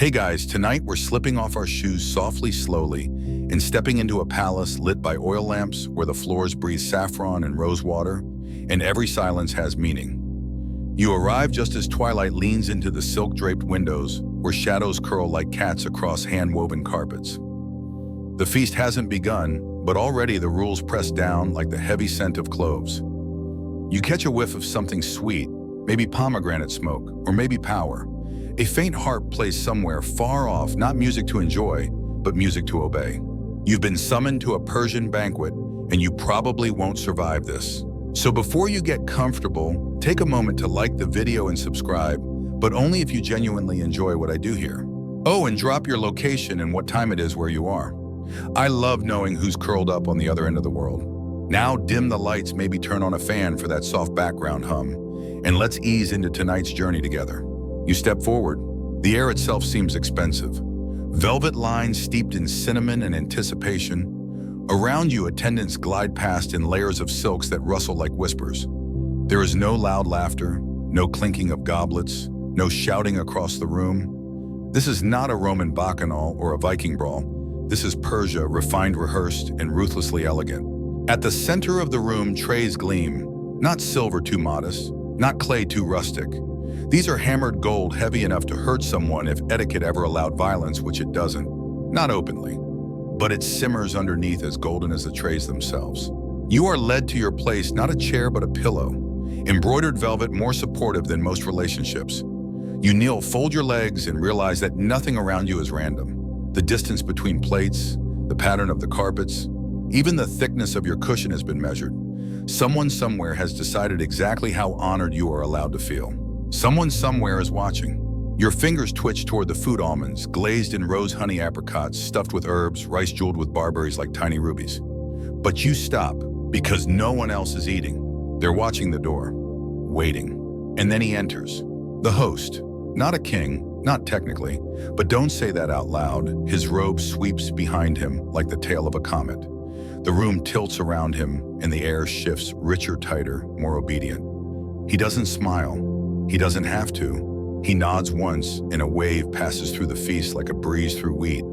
Hey guys, tonight we're slipping off our shoes softly, slowly, and stepping into a palace lit by oil lamps where the floors breathe saffron and rose water, and every silence has meaning. You arrive just as twilight leans into the silk-draped windows where shadows curl like cats across hand-woven carpets. The feast hasn't begun, but already the rules press down like the heavy scent of cloves. You catch a whiff of something sweet, maybe pomegranate smoke, or maybe power. A faint harp plays somewhere far off, not music to enjoy, but music to obey. You've been summoned to a Persian banquet, and you probably won't survive this. So before you get comfortable, take a moment to like the video and subscribe, but only if you genuinely enjoy what I do here. Oh, and drop your location and what time it is where you are. I love knowing who's curled up on the other end of the world. Now dim the lights, maybe turn on a fan for that soft background hum, and let's ease into tonight's journey together. You step forward. The air itself seems expensive. Velvet lines steeped in cinnamon and anticipation. Around you, attendants glide past in layers of silks that rustle like whispers. There is no loud laughter, no clinking of goblets, no shouting across the room. This is not a Roman bacchanal or a Viking brawl. This is Persia, refined, rehearsed, and ruthlessly elegant. At the center of the room, trays gleam. Not silver too modest, not clay too rustic. These are hammered gold, heavy enough to hurt someone if etiquette ever allowed violence, which it doesn't. Not openly. But it simmers underneath, as golden as the trays themselves. You are led to your place, not a chair but a pillow. Embroidered velvet, more supportive than most relationships. You kneel, fold your legs, and realize that nothing around you is random. The distance between plates, the pattern of the carpets, even the thickness of your cushion has been measured. Someone somewhere has decided exactly how honored you are allowed to feel. Someone somewhere is watching. Your fingers twitch toward the food almonds, glazed in rose honey apricots, stuffed with herbs, rice jeweled with barberries like tiny rubies. But you stop, because no one else is eating. They're watching the door, waiting. And then he enters. The host, not a king, not technically, but don't say that out loud. His robe sweeps behind him like the tail of a comet. The room tilts around him, and the air shifts, richer, tighter, more obedient. He doesn't smile. He doesn't have to. He nods once, and a wave passes through the feast like a breeze through wheat.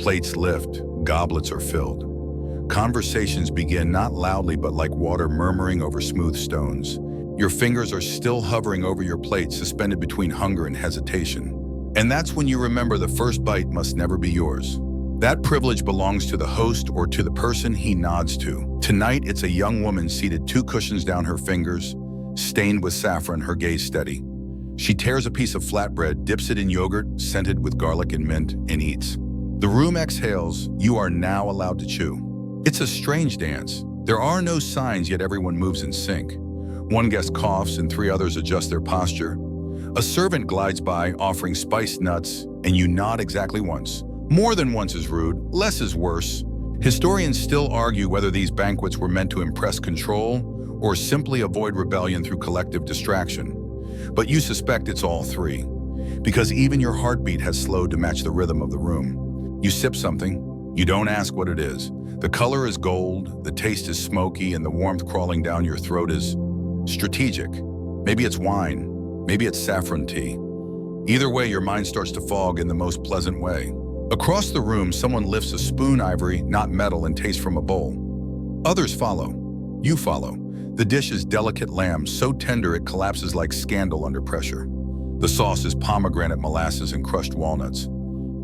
Plates lift, goblets are filled. Conversations begin, not loudly but like water murmuring over smooth stones. Your fingers are still hovering over your plate, suspended between hunger and hesitation. And that's when you remember the first bite must never be yours. That privilege belongs to the host or to the person he nods to. Tonight, it's a young woman seated 2 cushions down, her fingers stained with saffron, her gaze steady. She tears a piece of flatbread, dips it in yogurt, scented with garlic and mint, and eats. The room exhales. You are now allowed to chew. It's a strange dance. There are no signs, yet everyone moves in sync. One guest coughs and 3 others adjust their posture. A servant glides by, offering spiced nuts, and you nod exactly once. More than once is rude, less is worse. Historians still argue whether these banquets were meant to impress control or simply avoid rebellion through collective distraction. But you suspect it's all 3, because even your heartbeat has slowed to match the rhythm of the room. You sip something. You don't ask what it is. The color is gold, the taste is smoky, and the warmth crawling down your throat is strategic. Maybe it's wine. Maybe it's saffron tea. Either way, your mind starts to fog in the most pleasant way. Across the room, someone lifts a spoon, ivory, not metal, and tastes from a bowl. Others follow. You follow. The dish is delicate lamb, so tender it collapses like scandal under pressure. The sauce is pomegranate molasses and crushed walnuts.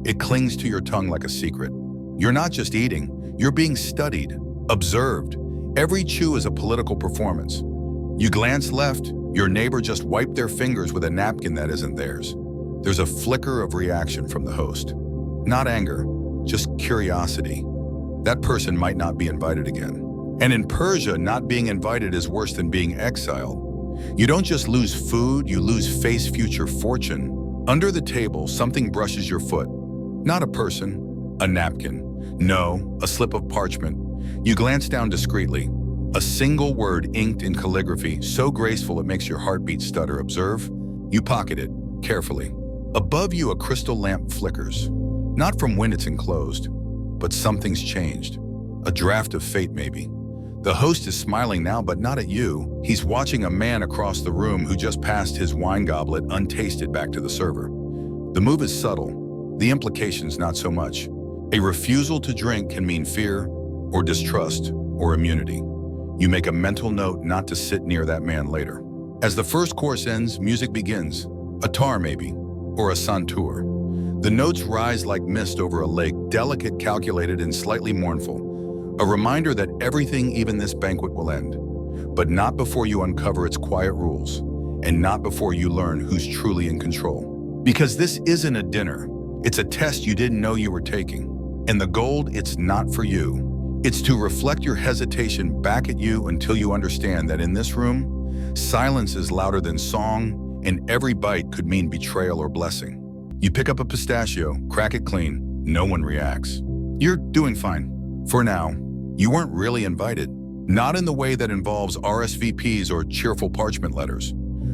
It clings to your tongue like a secret. You're not just eating, you're being studied, observed. Every chew is a political performance. You glance left, your neighbor just wiped their fingers with a napkin that isn't theirs. There's a flicker of reaction from the host. Not anger, just curiosity. That person might not be invited again. And in Persia, not being invited is worse than being exiled. You don't just lose food, you lose face, future, fortune. Under the table, something brushes your foot. Not a person, a napkin. No, a slip of parchment. You glance down discreetly. A single word inked in calligraphy, so graceful it makes your heartbeat stutter. Observe. You pocket it, carefully. Above you, a crystal lamp flickers. Not from when it's enclosed, but something's changed. A draft of fate, maybe. The host is smiling now, but not at you. He's watching a man across the room who just passed his wine goblet untasted back to the server. The move is subtle, The implications not so much. A refusal to drink can mean fear or distrust or immunity. You make a mental note not to sit near that man later. As the first course ends, music begins. A tar maybe, or a santur. The notes rise like mist over a lake, delicate, calculated, and slightly mournful. A reminder that everything, even this banquet, will end. But not before you uncover its quiet rules, and not before you learn who's truly in control. Because this isn't a dinner. It's a test you didn't know you were taking. And the gold, it's not for you. It's to reflect your hesitation back at you until you understand that in this room, silence is louder than song, and every bite could mean betrayal or blessing. You pick up a pistachio, crack it clean, no one reacts. You're doing fine. For now, you weren't really invited. Not in the way that involves RSVPs or cheerful parchment letters.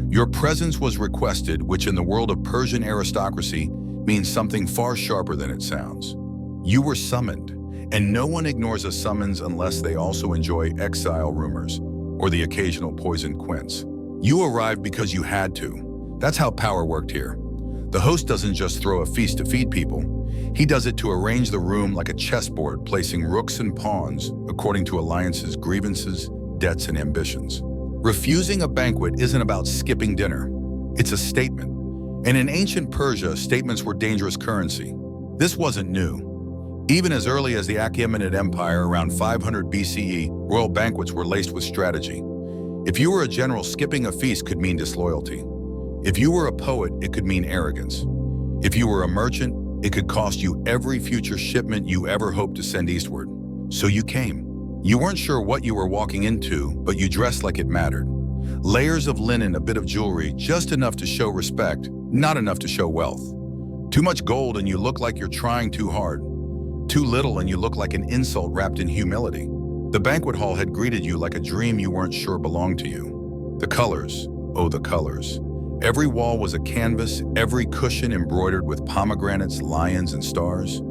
Your presence was requested, which in the world of Persian aristocracy means something far sharper than it sounds. You were summoned, and no one ignores a summons unless they also enjoy exile rumors or the occasional poisoned quince. You arrived because you had to. That's how power worked here. The host doesn't just throw a feast to feed people. He does it to arrange the room like a chessboard, placing rooks and pawns according to alliances, grievances, debts, and ambitions. Refusing a banquet isn't about skipping dinner. It's a statement. And in ancient Persia, statements were dangerous currency. This wasn't new. Even as early as the Achaemenid Empire around 500 BCE, royal banquets were laced with strategy. If you were a general, skipping a feast could mean disloyalty. If you were a poet, it could mean arrogance. If you were a merchant, it could cost you every future shipment you ever hoped to send eastward. So you came. You weren't sure what you were walking into, but you dressed like it mattered. Layers of linen, a bit of jewelry, just enough to show respect, not enough to show wealth. Too much gold and you look like you're trying too hard. Too little and you look like an insult wrapped in humility. The banquet hall had greeted you like a dream you weren't sure belonged to you. The colors, oh the colors. Every wall was a canvas, every cushion embroidered with pomegranates, lions, and stars.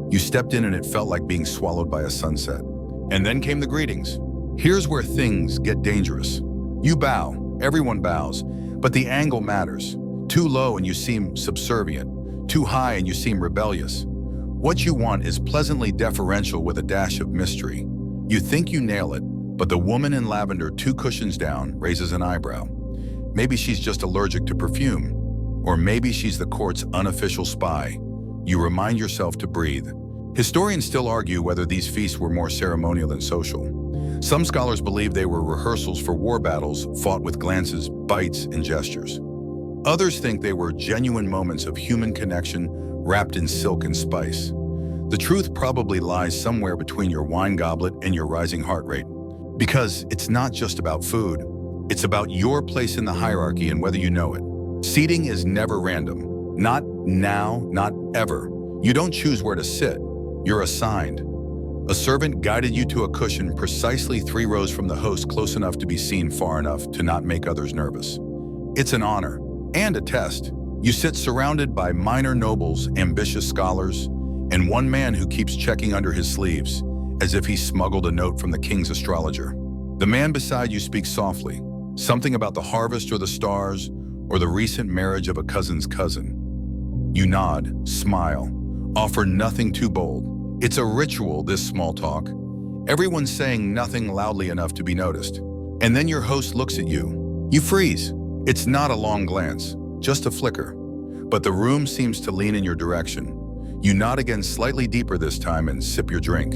You stepped in and it felt like being swallowed by a sunset. And then came the greetings. Here's where things get dangerous. You bow, everyone bows, but the angle matters. Too low and you seem subservient. Too high and you seem rebellious. What you want is pleasantly deferential with a dash of mystery. You think you nail it, but the woman in lavender 2 cushions down raises an eyebrow. Maybe she's just allergic to perfume, or maybe she's the court's unofficial spy. You remind yourself to breathe. Historians still argue whether these feasts were more ceremonial than social. Some scholars believe they were rehearsals for war battles fought with glances, bites, and gestures. Others think they were genuine moments of human connection wrapped in silk and spice. The truth probably lies somewhere between your wine goblet and your rising heart rate. Because it's not just about food. It's about your place in the hierarchy and whether you know it. Seating is never random. Not now, not ever. You don't choose where to sit. You're assigned. A servant guided you to a cushion precisely 3 rows from the host, close enough to be seen, far enough to not make others nervous. It's an honor and a test. You sit surrounded by minor nobles, ambitious scholars, and one man who keeps checking under his sleeves, as if he smuggled a note from the king's astrologer. The man beside you speaks softly, something about the harvest or the stars, or the recent marriage of a cousin's cousin. You nod, smile, offer nothing too bold. It's a ritual, this small talk. Everyone's saying nothing loudly enough to be noticed. And then your host looks at you. You freeze. It's not a long glance, just a flicker. But the room seems to lean in your direction. You nod again, slightly deeper this time, and sip your drink.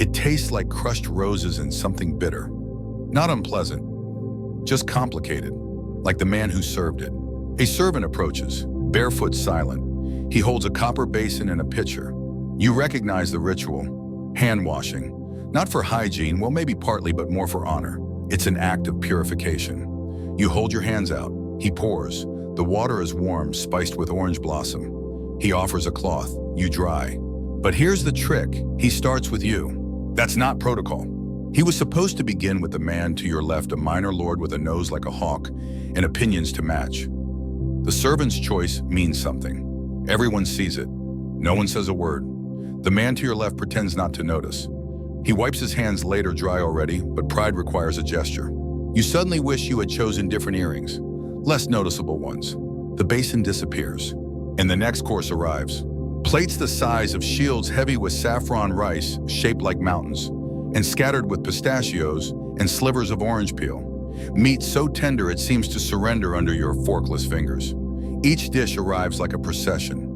It tastes like crushed roses and something bitter. Not unpleasant, just complicated, like the man who served it. A servant approaches, barefoot, silent. He holds a copper basin and a pitcher. You recognize the ritual. Hand washing. Not for hygiene, well, maybe partly, but more for honor. It's an act of purification. You hold your hands out. He pours. The water is warm, spiced with orange blossom. He offers a cloth. You dry. But here's the trick. He starts with you. That's not protocol. He was supposed to begin with the man to your left, a minor lord with a nose like a hawk and opinions to match. The servant's choice means something. Everyone sees it. No one says a word. The man to your left pretends not to notice. He wipes his hands later, dry already, but pride requires a gesture. You suddenly wish you had chosen different earrings, less noticeable ones. The basin disappears, and the next course arrives. Plates the size of shields heavy with saffron rice shaped like mountains, and scattered with pistachios and slivers of orange peel. Meat so tender it seems to surrender under your forkless fingers. Each dish arrives like a procession.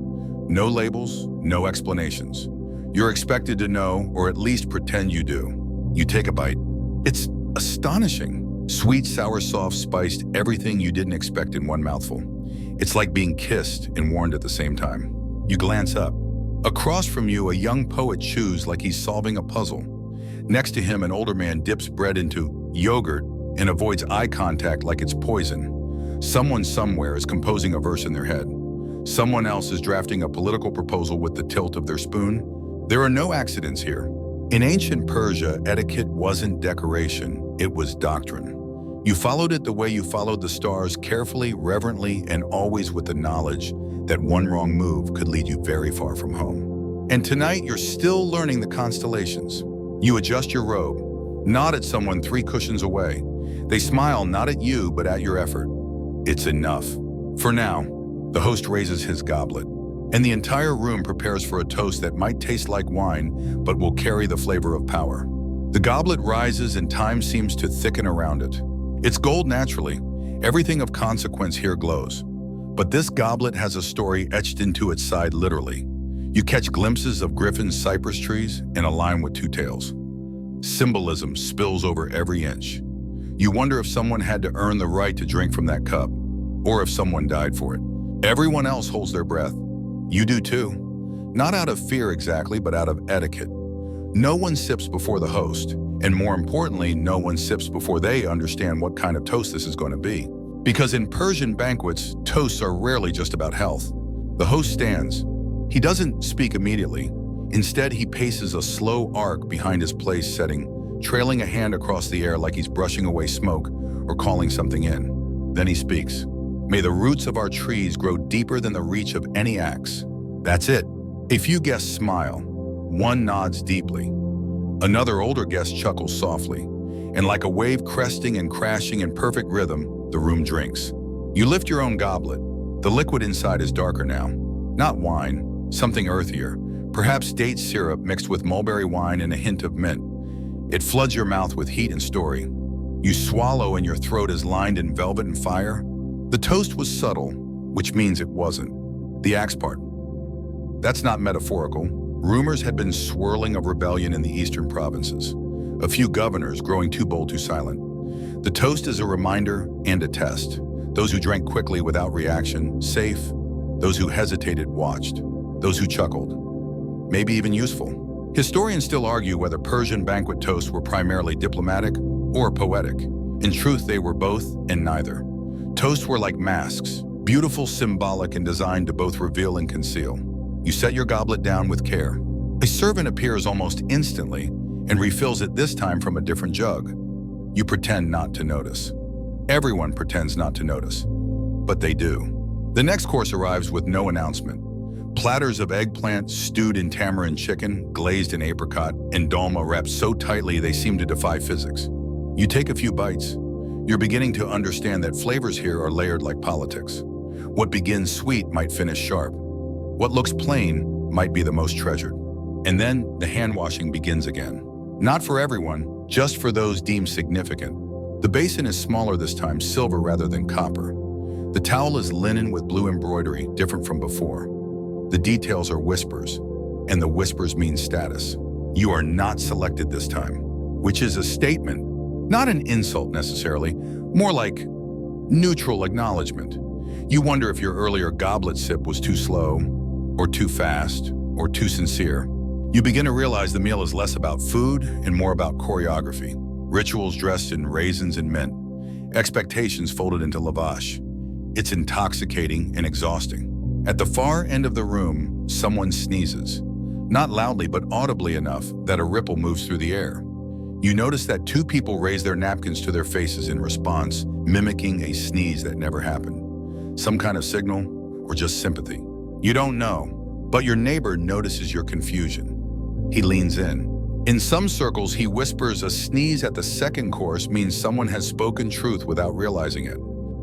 No labels, no explanations. You're expected to know, or at least pretend you do. You take a bite. It's astonishing. Sweet, sour, soft, spiced, everything you didn't expect in one mouthful. It's like being kissed and warned at the same time. You glance up. Across from you, a young poet chews like he's solving a puzzle. Next to him, an older man dips bread into yogurt and avoids eye contact like it's poison. Someone somewhere is composing a verse in their head. Someone else is drafting a political proposal with the tilt of their spoon. There are no accidents here. In ancient Persia, etiquette wasn't decoration, it was doctrine. You followed it the way you followed the stars, carefully, reverently, and always with the knowledge that one wrong move could lead you very far from home. And tonight, you're still learning the constellations. You adjust your robe, nod at someone 3 cushions away. They smile not at you, but at your effort. It's enough. For now, the host raises his goblet, and the entire room prepares for a toast that might taste like wine, but will carry the flavor of power. The goblet rises and time seems to thicken around it. It's gold naturally. Everything of consequence here glows. But this goblet has a story etched into its side literally. You catch glimpses of Griffin's cypress trees and a lion with 2 tails. Symbolism spills over every inch. You wonder if someone had to earn the right to drink from that cup, or if someone died for it. Everyone else holds their breath. You do too. Not out of fear exactly, but out of etiquette. No one sips before the host, and more importantly, no one sips before they understand what kind of toast this is going to be. Because in Persian banquets, toasts are rarely just about health. The host stands. He doesn't speak immediately. Instead, he paces a slow arc behind his place setting, trailing a hand across the air like he's brushing away smoke or calling something in. Then he speaks. May the roots of our trees grow deeper than the reach of any axe. That's it. A few guests smile. One nods deeply. Another older guest chuckles softly. And like a wave cresting and crashing in perfect rhythm, the room drinks. You lift your own goblet. The liquid inside is darker now. Not wine, something earthier. Perhaps date syrup mixed with mulberry wine and a hint of mint. It floods your mouth with heat and story. You swallow and your throat is lined in velvet and fire. The toast was subtle, which means it wasn't. The axe part. That's not metaphorical. Rumors had been swirling of rebellion in the eastern provinces. A few governors growing too bold, too silent. The toast is a reminder and a test. Those who drank quickly without reaction, safe. Those who hesitated, watched. Those who chuckled. Maybe even useful. Historians still argue whether Persian banquet toasts were primarily diplomatic or poetic. In truth, they were both and neither. Toasts were like masks, beautiful, symbolic, and designed to both reveal and conceal. You set your goblet down with care. A servant appears almost instantly and refills it this time from a different jug. You pretend not to notice. Everyone pretends not to notice, but they do. The next course arrives with no announcement. Platters of eggplant stewed in tamarind chicken, glazed in apricot, and dolma wrapped so tightly they seem to defy physics. You take a few bites. You're beginning to understand that flavors here are layered like politics. What begins sweet might finish sharp. What looks plain might be the most treasured. And then the hand-washing begins again. Not for everyone, just for those deemed significant. The basin is smaller this time, silver rather than copper. The towel is linen with blue embroidery, different from before. The details are whispers, and the whispers mean status. You are not selected this time, which is a statement, not an insult necessarily, more like neutral acknowledgement. You wonder if your earlier goblet sip was too slow, or too fast, or too sincere. You begin to realize the meal is less about food and more about choreography. Rituals dressed in raisins and mint. Expectations folded into lavash. It's intoxicating and exhausting. At the far end of the room, someone sneezes. Not loudly, but audibly enough that a ripple moves through the air. You notice that 2 people raise their napkins to their faces in response, mimicking a sneeze that never happened. Some kind of signal, or just sympathy. You don't know, but your neighbor notices your confusion. He leans in. In some circles, he whispers a sneeze at the second course means someone has spoken truth without realizing it.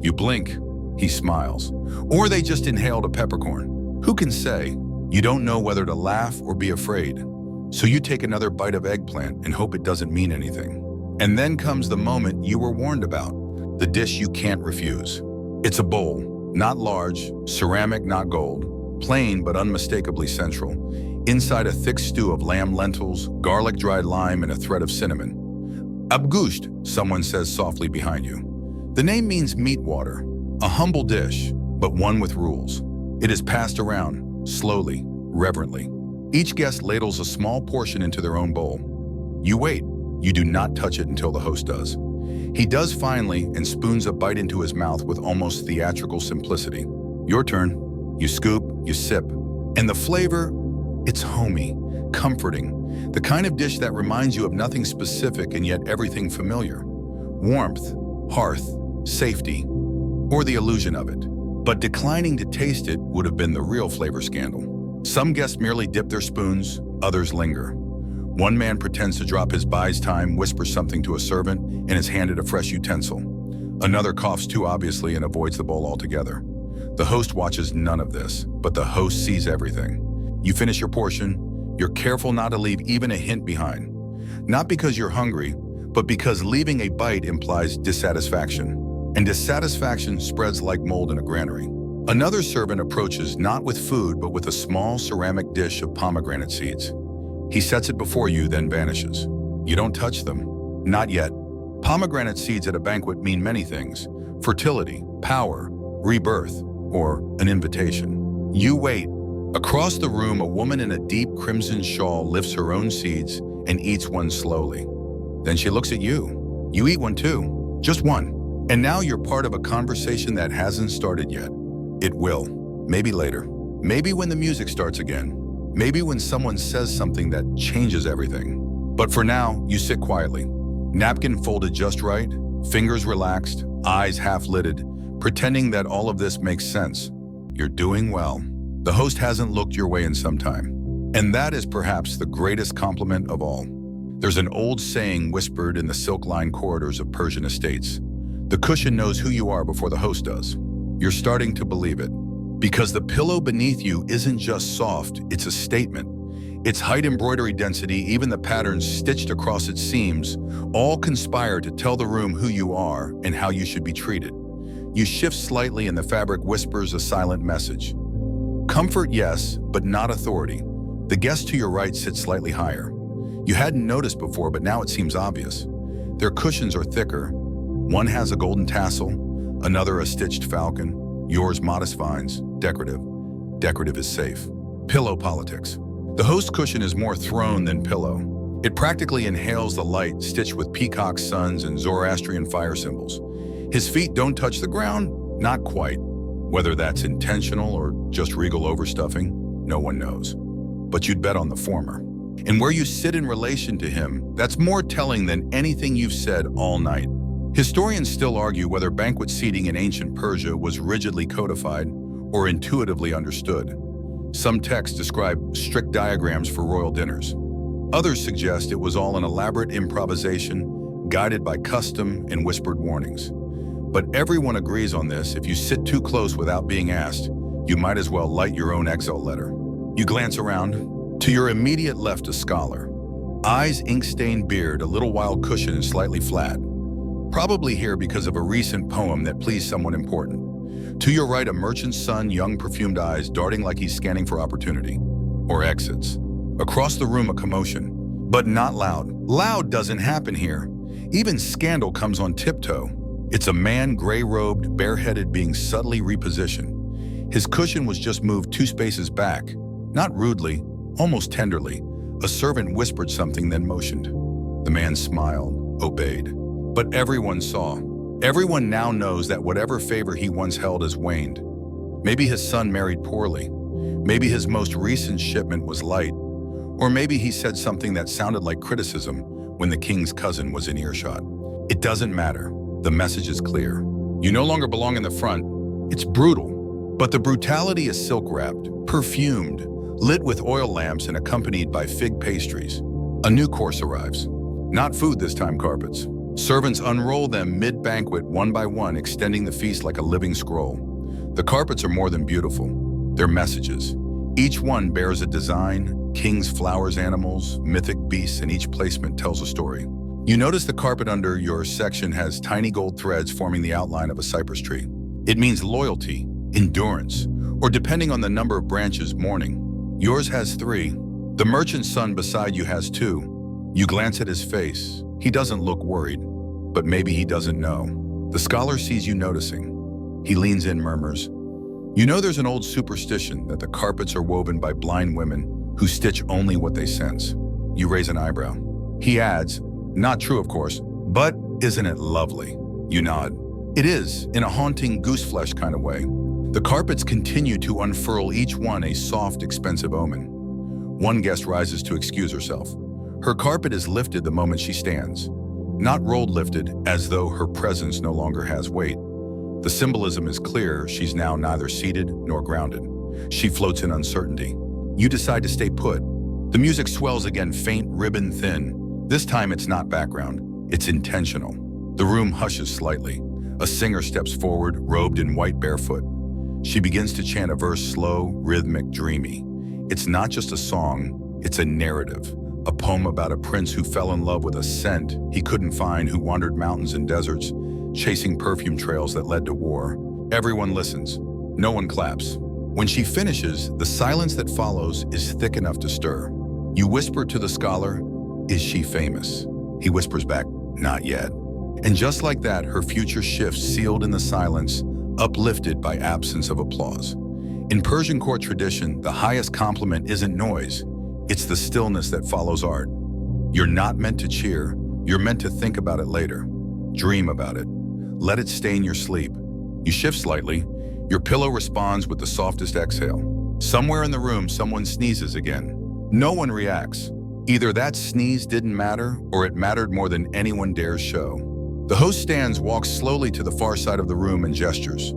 You blink, he smiles. Or they just inhaled a peppercorn. Who can say? You don't know whether to laugh or be afraid. So you take another bite of eggplant and hope it doesn't mean anything. And then comes the moment you were warned about, the dish you can't refuse. It's a bowl, not large, ceramic, not gold, plain but unmistakably central, inside a thick stew of lamb lentils, garlic, dried lime, and a thread of cinnamon. Abgusht, someone says softly behind you. The name means meat water, a humble dish, but one with rules. It is passed around, slowly, reverently. Each guest ladles a small portion into their own bowl. You wait. You do not touch it until the host does. He does finally and spoons a bite into his mouth with almost theatrical simplicity. Your turn. You scoop, you sip. And the flavor, it's homey, comforting. The kind of dish that reminds you of nothing specific and yet everything familiar. Warmth, hearth, safety, or the illusion of it. But declining to taste it would have been the real flavor scandal. Some guests merely dip their spoons, others linger. One man pretends to drop his buys time, whispers something to a servant, and is handed a fresh utensil. Another coughs too obviously and avoids the bowl altogether. The host watches none of this, but the host sees everything. You finish your portion, you're careful not to leave even a hint behind. Not because you're hungry, but because leaving a bite implies dissatisfaction. And dissatisfaction spreads like mold in a granary. Another servant approaches not with food, but with a small ceramic dish of pomegranate seeds. He sets it before you, then vanishes. You don't touch them. Not yet. Pomegranate seeds at a banquet mean many things: fertility, power, rebirth, or an invitation. You wait. Across the room, a woman in a deep crimson shawl lifts her own seeds and eats one slowly. Then she looks at you. You eat one too. Just one. And now you're part of a conversation that hasn't started yet. It will. Maybe later. Maybe when the music starts again. Maybe when someone says something that changes everything. But for now, you sit quietly. Napkin folded just right, fingers relaxed, eyes half-lidded, pretending that all of this makes sense. You're doing well. The host hasn't looked your way in some time. And that is perhaps the greatest compliment of all. There's an old saying whispered in the silk-lined corridors of Persian estates. The cushion knows who you are before the host does. You're starting to believe it. Because the pillow beneath you isn't just soft, it's a statement. Its height, embroidery density, even the patterns stitched across its seams, all conspire to tell the room who you are and how you should be treated. You shift slightly and the fabric whispers a silent message. Comfort, yes, but not authority. The guest to your right sits slightly higher. You hadn't noticed before, but now it seems obvious. Their cushions are thicker. One has a golden tassel, another a stitched falcon. Yours modest vines, decorative. Decorative is safe. Pillow politics. The host cushion is more throne than pillow. It practically inhales the light stitched with peacock suns and Zoroastrian fire symbols. His feet don't touch the ground? Not quite. Whether that's intentional or just regal overstuffing, no one knows. But you'd bet on the former. And where you sit in relation to him, that's more telling than anything you've said all night. Historians still argue whether banquet seating in ancient Persia was rigidly codified or intuitively understood. Some texts describe strict diagrams for royal dinners. Others suggest it was all an elaborate improvisation, guided by custom and whispered warnings. But everyone agrees on this: if you sit too close without being asked, you might as well light your own exile letter. You glance around. To your immediate left, a scholar. Eyes ink-stained, beard, a little wild cushion is slightly flat. Probably here because of a recent poem that pleased someone important. To your right, a merchant's son, young perfumed eyes, darting like he's scanning for opportunity. Or exits. Across the room, a commotion. But not loud. Loud doesn't happen here. Even scandal comes on tiptoe. It's a man, gray-robed, bareheaded, being subtly repositioned. His cushion was just moved 2 spaces back. Not rudely, almost tenderly. A servant whispered something, then motioned. The man smiled, obeyed. But everyone saw. Everyone now knows that whatever favor he once held has waned. Maybe his son married poorly. Maybe his most recent shipment was light. Or maybe he said something that sounded like criticism when the king's cousin was in earshot. It doesn't matter. The message is clear. You no longer belong in the front. It's brutal. But the brutality is silk-wrapped, perfumed, lit with oil lamps and accompanied by fig pastries. A new course arrives. Not food this time, carpets. Servants unroll them mid-banquet, one by one, extending the feast like a living scroll. The carpets are more than beautiful. They're messages. Each one bears a design, kings, flowers, animals, mythic beasts, and each placement tells a story. You notice the carpet under your section has tiny gold threads forming the outline of a cypress tree. It means loyalty, endurance, or depending on the number of branches, mourning. Yours has 3. The merchant's son beside you has 2. You glance at his face. He doesn't look worried, but maybe he doesn't know. The scholar sees you noticing. He leans in, murmurs, "You know there's an old superstition that the carpets are woven by blind women who stitch only what they sense." You raise an eyebrow. He adds, "Not true, of course, but isn't it lovely?" You nod. It is, in a haunting gooseflesh kind of way. The carpets continue to unfurl, each one a soft, expensive omen. One guest rises to excuse herself. Her carpet is lifted the moment she stands. Not rolled lifted, as though her presence no longer has weight. The symbolism is clear. She's now neither seated nor grounded. She floats in uncertainty. You decide to stay put. The music swells again, faint, ribbon thin. This time it's not background, it's intentional. The room hushes slightly. A singer steps forward, robed in white, barefoot. She begins to chant a verse, slow, rhythmic, dreamy. It's not just a song, it's a narrative. A poem about a prince who fell in love with a scent he couldn't find, who wandered mountains and deserts, chasing perfume trails that led to war. Everyone listens. No one claps. When she finishes, the silence that follows is thick enough to stir. You whisper to the scholar, "Is she famous?" He whispers back, "Not yet." And just like that, her future shifts, sealed in the silence, uplifted by absence of applause. In Persian court tradition, the highest compliment isn't noise. It's the stillness that follows art. You're not meant to cheer. You're meant to think about it later. Dream about it. Let it stain your sleep. You shift slightly. Your pillow responds with the softest exhale. Somewhere in the room, someone sneezes again. No one reacts. Either that sneeze didn't matter, or it mattered more than anyone dares show. The host stands, walks slowly to the far side of the room, and gestures.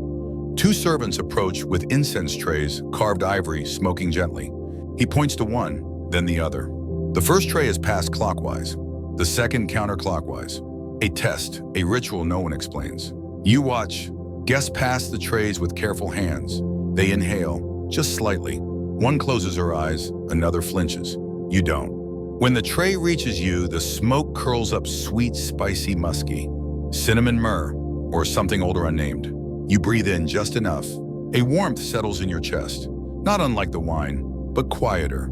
2 servants approach with incense trays, carved ivory, smoking gently. He points to one, then the other. The first tray is passed clockwise, the second counterclockwise. A test, a ritual no one explains. You watch. Guests pass the trays with careful hands. They inhale, just slightly. One closes her eyes, another flinches. You don't. When the tray reaches you, the smoke curls up, sweet, spicy, musky. Cinnamon myrrh, or something older unnamed. You breathe in just enough. A warmth settles in your chest. Not unlike the wine, but quieter,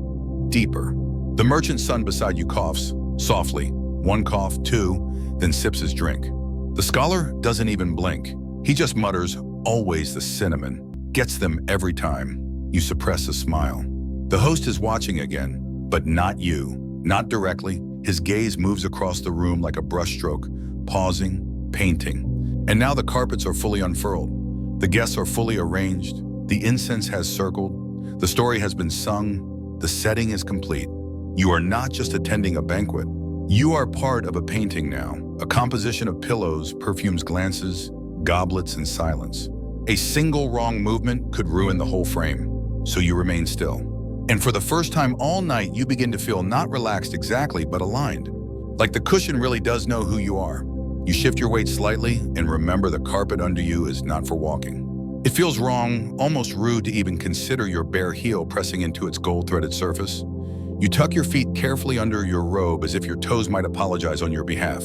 deeper. The merchant's son beside you coughs, softly. 1 cough, 2, then sips his drink. The scholar doesn't even blink. He just mutters, "Always the cinnamon." Gets them every time. You suppress a smile. The host is watching again, but not you. Not directly. His gaze moves across the room like a brushstroke, pausing, painting. And now the carpets are fully unfurled. The guests are fully arranged. The incense has circled. The story has been sung. The setting is complete. You are not just attending a banquet. You are part of a painting now. A composition of pillows, perfumes, glances, goblets, and silence. A single wrong movement could ruin the whole frame. So you remain still. And for the first time all night, you begin to feel not relaxed exactly, but aligned. Like the cushion really does know who you are. You shift your weight slightly and remember the carpet under you is not for walking. It feels wrong, almost rude to even consider your bare heel pressing into its gold-threaded surface. You tuck your feet carefully under your robe as if your toes might apologize on your behalf.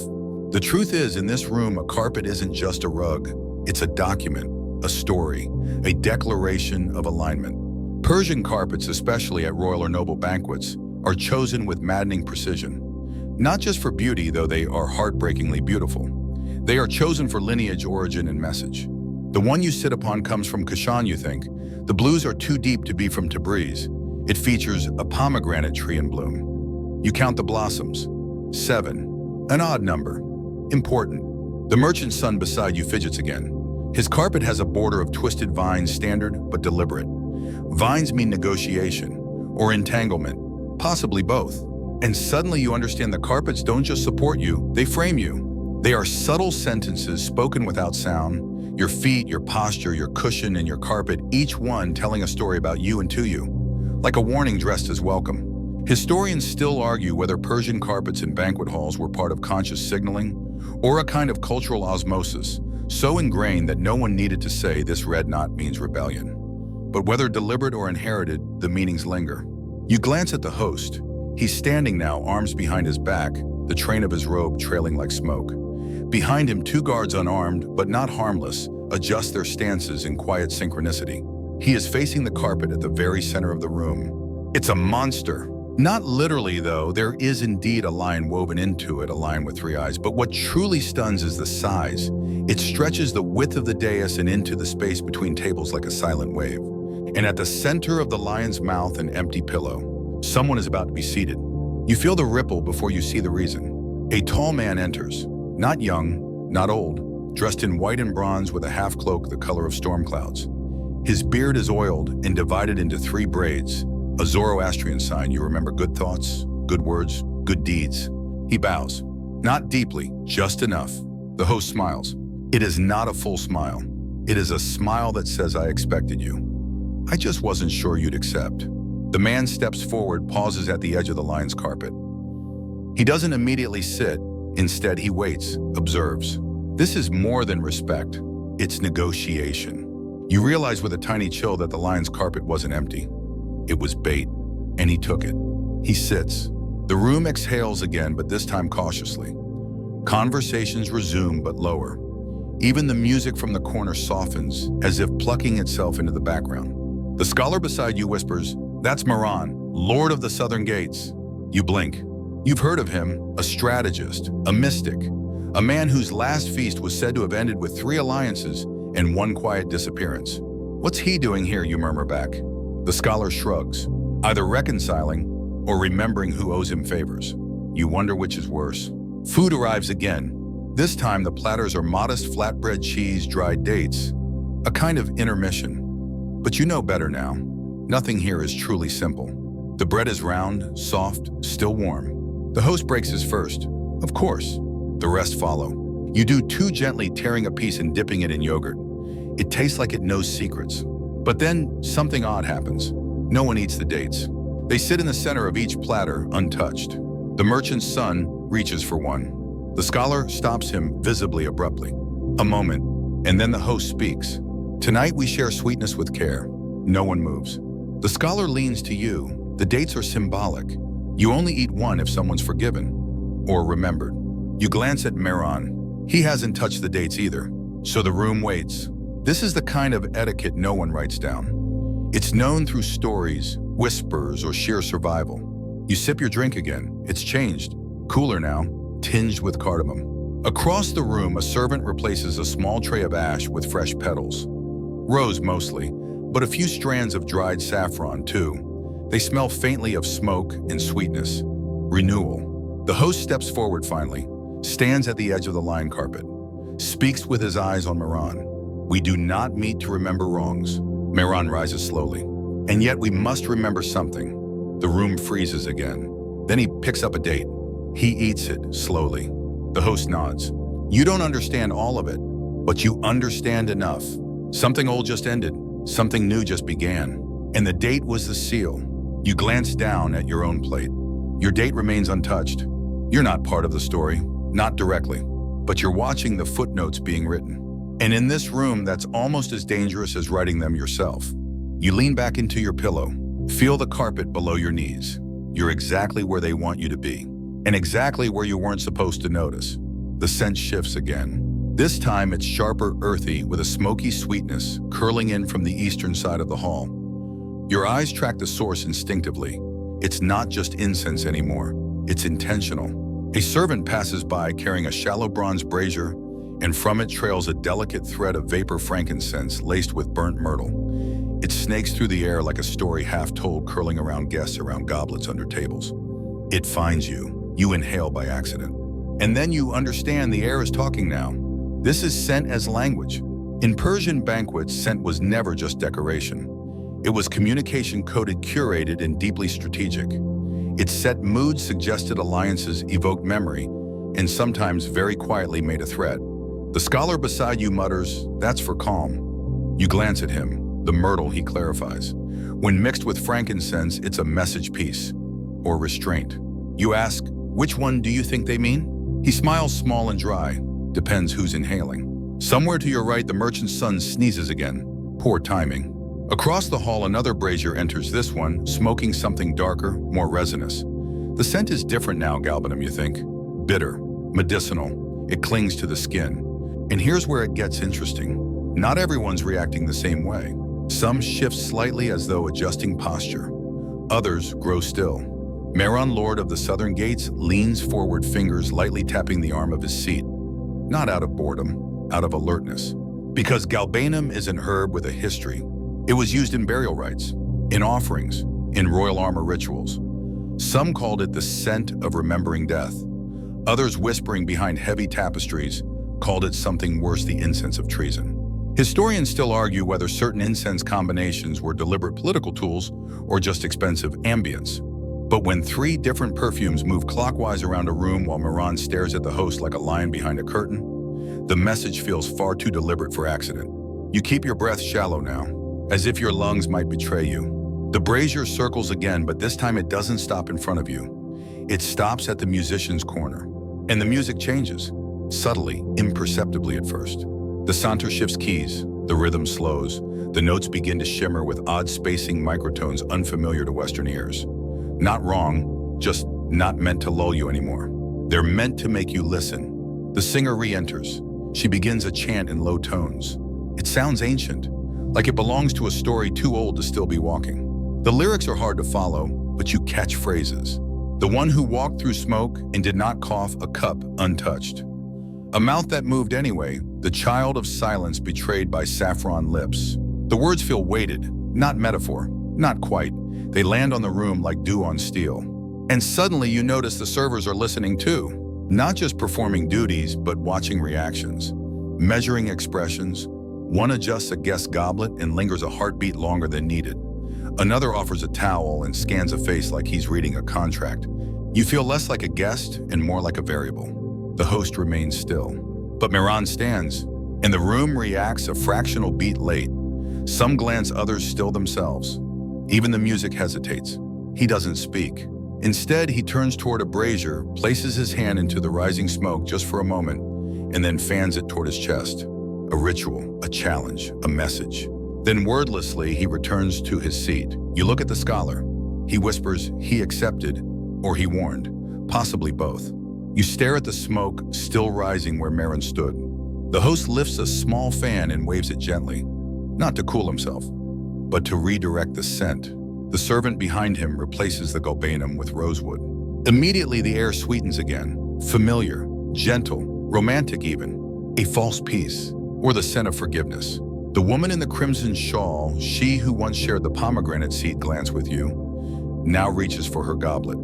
The truth is, in this room, a carpet isn't just a rug. It's a document, a story, a declaration of alignment. Persian carpets, especially at royal or noble banquets, are chosen with maddening precision. Not just for beauty, though they are heartbreakingly beautiful. They are chosen for lineage, origin, and message. The one you sit upon comes from Kashan, you think. The blues are too deep to be from Tabriz. It features a pomegranate tree in bloom. You count the blossoms. 7. An odd number. Important. The merchant's son beside you fidgets again. His carpet has a border of twisted vines, standard but deliberate. Vines mean negotiation or entanglement, possibly both. And suddenly you understand the carpets don't just support you, they frame you. They are subtle sentences spoken without sound. Your feet, your posture, your cushion, and your carpet, each one telling a story about you and to you. Like a warning dressed as welcome. Historians still argue whether Persian carpets in banquet halls were part of conscious signaling or a kind of cultural osmosis, so ingrained that no one needed to say this red knot means rebellion. But whether deliberate or inherited, the meanings linger. You glance at the host. He's standing now, arms behind his back, the train of his robe trailing like smoke. Behind him, two guards unarmed, but not harmless, adjust their stances in quiet synchronicity. He is facing the carpet at the very center of the room. It's a monster. Not literally, though. There is indeed a lion woven into it, a lion with three eyes. But what truly stuns is the size. It stretches the width of the dais and into the space between tables like a silent wave. And at the center of the lion's mouth, an empty pillow. Someone is about to be seated. You feel the ripple before you see the reason. A tall man enters. Not young, not old, dressed in white and bronze with a half cloak the color of storm clouds. His beard is oiled and divided into three braids, a Zoroastrian sign. You remember good thoughts, good words, good deeds. He bows. Not deeply, just enough. The host smiles. It is not a full smile. It is a smile that says, I expected you. I just wasn't sure you'd accept. The man steps forward, pauses at the edge of the lion's carpet. He doesn't immediately sit. Instead, he waits, observes. This is more than respect. It's negotiation. You realize with a tiny chill that the lion's carpet wasn't empty. It was bait, and he took it. He sits. The room exhales again, but this time cautiously. Conversations resume, but lower. Even the music from the corner softens, as if plucking itself into the background. The scholar beside you whispers, "That's Moran, Lord of the Southern Gates." You blink. You've heard of him, a strategist, a mystic, a man whose last feast was said to have ended with 3 alliances and 1 quiet disappearance. What's he doing here, you murmur back. The scholar shrugs, either reconciling or remembering who owes him favors. You wonder which is worse. Food arrives again. This time the platters are modest flatbread cheese, dried dates, a kind of intermission. But you know better now. Nothing here is truly simple. The bread is round, soft, still warm. The host breaks his first. Of course. The rest follow. You do too gently, tearing a piece and dipping it in yogurt. It tastes like it knows secrets. But then something odd happens. No one eats the dates. They sit in the center of each platter, untouched. The merchant's son reaches for one. The scholar stops him, visibly abruptly. A moment, and then the host speaks. Tonight we share sweetness with care. No one moves. The scholar leans to you. The dates are symbolic. You only eat one if someone's forgiven or remembered. You glance at Meron. He hasn't touched the dates either, so the room waits. This is the kind of etiquette no one writes down. It's known through stories, whispers, or sheer survival. You sip your drink again. It's changed. Cooler now, tinged with cardamom. Across the room, a servant replaces a small tray of ash with fresh petals. Rose mostly, but a few strands of dried saffron too. They smell faintly of smoke and sweetness. Renewal. The host steps forward finally, stands at the edge of the lion carpet, speaks with his eyes on Meron. We do not meet to remember wrongs. Meron rises slowly. And yet we must remember something. The room freezes again. Then he picks up a date. He eats it slowly. The host nods. You don't understand all of it, but you understand enough. Something old just ended. Something new just began. And the date was the seal. You glance down at your own plate. Your date remains untouched. You're not part of the story, not directly, but you're watching the footnotes being written. And in this room, that's almost as dangerous as writing them yourself. You lean back into your pillow, feel the carpet below your knees. You're exactly where they want you to be, and exactly where you weren't supposed to notice. The scent shifts again. This time it's sharper, earthy, with a smoky sweetness curling in from the eastern side of the hall. Your eyes track the source instinctively. It's not just incense anymore. It's intentional. A servant passes by carrying a shallow bronze brazier, and from it trails a delicate thread of vapor frankincense laced with burnt myrtle. It snakes through the air like a story half told, curling around guests around goblets under tables. It finds you. You inhale by accident. And then you understand the air is talking now. This is scent as language. In Persian banquets, scent was never just decoration. It was communication coded, curated, and deeply strategic. It set moods, suggested alliances, evoked memory, and sometimes very quietly made a threat. The scholar beside you mutters, "That's for calm." You glance at him. The myrtle, he clarifies. When mixed with frankincense, it's a message piece, or restraint. You ask, "Which one do you think they mean?" He smiles, small and dry. Depends who's inhaling. Somewhere to your right, the merchant's son sneezes again. Poor timing. Across the hall, another brazier enters, this one smoking something darker, more resinous. The scent is different now, Galbanum, you think. Bitter, medicinal, it clings to the skin. And here's where it gets interesting. Not everyone's reacting the same way. Some shift slightly as though adjusting posture. Others grow still. Meron, Lord of the Southern Gates, leans forward, fingers lightly tapping the arm of his seat. Not out of boredom, out of alertness. Because galbanum is an herb with a history. It was used in burial rites, in offerings, in royal armor rituals. Some called it the scent of remembering death. Others, whispering behind heavy tapestries, called it something worse, the incense of treason. Historians still argue whether certain incense combinations were deliberate political tools or just expensive ambience. But when 3 different perfumes move clockwise around a room while Meron stares at the host like a lion behind a curtain, the message feels far too deliberate for accident. You keep your breath shallow now, as if your lungs might betray you. The brazier circles again, but this time it doesn't stop in front of you. It stops at the musician's corner, and the music changes, subtly, imperceptibly at first. The saunter shifts keys, the rhythm slows, the notes begin to shimmer with odd spacing microtones unfamiliar to Western ears. Not wrong, just not meant to lull you anymore. They're meant to make you listen. The singer re-enters. She begins a chant in low tones. It sounds ancient, like it belongs to a story too old to still be walking. The lyrics are hard to follow, but you catch phrases. The one who walked through smoke and did not cough a cup untouched. A mouth that moved anyway, the child of silence betrayed by saffron lips. The words feel weighted, not metaphor, not quite. They land on the room like dew on steel. And suddenly you notice the servers are listening too. Not just performing duties, but watching reactions. Measuring expressions. One adjusts a guest's goblet and lingers a heartbeat longer than needed. Another offers a towel and scans a face like he's reading a contract. You feel less like a guest and more like a variable. The host remains still. But Meron stands, and the room reacts a fractional beat late. Some glance, others still themselves. Even the music hesitates. He doesn't speak. Instead, he turns toward a brazier, places his hand into the rising smoke just for a moment, and then fans it toward his chest. A ritual, a challenge, a message. Then wordlessly, he returns to his seat. You look at the scholar. He whispers, he accepted, or he warned, possibly both. You stare at the smoke, still rising where Meron stood. The host lifts a small fan and waves it gently, not to cool himself, but to redirect the scent. The servant behind him replaces the galbanum with rosewood. Immediately, the air sweetens again, familiar, gentle, romantic even, a false peace, or the scent of forgiveness. The woman in the crimson shawl, she who once shared the pomegranate seed glance with you, now reaches for her goblet.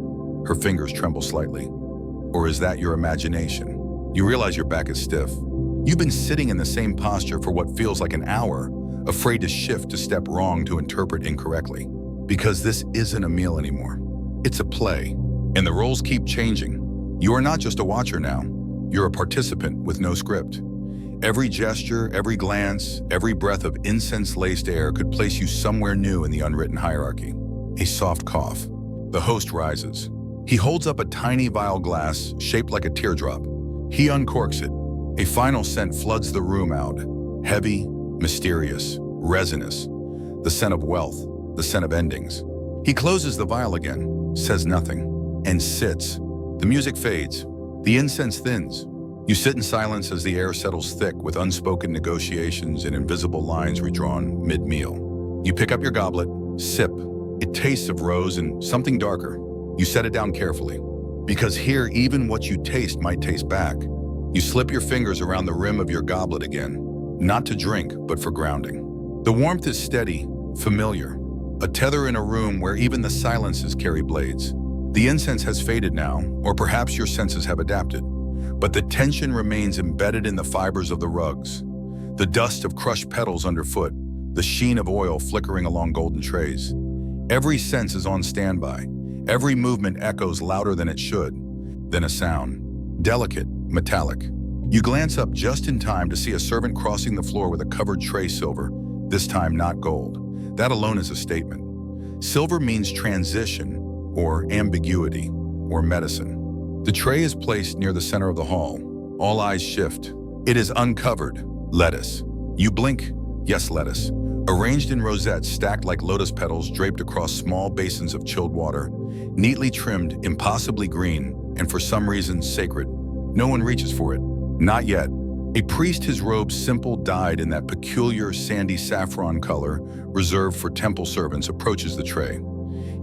Her fingers tremble slightly. Or is that your imagination? You realize your back is stiff. You've been sitting in the same posture for what feels like an hour, afraid to shift, to step wrong, to interpret incorrectly. Because this isn't a meal anymore. It's a play, and the roles keep changing. You are not just a watcher now. You're a participant with no script. Every gesture, every glance, every breath of incense-laced air could place you somewhere new in the unwritten hierarchy. A soft cough. The host rises. He holds up a tiny vial glass shaped like a teardrop. He uncorks it. A final scent floods the room out. Heavy, mysterious, resinous. The scent of wealth, the scent of endings. He closes the vial again, says nothing, and sits. The music fades. The incense thins. You sit in silence as the air settles thick with unspoken negotiations and invisible lines redrawn mid-meal. You pick up your goblet, sip. It tastes of rose and something darker. You set it down carefully, because here even what you taste might taste back. You slip your fingers around the rim of your goblet again, not to drink, but for grounding. The warmth is steady, familiar, a tether in a room where even the silences carry blades. The incense has faded now, or perhaps your senses have adapted, but the tension remains embedded in the fibers of the rugs, the dust of crushed petals underfoot, the sheen of oil flickering along golden trays. Every sense is on standby. Every movement echoes louder than it should. Then a sound, delicate, metallic. You glance up just in time to see a servant crossing the floor with a covered tray, silver, this time not gold. That alone is a statement. Silver means transition, or ambiguity, or medicine. The tray is placed near the center of the hall. All eyes shift. It is uncovered. Lettuce. You blink. Yes, lettuce. arranged in rosettes stacked like lotus petals draped across small basins of chilled water, neatly trimmed, impossibly green, and for some reason sacred. No one reaches for it. Not yet. A priest, his robe simple, dyed in that peculiar sandy saffron color reserved for temple servants, approaches the tray.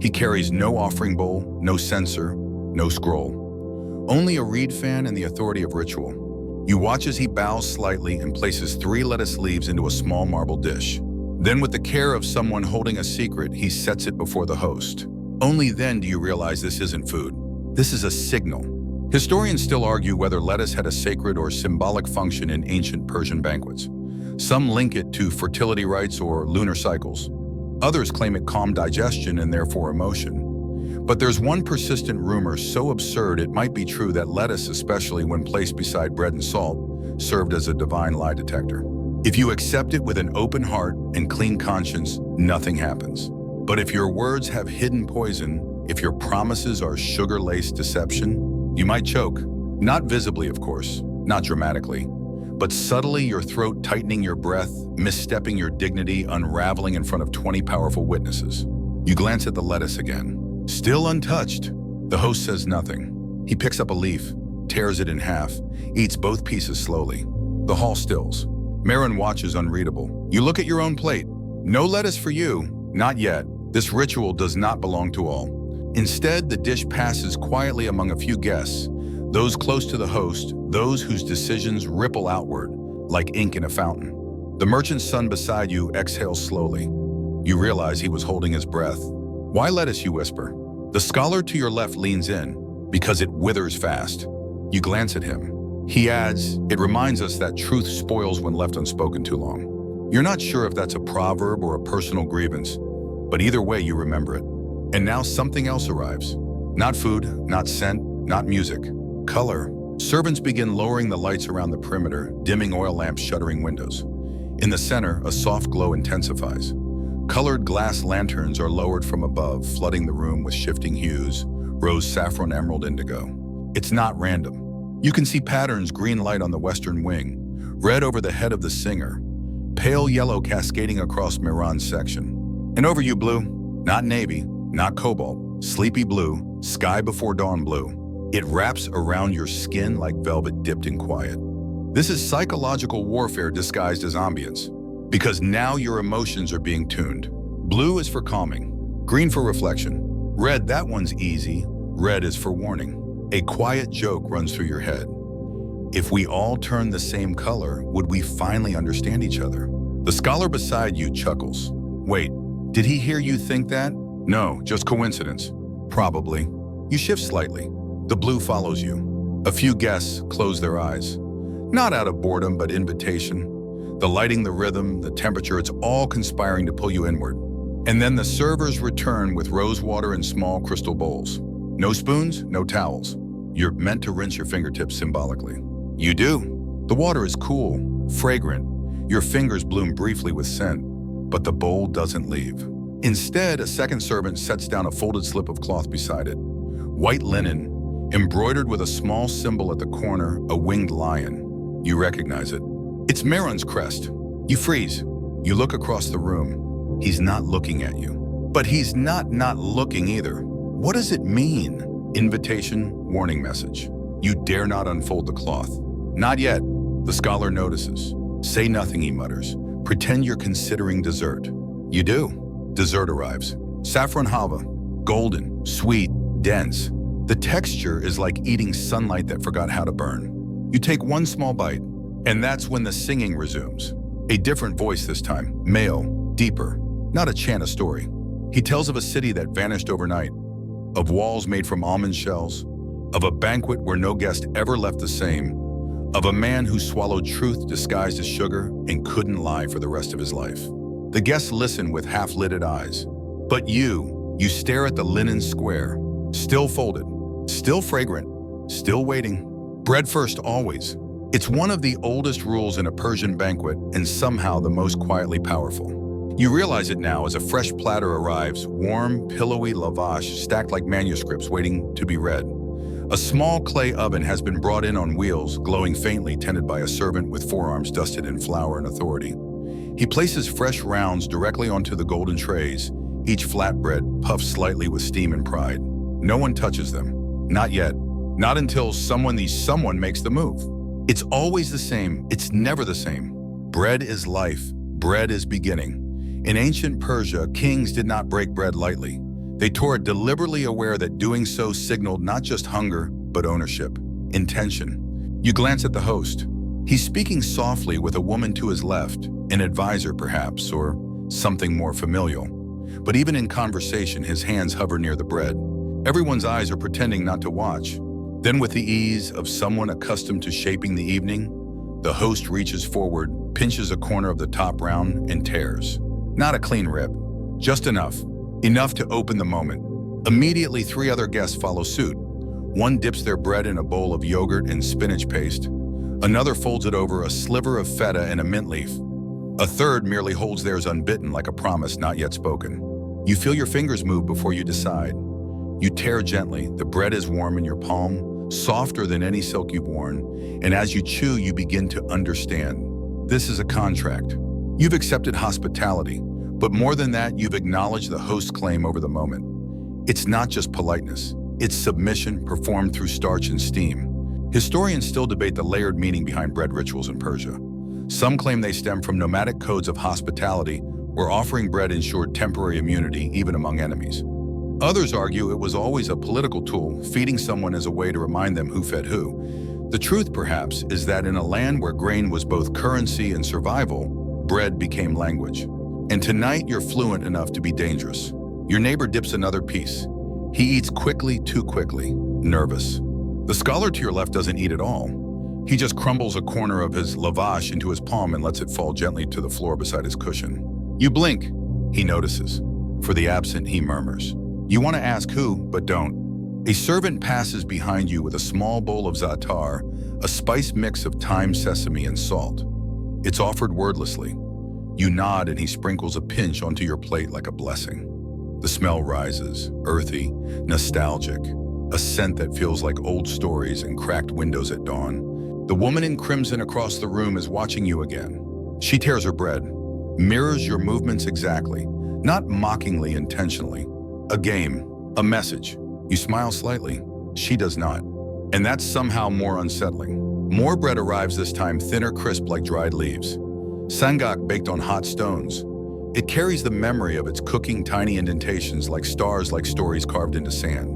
He carries no offering bowl, no censer, no scroll. Only a reed fan and the authority of ritual. You watch as he bows slightly and places 3 lettuce leaves into a small marble dish. Then, with the care of someone holding a secret, he sets it before the host. Only then do you realize this isn't food. This is a signal. Historians still argue whether lettuce had a sacred or symbolic function in ancient Persian banquets. Some link it to fertility rites or lunar cycles. Others claim it calmed digestion and therefore emotion. But there's one persistent rumor so absurd it might be true that lettuce, especially when placed beside bread and salt, served as a divine lie detector. If you accept it with an open heart and clean conscience, nothing happens. But if your words have hidden poison, if your promises are sugar-laced deception, you might choke. Not visibly, of course, not dramatically, but subtly, your throat tightening, your breath, misstepping your dignity, unraveling in front of 20 powerful witnesses. You glance at the lettuce again. Still untouched. The host says nothing. He picks up a leaf, tears it in half, eats both pieces slowly. The hall stills. Marin watches, unreadable. You look at your own plate. No lettuce for you. Not yet. This ritual does not belong to all. Instead, the dish passes quietly among a few guests, those close to the host, those whose decisions ripple outward, like ink in a fountain. The merchant's son beside you exhales slowly. You realize he was holding his breath. Why lettuce, you whisper? The scholar to your left leans in, because it withers fast. You glance at him. He adds, it reminds us that truth spoils when left unspoken too long. You're not sure if that's a proverb or a personal grievance, but either way you remember it. And now something else arrives. Not food, not scent, not music. Color. Servants begin lowering the lights around the perimeter, dimming oil lamps, shuttering windows. In the center, a soft glow intensifies. Colored glass lanterns are lowered from above, flooding the room with shifting hues, rose, saffron, emerald, indigo. It's not random. You can see patterns: green light on the western wing, red over the head of the singer, pale yellow cascading across Miran's section. And over you, blue. Not navy, not cobalt, sleepy blue, sky before dawn blue. It wraps around your skin like velvet dipped in quiet. This is psychological warfare disguised as ambience, because now your emotions are being tuned. Blue is for calming, green for reflection, red, that one's easy, red is for warning. A quiet joke runs through your head. If we all turned the same color, would we finally understand each other? The scholar beside you chuckles. Wait, did he hear you think that? No, just coincidence. Probably. You shift slightly. The blue follows you. A few guests close their eyes. Not out of boredom, but invitation. The lighting, the rhythm, the temperature, it's all conspiring to pull you inward. And then the servers return with rose water in small crystal bowls. No spoons, no towels. You're meant to rinse your fingertips symbolically. You do. The water is cool, fragrant. Your fingers bloom briefly with scent, but the bowl doesn't leave. Instead, a second servant sets down a folded slip of cloth beside it. White linen, embroidered with a small symbol at the corner, a winged lion. You recognize it. It's Marin's crest. You freeze. You look across the room. He's not looking at you. But he's not looking either. What does it mean? Invitation, warning message. You dare not unfold the cloth. Not yet. The scholar notices. Say nothing, he mutters. Pretend you're considering dessert. You do. Dessert arrives. Saffron halva, golden, sweet, dense. The texture is like eating sunlight that forgot how to burn. You take one small bite, and that's when the singing resumes. A different voice this time, male, deeper, not a chant, a story. He tells of a city that vanished overnight, of walls made from almond shells, of a banquet where no guest ever left the same, of a man who swallowed truth disguised as sugar and couldn't lie for the rest of his life. The guests listen with half-lidded eyes. But you stare at the linen square, still folded, still fragrant, still waiting. Bread first, always. It's one of the oldest rules in a Persian banquet and somehow the most quietly powerful. You realize it now as a fresh platter arrives, warm, pillowy lavash stacked like manuscripts waiting to be read. A small clay oven has been brought in on wheels, glowing faintly, tended by a servant with forearms dusted in flour and authority. He places fresh rounds directly onto the golden trays, each flatbread puffed slightly with steam and pride. No one touches them. Not yet. Not until someone makes the move. It's always the same. It's never the same. Bread is life. Bread is beginning. In ancient Persia, kings did not break bread lightly. They tore it deliberately, aware that doing so signaled not just hunger, but ownership, intention. You glance at the host. He's speaking softly with a woman to his left, an advisor perhaps, or something more familial. But even in conversation, his hands hover near the bread. Everyone's eyes are pretending not to watch. Then, with the ease of someone accustomed to shaping the evening, the host reaches forward, pinches a corner of the top round, and tears. Not a clean rip, just enough to open the moment. Immediately, 3 other guests follow suit. One dips their bread in a bowl of yogurt and spinach paste. Another folds it over a sliver of feta and a mint leaf. A third merely holds theirs unbitten, like a promise not yet spoken. You feel your fingers move before you decide. You tear gently. The bread is warm in your palm, softer than any silk you've worn, and as you chew, you begin to understand. This is a contract. You've accepted hospitality, but more than that, you've acknowledged the host's claim over the moment. It's not just politeness. It's submission performed through starch and steam. Historians still debate the layered meaning behind bread rituals in Persia. Some claim they stem from nomadic codes of hospitality, where offering bread ensured temporary immunity even among enemies. Others argue it was always a political tool, feeding someone as a way to remind them who fed who. The truth, perhaps, is that in a land where grain was both currency and survival, bread became language. And tonight you're fluent enough to be dangerous. Your neighbor dips another piece. He eats quickly, too quickly, nervous. The scholar to your left doesn't eat at all. He just crumbles a corner of his lavash into his palm and lets it fall gently to the floor beside his cushion. You blink. He notices. For the absent, he murmurs. You want to ask who, but don't. A servant passes behind you with a small bowl of za'atar, a spice mix of thyme, sesame, and salt. It's offered wordlessly. You nod and he sprinkles a pinch onto your plate like a blessing. The smell rises, earthy, nostalgic, a scent that feels like old stories and cracked windows at dawn. The woman in crimson across the room is watching you again. She tears her bread, mirrors your movements exactly, not mockingly, intentionally. A game, a message. You smile slightly. She does not. And that's somehow more unsettling. More bread arrives, this time thinner, crisp like dried leaves. Sangak baked on hot stones. It carries the memory of its cooking, tiny indentations like stars, like stories carved into sand.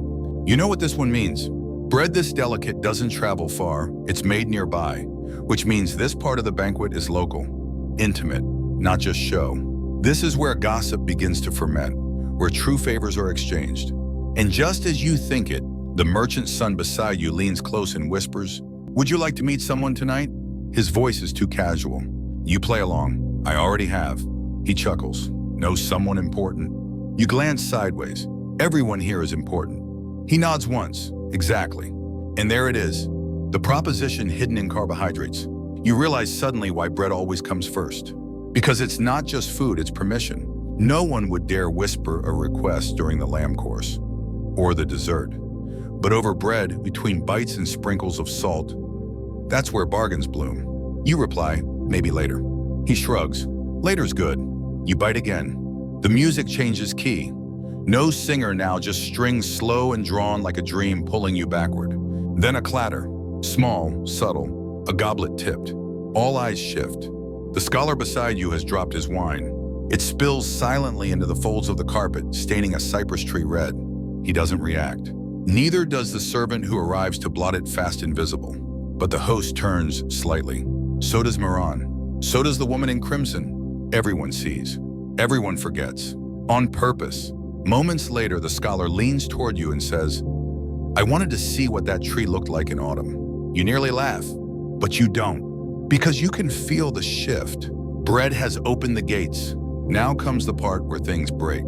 You know what this one means. Bread this delicate doesn't travel far. It's made nearby, which means this part of the banquet is local, intimate, not just show. This is where gossip begins to ferment, where true favors are exchanged. And just as you think it, the merchant's son beside you leans close and whispers, "Would you like to meet someone tonight?" His voice is too casual. You play along. "I already have." He chuckles. "Know someone important?" You glance sideways. Everyone here is important. He nods once. Exactly. And there it is. The proposition hidden in carbohydrates. You realize suddenly why bread always comes first. Because it's not just food, it's permission. No one would dare whisper a request during the lamb course or the dessert. But over bread, between bites and sprinkles of salt, that's where bargains bloom. You reply, "Maybe later." He shrugs. "Later's good." You bite again. The music changes key. No singer now, just strings slow and drawn like a dream pulling you backward. Then a clatter. Small, subtle, a goblet tipped. All eyes shift. The scholar beside you has dropped his wine. It spills silently into the folds of the carpet, staining a cypress tree red. He doesn't react. Neither does the servant who arrives to blot it fast invisible. But the host turns slightly. So does Miran. So does the woman in crimson. Everyone sees. Everyone forgets. On purpose. Moments later, the scholar leans toward you and says, "I wanted to see what that tree looked like in autumn." You nearly laugh, but you don't. Because you can feel the shift. Bread has opened the gates. Now comes the part where things break.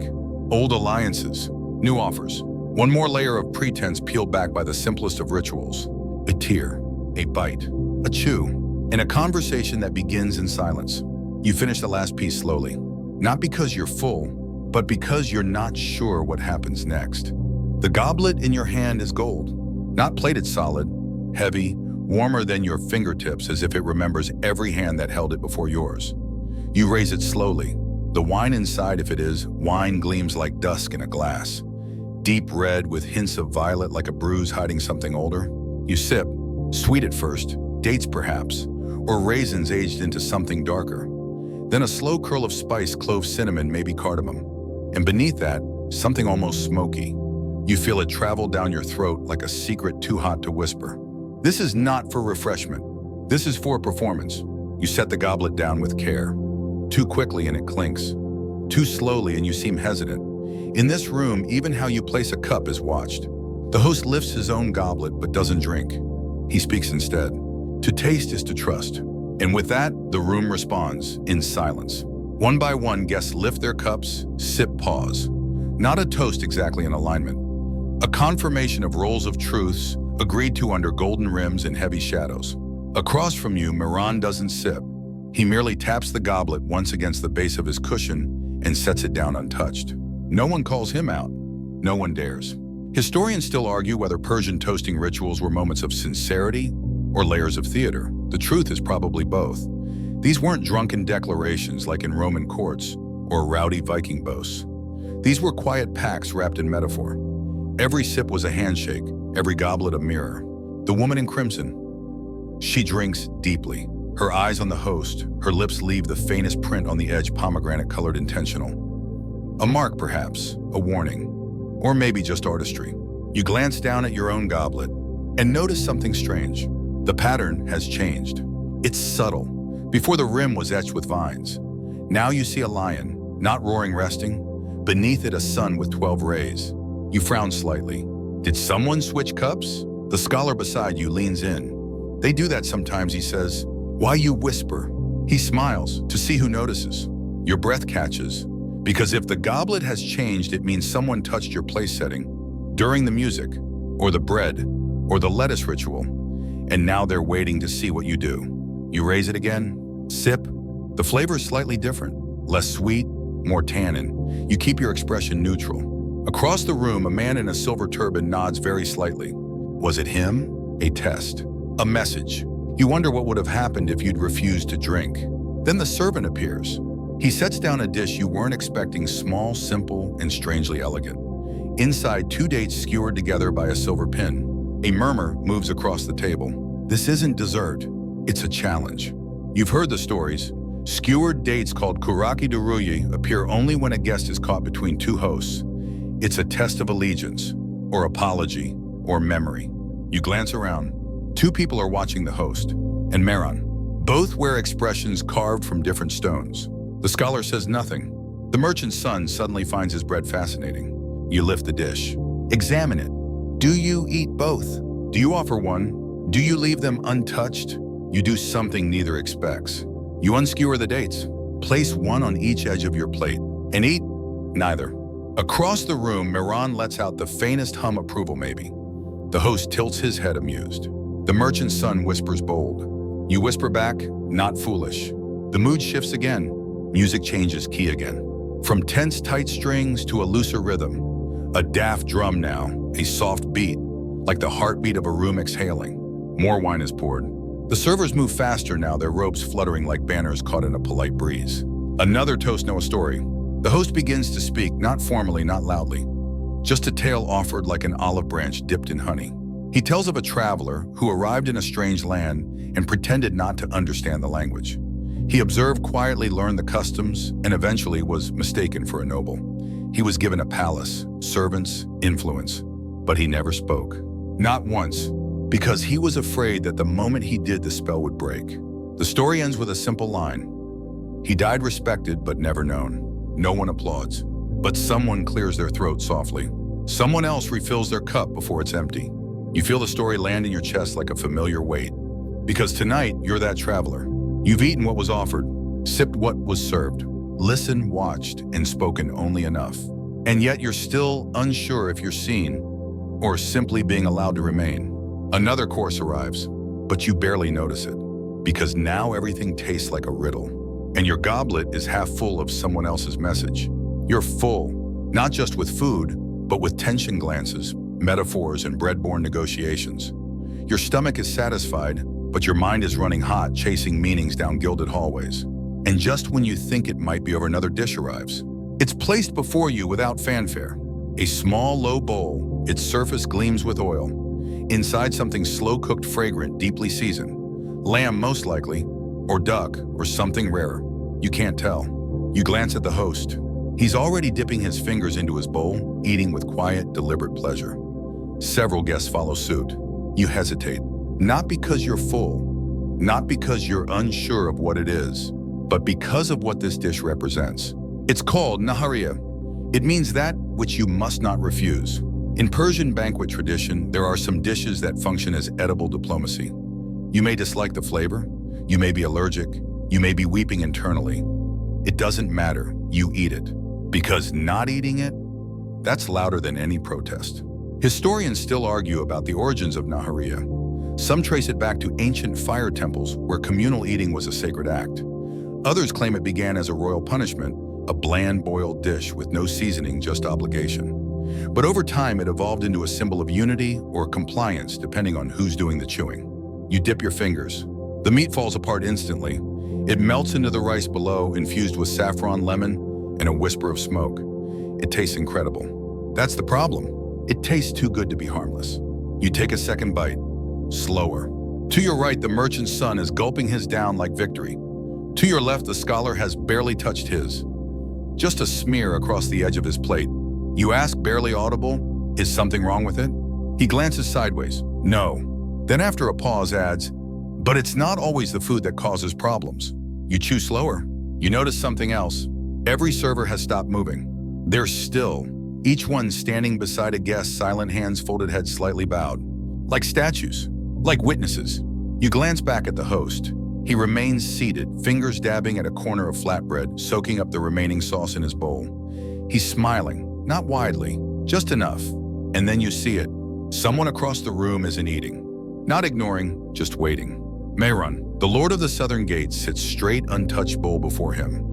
Old alliances, new offers. One more layer of pretense peeled back by the simplest of rituals. A tear, a bite, a chew, and a conversation that begins in silence. You finish the last piece slowly. Not because you're full, but because you're not sure what happens next. The goblet in your hand is gold, not plated solid, heavy, warmer than your fingertips as if it remembers every hand that held it before yours. You raise it slowly. The wine inside, if it is, wine gleams like dusk in a glass. Deep red with hints of violet like a bruise hiding something older. You sip, sweet at first, dates perhaps, or raisins aged into something darker. Then a slow curl of spice, clove, cinnamon, maybe cardamom. And beneath that, something almost smoky. You feel it travel down your throat like a secret too hot to whisper. This is not for refreshment. This is for performance. You set the goblet down with care. Too quickly and it clinks. Too slowly and you seem hesitant. In this room, even how you place a cup is watched. The host lifts his own goblet but doesn't drink. He speaks instead. To taste is to trust. And with that, the room responds in silence. One by one, guests lift their cups, sip, pause. Not a toast exactly in alignment. A confirmation of roles of truths agreed to under golden rims and heavy shadows. Across from you, Miran doesn't sip. He merely taps the goblet once against the base of his cushion and sets it down untouched. No one calls him out. No one dares. Historians still argue whether Persian toasting rituals were moments of sincerity or layers of theater. The truth is probably both. These weren't drunken declarations like in Roman courts or rowdy Viking boasts. These were quiet pacts wrapped in metaphor. Every sip was a handshake, every goblet a mirror. The woman in crimson, she drinks deeply. Her eyes on the host, her lips leave the faintest print on the edge, pomegranate-colored intentional. A mark, perhaps, a warning, or maybe just artistry. You glance down at your own goblet and notice something strange. The pattern has changed. It's subtle. Before the rim was etched with vines. Now you see a lion, not roaring resting. Beneath it a sun with 12 rays. You frown slightly. Did someone switch cups? The scholar beside you leans in. They do that sometimes, he says. Why you whisper? He smiles to see who notices. Your breath catches. Because if the goblet has changed, it means someone touched your place setting during the music, or the bread, or the lettuce ritual. And now they're waiting to see what you do. You raise it again, sip. The flavor is slightly different, less sweet, more tannin. You keep your expression neutral. Across the room, a man in a silver turban nods very slightly. Was it him? A test. A message. You wonder what would have happened if you'd refused to drink. Then the servant appears. He sets down a dish you weren't expecting, small, simple, and strangely elegant. Inside, 2 dates skewered together by a silver pin. A murmur moves across the table. This isn't dessert. It's a challenge. You've heard the stories. Skewered dates called kuraki duruyi appear only when a guest is caught between two hosts. It's a test of allegiance, or apology, or memory. You glance around. 2 people are watching the host and Meron. Both wear expressions carved from different stones. The scholar says nothing. The merchant's son suddenly finds his bread fascinating. You lift the dish. Examine it. Do you eat both? Do you offer one? Do you leave them untouched? You do something neither expects. You unskewer the dates. Place one on each edge of your plate. And eat neither. Across the room, Miran lets out the faintest hum, approval maybe. The host tilts his head amused. The merchant's son whispers bold. You whisper back, not foolish. The mood shifts again. Music changes key again. From tense, tight strings to a looser rhythm. A daft drum now, a soft beat, like the heartbeat of a room exhaling. More wine is poured. The servers move faster now, their robes fluttering like banners caught in a polite breeze. Another toast, no story. The host begins to speak, not formally, not loudly. Just a tale offered like an olive branch dipped in honey. He tells of a traveler who arrived in a strange land and pretended not to understand the language. He observed, quietly learned the customs, and eventually was mistaken for a noble. He was given a palace, servants, influence, but he never spoke. Not once, because he was afraid that the moment he did, the spell would break. The story ends with a simple line. He died respected but never known. No one applauds, but someone clears their throat softly. Someone else refills their cup before it's empty. You feel the story land in your chest like a familiar weight. Because tonight, you're that traveler. You've eaten what was offered, sipped what was served, listened, watched, and spoken only enough. And yet you're still unsure if you're seen or simply being allowed to remain. Another course arrives, but you barely notice it, because now everything tastes like a riddle, and your goblet is half full of someone else's message. You're full, not just with food, but with tension glances, metaphors, and bread-born negotiations. Your stomach is satisfied, but your mind is running hot, chasing meanings down gilded hallways. And just when you think it might be over, another dish arrives. It's placed before you without fanfare. A small, low bowl, its surface gleams with oil. Inside, something slow-cooked, fragrant, deeply seasoned. Lamb, most likely, or duck, or something rarer. You can't tell. You glance at the host. He's already dipping his fingers into his bowl, eating with quiet, deliberate pleasure. Several guests follow suit. You hesitate, not because you're full, not because you're unsure of what it is, but because of what this dish represents. It's called nahariya. It means that which you must not refuse. In Persian banquet tradition, there are some dishes that function as edible diplomacy. You may dislike the flavor, you may be allergic, you may be weeping internally. It doesn't matter, you eat it. Because not eating it, that's louder than any protest. Historians still argue about the origins of nahariya. Some trace it back to ancient fire temples where communal eating was a sacred act. Others claim it began as a royal punishment, a bland boiled dish with no seasoning, just obligation. But over time, it evolved into a symbol of unity or compliance, depending on who's doing the chewing. You dip your fingers. The meat falls apart instantly. It melts into the rice below, infused with saffron, lemon, and a whisper of smoke. It tastes incredible. That's the problem. It tastes too good to be harmless. You take a second bite, slower. To your right, the merchant's son is gulping his down like victory. To your left, the scholar has barely touched his. Just a smear across the edge of his plate. You ask, barely audible, is something wrong with it? He glances sideways. No. Then after a pause adds, but it's not always the food that causes problems. You chew slower. You notice something else. Every server has stopped moving. They're still, each one standing beside a guest, silent, hands folded, heads slightly bowed. Like statues, like witnesses. You glance back at the host. He remains seated, fingers dabbing at a corner of flatbread, soaking up the remaining sauce in his bowl. He's smiling, not widely, just enough. And then you see it. Someone across the room isn't eating. Not ignoring, just waiting. Mehran, the lord of the southern gates, sits straight, untouched bowl before him.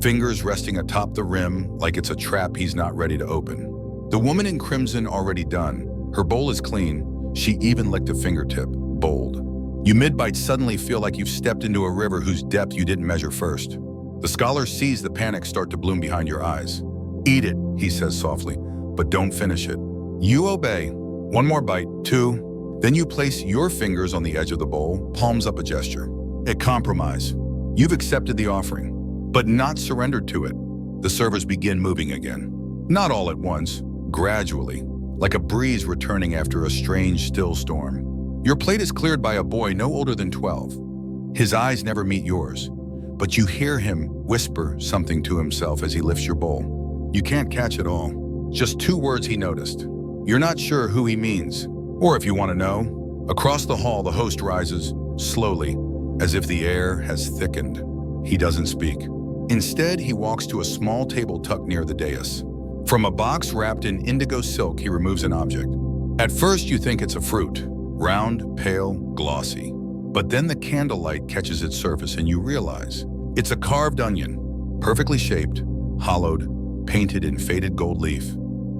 Fingers resting atop the rim like it's a trap he's not ready to open. The woman in crimson already done. Her bowl is clean. She even licked a fingertip. Bold. You mid-bite suddenly feel like you've stepped into a river whose depth you didn't measure first. The scholar sees the panic start to bloom behind your eyes. Eat it, he says softly, but don't finish it. You obey. One more bite, two. Then you place your fingers on the edge of the bowl, palms up, a gesture. A compromise. You've accepted the offering, but not surrendered to it. The servers begin moving again. Not all at once, gradually, like a breeze returning after a strange, still storm. Your plate is cleared by a boy no older than 12. His eyes never meet yours, but you hear him whisper something to himself as he lifts your bowl. You can't catch it all. Just 2 words he noticed. You're not sure who he means, or if you want to know. Across the hall, the host rises, slowly, as if the air has thickened. He doesn't speak. Instead, he walks to a small table tucked near the dais. From a box wrapped in indigo silk, he removes an object. At first, you think it's a fruit. Round, pale, glossy. But then the candlelight catches its surface and you realize it's a carved onion, perfectly shaped, hollowed, painted in faded gold leaf,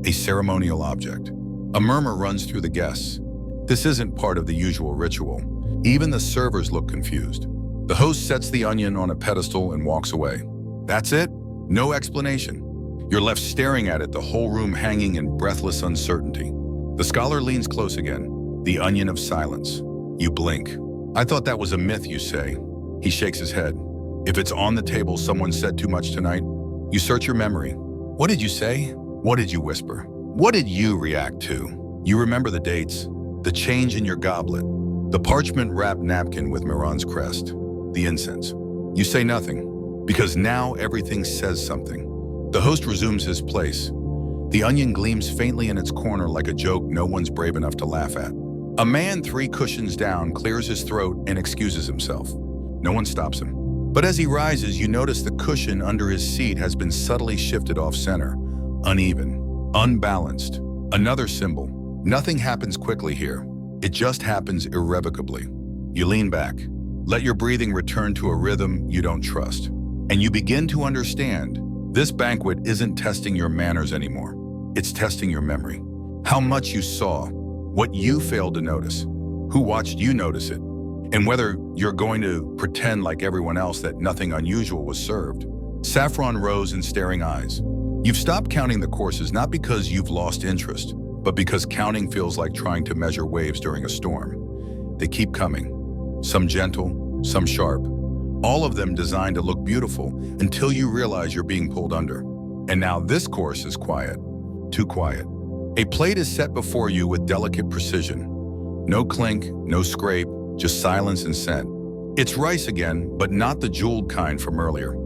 a ceremonial object. A murmur runs through the guests. This isn't part of the usual ritual. Even the servers look confused. The host sets the onion on a pedestal and walks away. That's it? No explanation. You're left staring at it, the whole room hanging in breathless uncertainty. The scholar leans close again. The onion of silence. You blink. I thought that was a myth, you say. He shakes his head. If it's on the table, someone said too much tonight. You search your memory. What did you say? What did you whisper? What did you react to? You remember the dates, the change in your goblet, the parchment-wrapped napkin with Mehran's crest, the incense. You say nothing, because now everything says something. The host resumes his place. The onion gleams faintly in its corner like a joke no one's brave enough to laugh at. A man 3 cushions down clears his throat and excuses himself. No one stops him. But as he rises, you notice the cushion under his seat has been subtly shifted off-center, uneven, unbalanced. Another symbol. Nothing happens quickly here. It just happens irrevocably. You lean back. Let your breathing return to a rhythm you don't trust. And you begin to understand this banquet isn't testing your manners anymore. It's testing your memory. How much you saw, what you failed to notice, who watched you notice it. and whether you're going to pretend like everyone else that nothing unusual was served. Saffron rose in staring eyes. You've stopped counting the courses not because you've lost interest, but because counting feels like trying to measure waves during a storm. They keep coming, some gentle, some sharp, all of them designed to look beautiful until you realize you're being pulled under. And now this course is quiet, too quiet. A plate is set before you with delicate precision. No clink, no scrape, just silence and scent. It's rice again, but not the jeweled kind from earlier.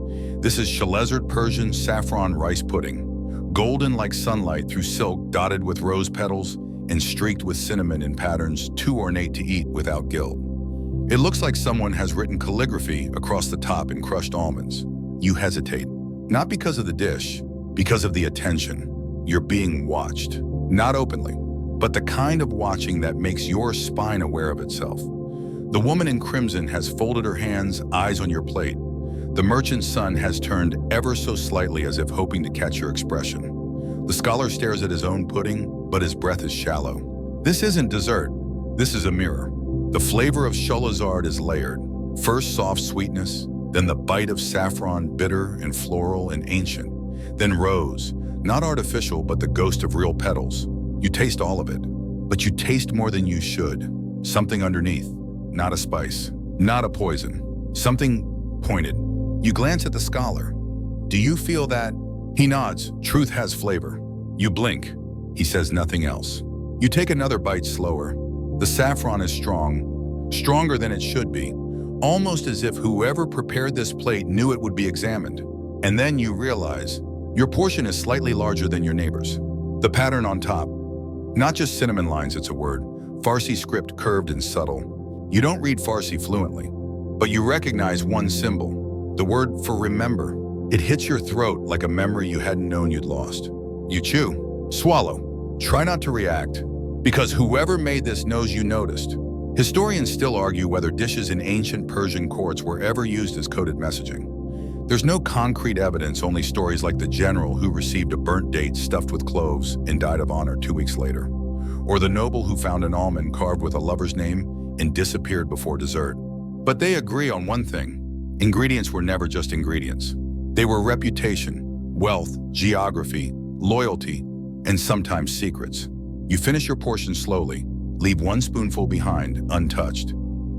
This is Shalezzard Persian saffron rice pudding, golden like sunlight through silk dotted with rose petals and streaked with cinnamon in patterns too ornate to eat without guilt. It looks like someone has written calligraphy across the top in crushed almonds. You hesitate, not because of the dish, because of the attention. You're being watched, not openly, but the kind of watching that makes your spine aware of itself. The woman in crimson has folded her hands, eyes on your plate. The merchant's son has turned ever so slightly as if hoping to catch your expression. The scholar stares at his own pudding, but his breath is shallow. This isn't dessert. This is a mirror. The flavor of Shalezzard is layered. First soft sweetness, then the bite of saffron, bitter and floral and ancient. Then rose, not artificial, but the ghost of real petals. You taste all of it, but you taste more than you should. Something underneath, not a spice, not a poison, something pointed. You glance at the scholar. Do you feel that? He nods. Truth has flavor. You blink. He says nothing else. You take another bite slower. The saffron is strong, stronger than it should be, almost as if whoever prepared this plate knew it would be examined. And then you realize your portion is slightly larger than your neighbor's. The pattern on top, not just cinnamon lines, it's a word, Farsi script curved and subtle. You don't read Farsi fluently, but you recognize one symbol, the word for remember. It hits your throat like a memory you hadn't known you'd lost. You chew, swallow, try not to react, because whoever made this knows you noticed. Historians still argue whether dishes in ancient Persian courts were ever used as coded messaging. There's no concrete evidence, only stories like the general who received a burnt date stuffed with cloves and died of honor 2 weeks later, or the noble who found an almond carved with a lover's name and disappeared before dessert. But they agree on one thing. Ingredients were never just ingredients. They were reputation, wealth, geography, loyalty, and sometimes secrets. You finish your portion slowly, leave one spoonful behind, untouched.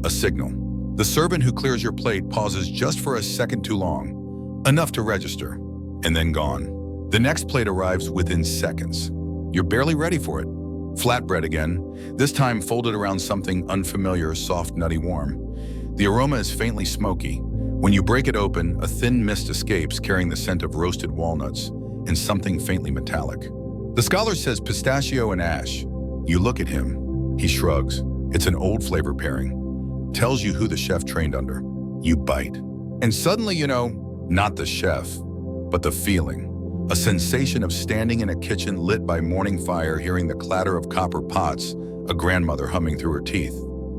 A signal. The servant who clears your plate pauses just for a second too long, enough to register, and then gone. The next plate arrives within seconds. You're barely ready for it. Flatbread again, this time folded around something unfamiliar, soft, nutty, warm. The aroma is faintly smoky. When you break it open, a thin mist escapes carrying the scent of roasted walnuts and something faintly metallic. The scholar says pistachio and ash. You look at him. He shrugs. It's an old flavor pairing. Tells you who the chef trained under. You bite. And suddenly you know, not the chef, but the feeling. A sensation of standing in a kitchen lit by morning fire, hearing the clatter of copper pots, a grandmother humming through her teeth.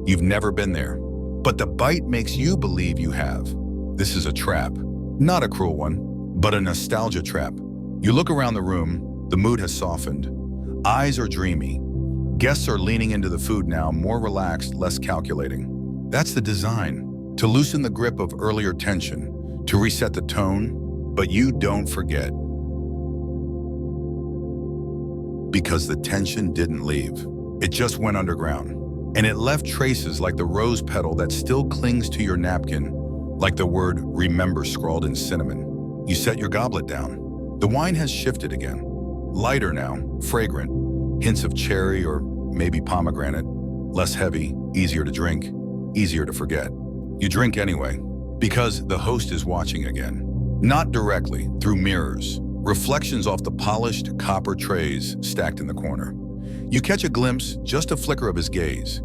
You've never been there, but the bite makes you believe you have. This is a trap. Not a cruel one, but a nostalgia trap. You look around the room. The mood has softened. Eyes are dreamy. Guests are leaning into the food now, more relaxed, less calculating. That's the design, to loosen the grip of earlier tension, to reset the tone, but you don't forget. Because the tension didn't leave. It just went underground. And it left traces like the rose petal that still clings to your napkin, like the word remember scrawled in cinnamon. You set your goblet down. The wine has shifted again. Lighter now, fragrant, hints of cherry or maybe pomegranate, less heavy, easier to drink, easier to forget. You drink anyway, because the host is watching again. Not directly, through mirrors, reflections off the polished copper trays stacked in the corner. You catch a glimpse, just a flicker of his gaze,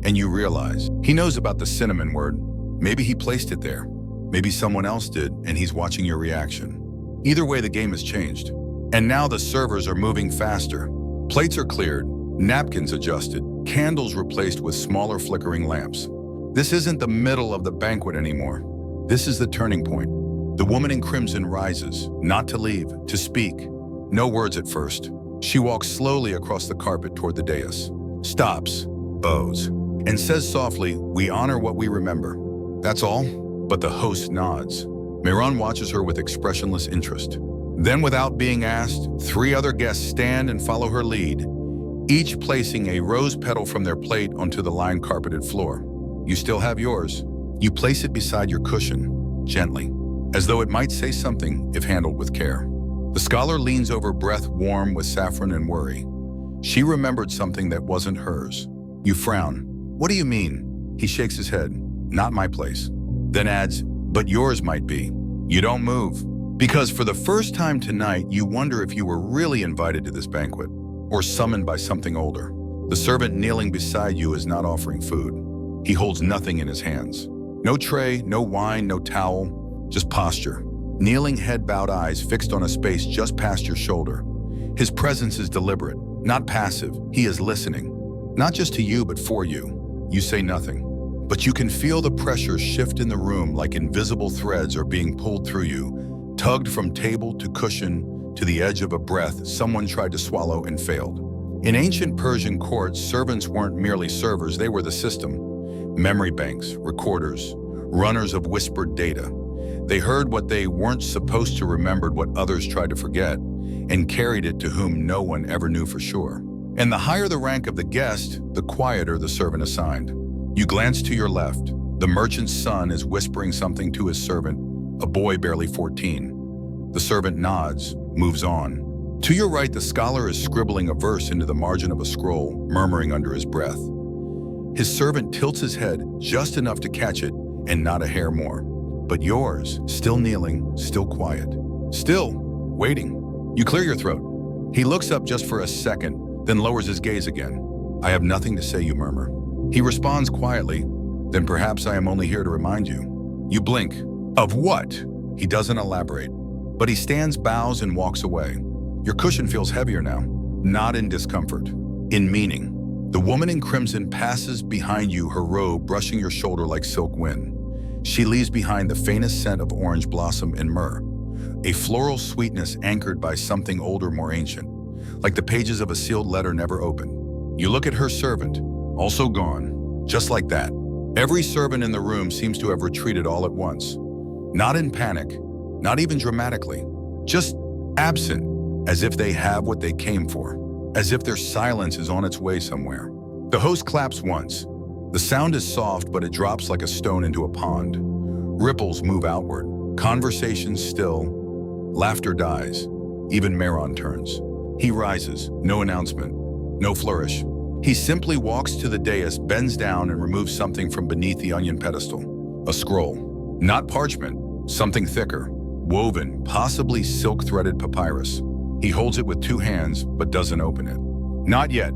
and you realize he knows about the cinnamon word. Maybe he placed it there. Maybe someone else did, and he's watching your reaction. Either way, the game has changed. And now the servers are moving faster. Plates are cleared, napkins adjusted, candles replaced with smaller flickering lamps. This isn't the middle of the banquet anymore. This is the turning point. The woman in crimson rises, not to leave, to speak. No words at first. She walks slowly across the carpet toward the dais. Stops, bows. and says softly, "We honor what we remember." That's all, but the host nods. Mehran watches her with expressionless interest. Then, without being asked, 3 other guests stand and follow her lead, each placing a rose petal from their plate onto the lime-carpeted floor. You still have yours. You place it beside your cushion, gently, as though it might say something if handled with care. The scholar leans over, breath warm with saffron and worry. She remembered something that wasn't hers. You frown. "What do you mean?" He shakes his head. "Not my place." Then adds, "But yours might be." You don't move, because for the first time tonight, you wonder if you were really invited to this banquet, or summoned by something older. The servant kneeling beside you is not offering food. He holds nothing in his hands. No tray, no wine, no towel, just posture. Kneeling, head bowed, eyes fixed on a space just past your shoulder. His presence is deliberate, not passive. He is listening. Not just to you, but for you. You say nothing. But you can feel the pressure shift in the room, like invisible threads are being pulled through you, tugged from table to cushion to the edge of a breath someone tried to swallow and failed. In ancient Persian courts, servants weren't merely servers, they were the system. Memory banks, recorders, runners of whispered data. They heard what they weren't supposed to, remembered what others tried to forget, and carried it to whom no one ever knew for sure. And the higher the rank of the guest, the quieter the servant assigned. You glance to your left. The merchant's son is whispering something to his servant, a boy barely 14. The servant nods, moves on. To your right, the scholar is scribbling a verse into the margin of a scroll, murmuring under his breath. His servant tilts his head just enough to catch it, and not a hair more. But yours, still kneeling, still quiet. Still, waiting. You clear your throat. He looks up just for a second, then lowers his gaze again. "I have nothing to say," you murmur. He responds quietly, "Then perhaps I am only here to remind you." You blink. "Of what?" He doesn't elaborate, but he stands, bows, and walks away. Your cushion feels heavier now, not in discomfort, in meaning. The woman in crimson passes behind you, her robe brushing your shoulder like silk wind. She leaves behind the faintest scent of orange blossom and myrrh, a floral sweetness anchored by something older, more ancient, like the pages of a sealed letter never opened. You look at her servant, also gone, just like that. Every servant in the room seems to have retreated all at once. Not in panic, not even dramatically, just absent, as if they have what they came for, as if their silence is on its way somewhere. The host claps once. The sound is soft, but it drops like a stone into a pond. Ripples move outward. Conversation still. Laughter dies. Even Mehran turns. He rises. No announcement. No flourish. He simply walks to the dais, bends down, and removes something from beneath the onion pedestal. A scroll. Not parchment. Something thicker. Woven, possibly silk-threaded papyrus. He holds it with 2 hands, but doesn't open it. Not yet.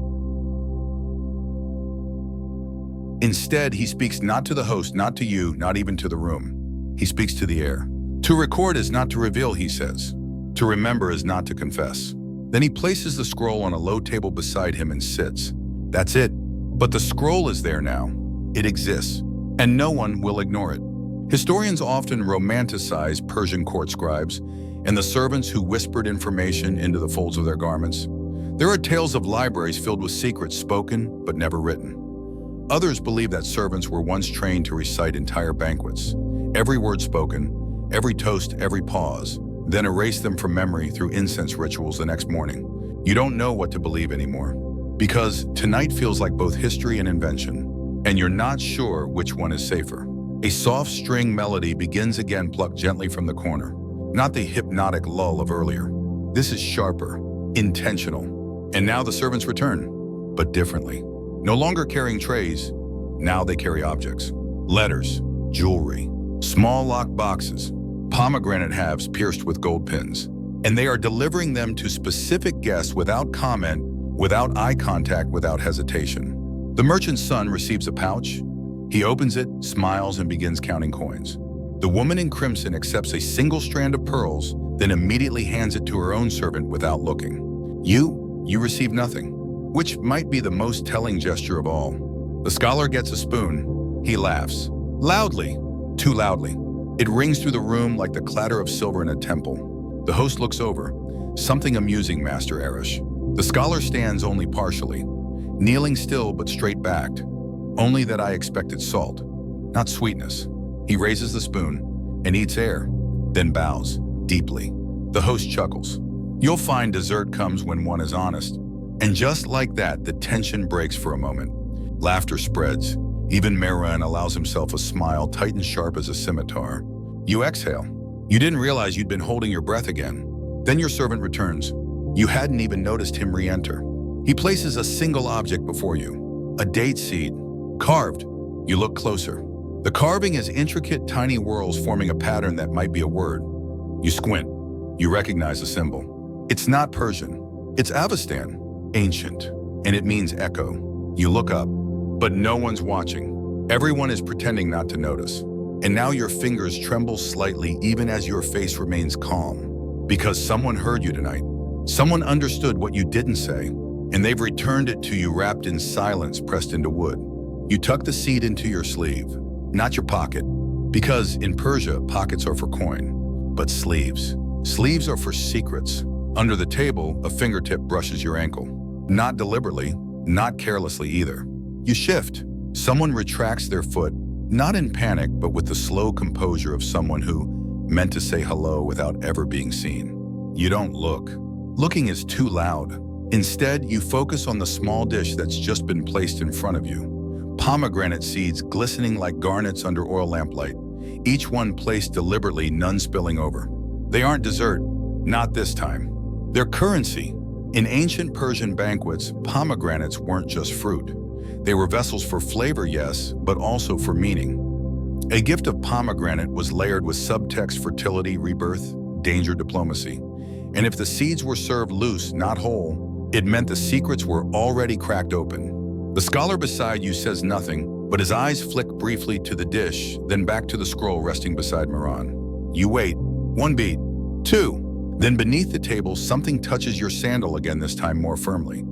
Instead, he speaks not to the host, not to you, not even to the room. He speaks to the air. To record is not to reveal, he says. To remember is not to confess. Then he places the scroll on a low table beside him and sits. That's it. But the scroll is there now. It exists, and no one will ignore it. Historians often romanticize Persian court scribes and the servants who whispered information into the folds of their garments. There are tales of libraries filled with secrets spoken but never written. Others believe that servants were once trained to recite entire banquets, every word spoken, every toast, every pause, then erase them from memory through incense rituals the next morning. You don't know what to believe anymore, because tonight feels like both history and invention, and you're not sure which one is safer. A soft string melody begins again, plucked gently from the corner. Not the hypnotic lull of earlier. This is sharper, intentional. And now the servants return, but differently. No longer carrying trays, now they carry objects. Letters, jewelry, small locked boxes, pomegranate halves pierced with gold pins. And they are delivering them to specific guests without comment, without eye contact, without hesitation. The merchant's son receives a pouch. He opens it, smiles, and begins counting coins. The woman in crimson accepts a single strand of pearls, then immediately hands it to her own servant without looking. You receive nothing, which might be the most telling gesture of all. The scholar gets a spoon. He laughs. Loudly, too loudly. It rings through the room like the clatter of silver in a temple. The host looks over. Something amusing, Master Arish. The scholar stands only partially, kneeling still but straight-backed. only that I expected salt, not sweetness. He raises the spoon and eats air, then bows deeply. The host chuckles. You'll find dessert comes when one is honest. And just like that, the tension breaks for a moment. Laughter spreads. Even Mehran allows himself a smile tight and sharp as a scimitar. You exhale. You didn't realize you'd been holding your breath again. Then your servant returns. You hadn't even noticed him re-enter. He places a single object before you, a date seed, carved. You look closer. The carving is intricate, tiny whorls forming a pattern that might be a word. You squint. You recognize the symbol. It's not Persian. It's Avestan, ancient, and it means echo. You look up, but no one's watching. Everyone is pretending not to notice. And now your fingers tremble slightly even as your face remains calm. Because someone heard you tonight. Someone understood what you didn't say, and they've returned it to you wrapped in silence pressed into wood. You tuck the seed into your sleeve, not your pocket, because in Persia, pockets are for coin, but sleeves. Sleeves are for secrets. Under the table, a fingertip brushes your ankle. Not deliberately, not carelessly either. You shift. Someone retracts their foot, not in panic, but with the slow composure of someone who meant to say hello without ever being seen. You don't look. Looking is too loud. Instead, you focus on the small dish that's just been placed in front of you. Pomegranate seeds glistening like garnets under oil lamplight, each one placed deliberately, none spilling over. They aren't dessert, not this time. They're currency. In ancient Persian banquets, pomegranates weren't just fruit. They were vessels for flavor, yes, but also for meaning. A gift of pomegranate was layered with subtext: fertility, rebirth, danger, diplomacy. And if the seeds were served loose, not whole, it meant the secrets were already cracked open. The scholar beside you says nothing, but his eyes flick briefly to the dish, then back to the scroll resting beside Mehran. You wait. 1 beat. 2. Then beneath the table, something touches your sandal again, this time more firmly.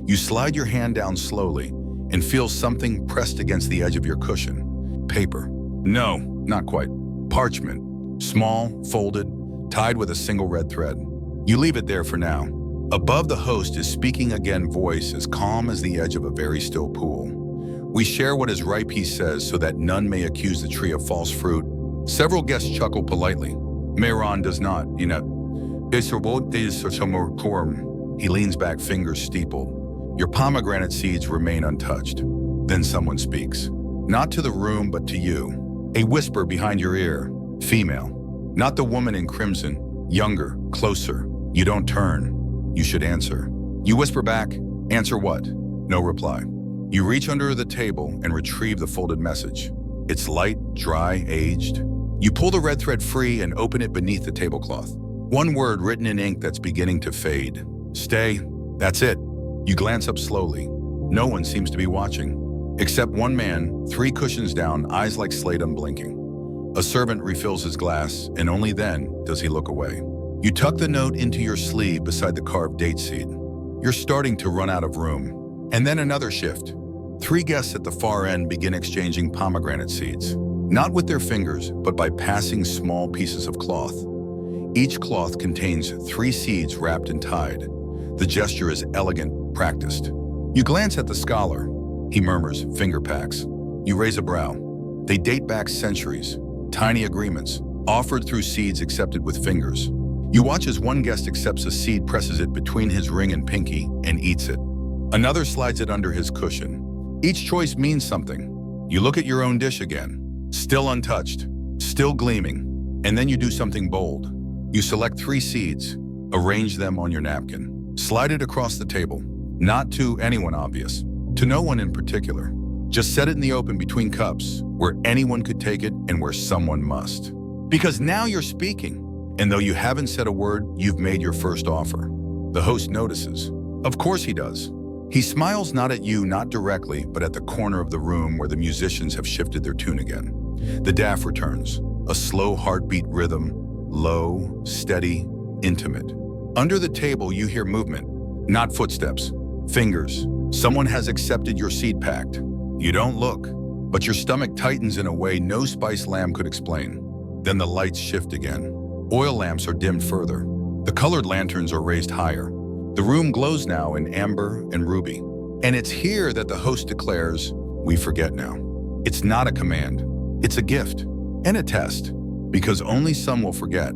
You slide your hand down slowly and feel something pressed against the edge of your cushion. Paper. No, not quite. Parchment. Small, folded, tied with a single red thread. You leave it there for now. Above the host is speaking again, voice as calm as the edge of a very still pool. We share what is ripe, he says, so that none may accuse the tree of false fruit. Several guests chuckle politely. Mehran does not, He leans back, fingers steepled. Your pomegranate seeds remain untouched. Then someone speaks. Not to the room, but to you. A whisper behind your ear. Female. Not the woman in crimson. Younger, closer. You don't turn. You should answer. You whisper back. Answer what? No reply. You reach under the table and retrieve the folded message. It's light, dry, aged. You pull the red thread free and open it beneath the tablecloth. One word written in ink that's beginning to fade. Stay. That's it. You glance up slowly. No one seems to be watching. Except one man, 3 cushions down, eyes like slate unblinking. A servant refills his glass, and only then does he look away. You tuck the note into your sleeve beside the carved date seed. You're starting to run out of room. And then another shift. 3 guests at the far end begin exchanging pomegranate seeds. Not with their fingers, but by passing small pieces of cloth. Each cloth contains 3 seeds wrapped and tied. The gesture is elegant, practiced. You glance at the scholar. He murmurs, finger packs. You raise a brow. They date back centuries. Tiny agreements, offered through seeds accepted with fingers. You watch as one guest accepts a seed, presses it between his ring and pinky, and eats it. Another slides it under his cushion. Each choice means something. You look at your own dish again. Still untouched, still gleaming, and then you do something bold. You select 3 seeds, arrange them on your napkin, slide it across the table, not to anyone obvious, to no one in particular. Just set it in the open between cups, where anyone could take it and where someone must. Because now you're speaking, and though you haven't said a word, you've made your first offer. The host notices. Of course he does. He smiles, not at you, not directly, but at the corner of the room where the musicians have shifted their tune again. The daff returns, a slow heartbeat rhythm, low, steady, intimate. Under the table, you hear movement, not footsteps, fingers. Someone has accepted your seed pact. You don't look, but your stomach tightens in a way no spiced lamb could explain. Then the lights shift again. Oil lamps are dimmed further. The colored lanterns are raised higher. The room glows now in amber and ruby. And it's here that the host declares, we forget now. It's not a command. It's a gift and a test, because only some will forget.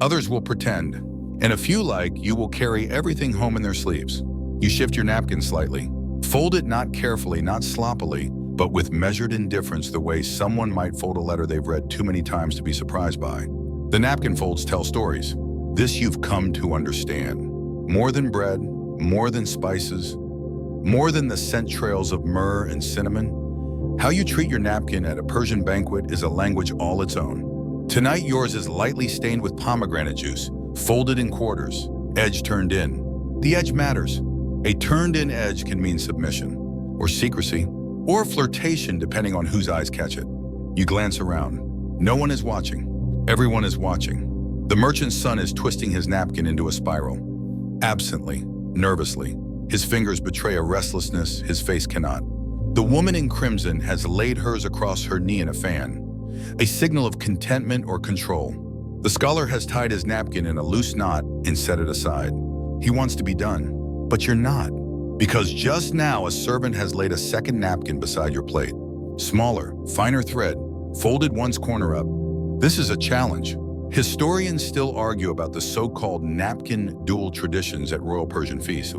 Others will pretend, and a few like you will carry everything home in their sleeves. You shift your napkin slightly. Fold it not carefully, not sloppily, but with measured indifference, the way someone might fold a letter they've read too many times to be surprised by. The napkin folds tell stories. This you've come to understand. More than bread, more than spices, more than the scent trails of myrrh and cinnamon. How you treat your napkin at a Persian banquet is a language all its own. Tonight yours is lightly stained with pomegranate juice, folded in quarters, edge turned in. The edge matters. A turned-in edge can mean submission, or secrecy, or flirtation depending on whose eyes catch it. You glance around. No one is watching. Everyone is watching. The merchant's son is twisting his napkin into a spiral. Absently, nervously, his fingers betray a restlessness his face cannot. The woman in crimson has laid hers across her knee in a fan, a signal of contentment or control. The scholar has tied his napkin in a loose knot and set it aside. He wants to be done. But you're not, because just now a servant has laid a second napkin beside your plate. Smaller, finer thread, folded one's corner up. This is a challenge. Historians still argue about the so-called napkin duel traditions at royal Persian feasts.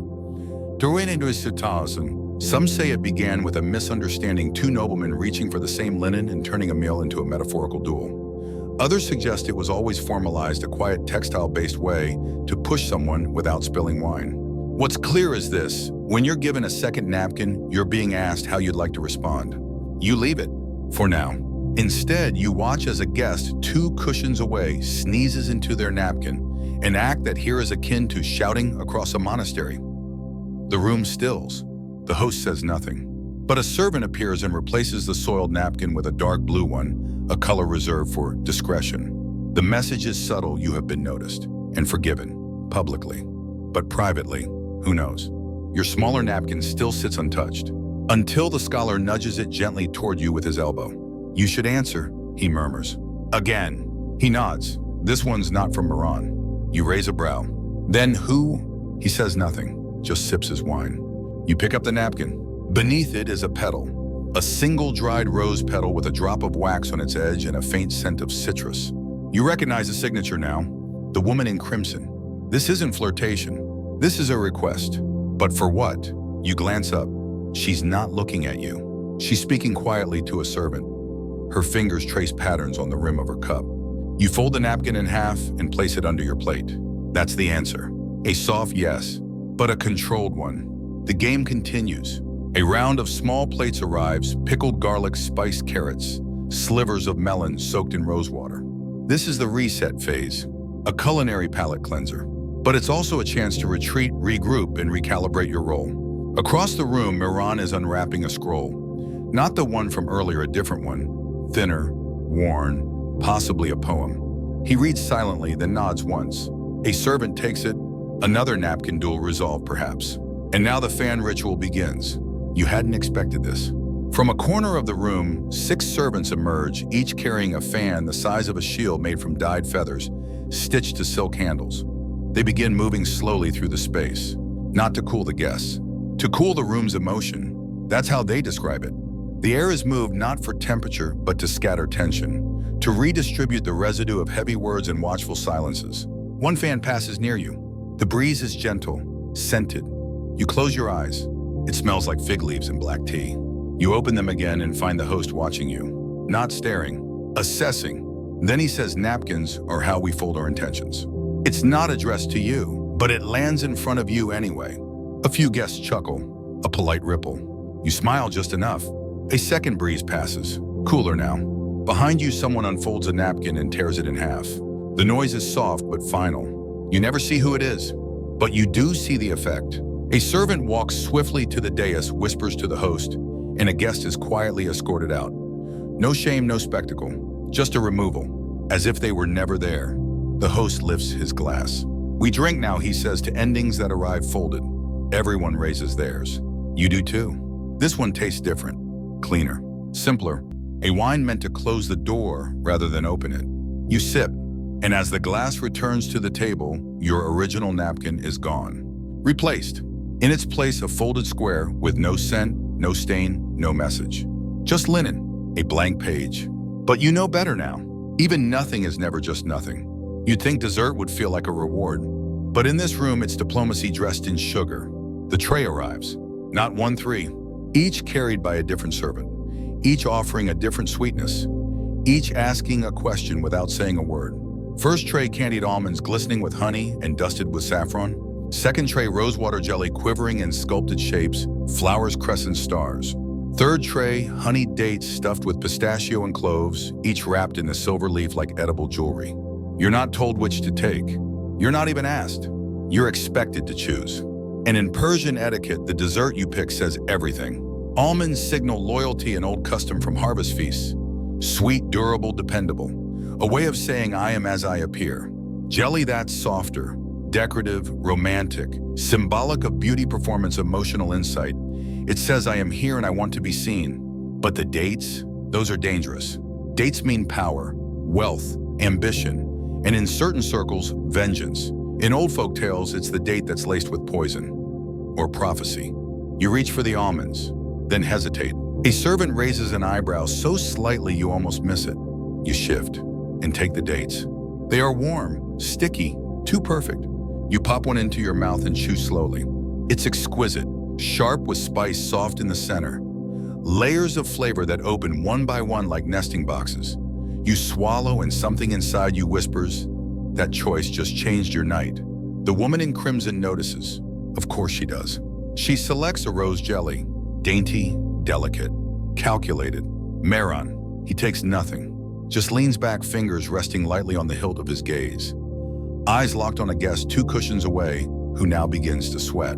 Some say it began with a misunderstanding, two noblemen reaching for the same linen and turning a meal into a metaphorical duel. Others suggest it was always formalized, a quiet textile-based way to push someone without spilling wine. What's clear is this: when you're given a second napkin, you're being asked how you'd like to respond. You leave it, for now. Instead, you watch as a guest, two cushions away, sneezes into their napkin, an act that here is akin to shouting across a monastery. The room stills. The host says nothing. But a servant appears and replaces the soiled napkin with a dark blue one, a color reserved for discretion. The message is subtle: you have been noticed and forgiven, publicly. But privately, who knows? Your smaller napkin still sits untouched, until the scholar nudges it gently toward you with his elbow. You should answer, he murmurs. Again. He nods. This one's not from Iran. You raise a brow. Then who? He says nothing, just sips his wine. You pick up the napkin. Beneath it is a petal, a single dried rose petal with a drop of wax on its edge and a faint scent of citrus. You recognize the signature now. The woman in crimson. This isn't flirtation. This is a request. But for what? You glance up. She's not looking at you. She's speaking quietly to a servant. Her fingers trace patterns on the rim of her cup. You fold the napkin in half and place it under your plate. That's the answer. A soft yes, but a controlled one. The game continues. A round of small plates arrives, pickled garlic, spiced carrots, slivers of melon soaked in rose water. This is the reset phase, a culinary palate cleanser. But it's also a chance to retreat, regroup, and recalibrate your role. Across the room, Miran is unwrapping a scroll. Not the one from earlier, a different one. Thinner, worn, possibly a poem. He reads silently, then nods once. A servant takes it, another napkin duel resolved perhaps. And now the fan ritual begins. You hadn't expected this. From a corner of the room, 6 servants emerge, each carrying a fan the size of a shield made from dyed feathers, stitched to silk handles. They begin moving slowly through the space, not to cool the guests, to cool the room's emotion. That's how they describe it. The air is moved not for temperature, but to scatter tension, to redistribute the residue of heavy words and watchful silences. One fan passes near you. The breeze is gentle, scented. You close your eyes. It smells like fig leaves and black tea. You open them again and find the host watching you, not staring, assessing. Then he says napkins are how we fold our intentions. It's not addressed to you, but it lands in front of you anyway. A few guests chuckle, a polite ripple. You smile just enough. A second breeze passes, cooler now. Behind you, someone unfolds a napkin and tears it in half. The noise is soft but final. You never see who it is, but you do see the effect. A servant walks swiftly to the dais, whispers to the host, and a guest is quietly escorted out. No shame, no spectacle, just a removal, as if they were never there. The host lifts his glass. We drink now, he says, to endings that arrive folded. Everyone raises theirs. You do too. This one tastes different, cleaner, simpler. A wine meant to close the door rather than open it. You sip, and as the glass returns to the table, your original napkin is gone. Replaced. In its place, a folded square with no scent, no stain, no message. Just linen, a blank page. But you know better now. Even nothing is never just nothing. You'd think dessert would feel like a reward. But in this room, it's diplomacy dressed in sugar. The tray arrives. Not 1, 3. Each carried by a different servant. Each offering a different sweetness. Each asking a question without saying a word. First tray, candied almonds glistening with honey and dusted with saffron. Second tray, rosewater jelly quivering in sculpted shapes, flowers, crescent stars. Third tray, honeyed dates stuffed with pistachio and cloves, each wrapped in a silver leaf like edible jewelry. You're not told which to take. You're not even asked. You're expected to choose. And in Persian etiquette, the dessert you pick says everything. Almonds signal loyalty and old custom from harvest feasts. Sweet, durable, dependable. A way of saying I am as I appear. Jelly, that's softer, decorative, romantic, symbolic of beauty, performance, emotional insight. It says I am here and I want to be seen. But the dates, those are dangerous. Dates mean power, wealth, ambition, and in certain circles, vengeance. In old folk tales, it's the date that's laced with poison or prophecy. You reach for the almonds, then hesitate. A servant raises an eyebrow so slightly you almost miss it. You shift and take the dates. They are warm, sticky, too perfect. You pop one into your mouth and chew slowly. It's exquisite, sharp with spice, soft in the center. Layers of flavor that open one by one like nesting boxes. You swallow and something inside you whispers, that choice just changed your night. The woman in crimson notices. Of course she does. She selects a rose jelly. Dainty, delicate, calculated. Meron, he takes nothing. Just leans back, fingers resting lightly on the hilt of his gaze. Eyes locked on a guest 2 cushions away, who now begins to sweat.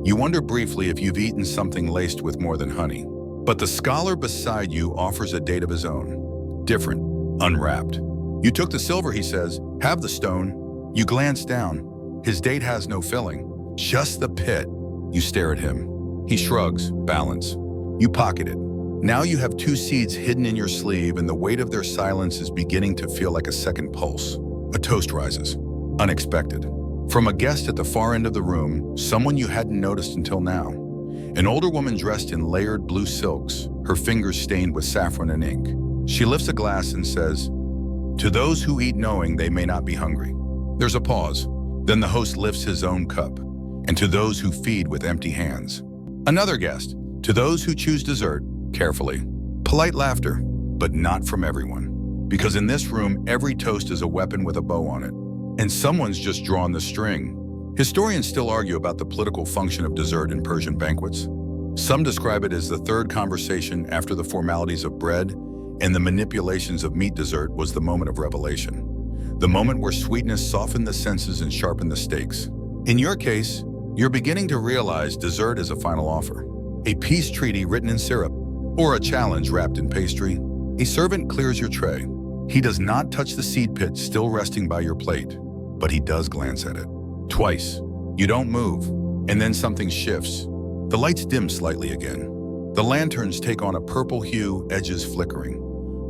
You wonder briefly if you've eaten something laced with more than honey. But the scholar beside you offers a date of his own. Different, unwrapped. You took the silver, he says. Have the stone. You glance down. His date has no filling, just the pit. You stare at him. He shrugs, balance. You pocket it. Now you have 2 seeds hidden in your sleeve, and the weight of their silence is beginning to feel like a second pulse. A toast rises. Unexpected. From a guest at the far end of the room, someone you hadn't noticed until now. An older woman dressed in layered blue silks, her fingers stained with saffron and ink. She lifts a glass and says, "To those who eat knowing they may not be hungry." There's a pause. Then the host lifts his own cup. "And to those who feed with empty hands." Another guest. "To those who choose dessert, carefully." Polite laughter, but not from everyone. Because in this room, every toast is a weapon with a bow on it. And someone's just drawn the string. Historians still argue about the political function of dessert in Persian banquets. Some describe it as the third conversation after the formalities of bread and the manipulations of meat. Dessert was the moment of revelation. The moment where sweetness softened the senses and sharpened the stakes. In your case, you're beginning to realize dessert is a final offer. A peace treaty written in syrup, or a challenge wrapped in pastry. A servant clears your tray. He does not touch the seed pit still resting by your plate, but he does glance at it. Twice. You don't move, and then something shifts. The lights dim slightly again. The lanterns take on a purple hue, edges flickering.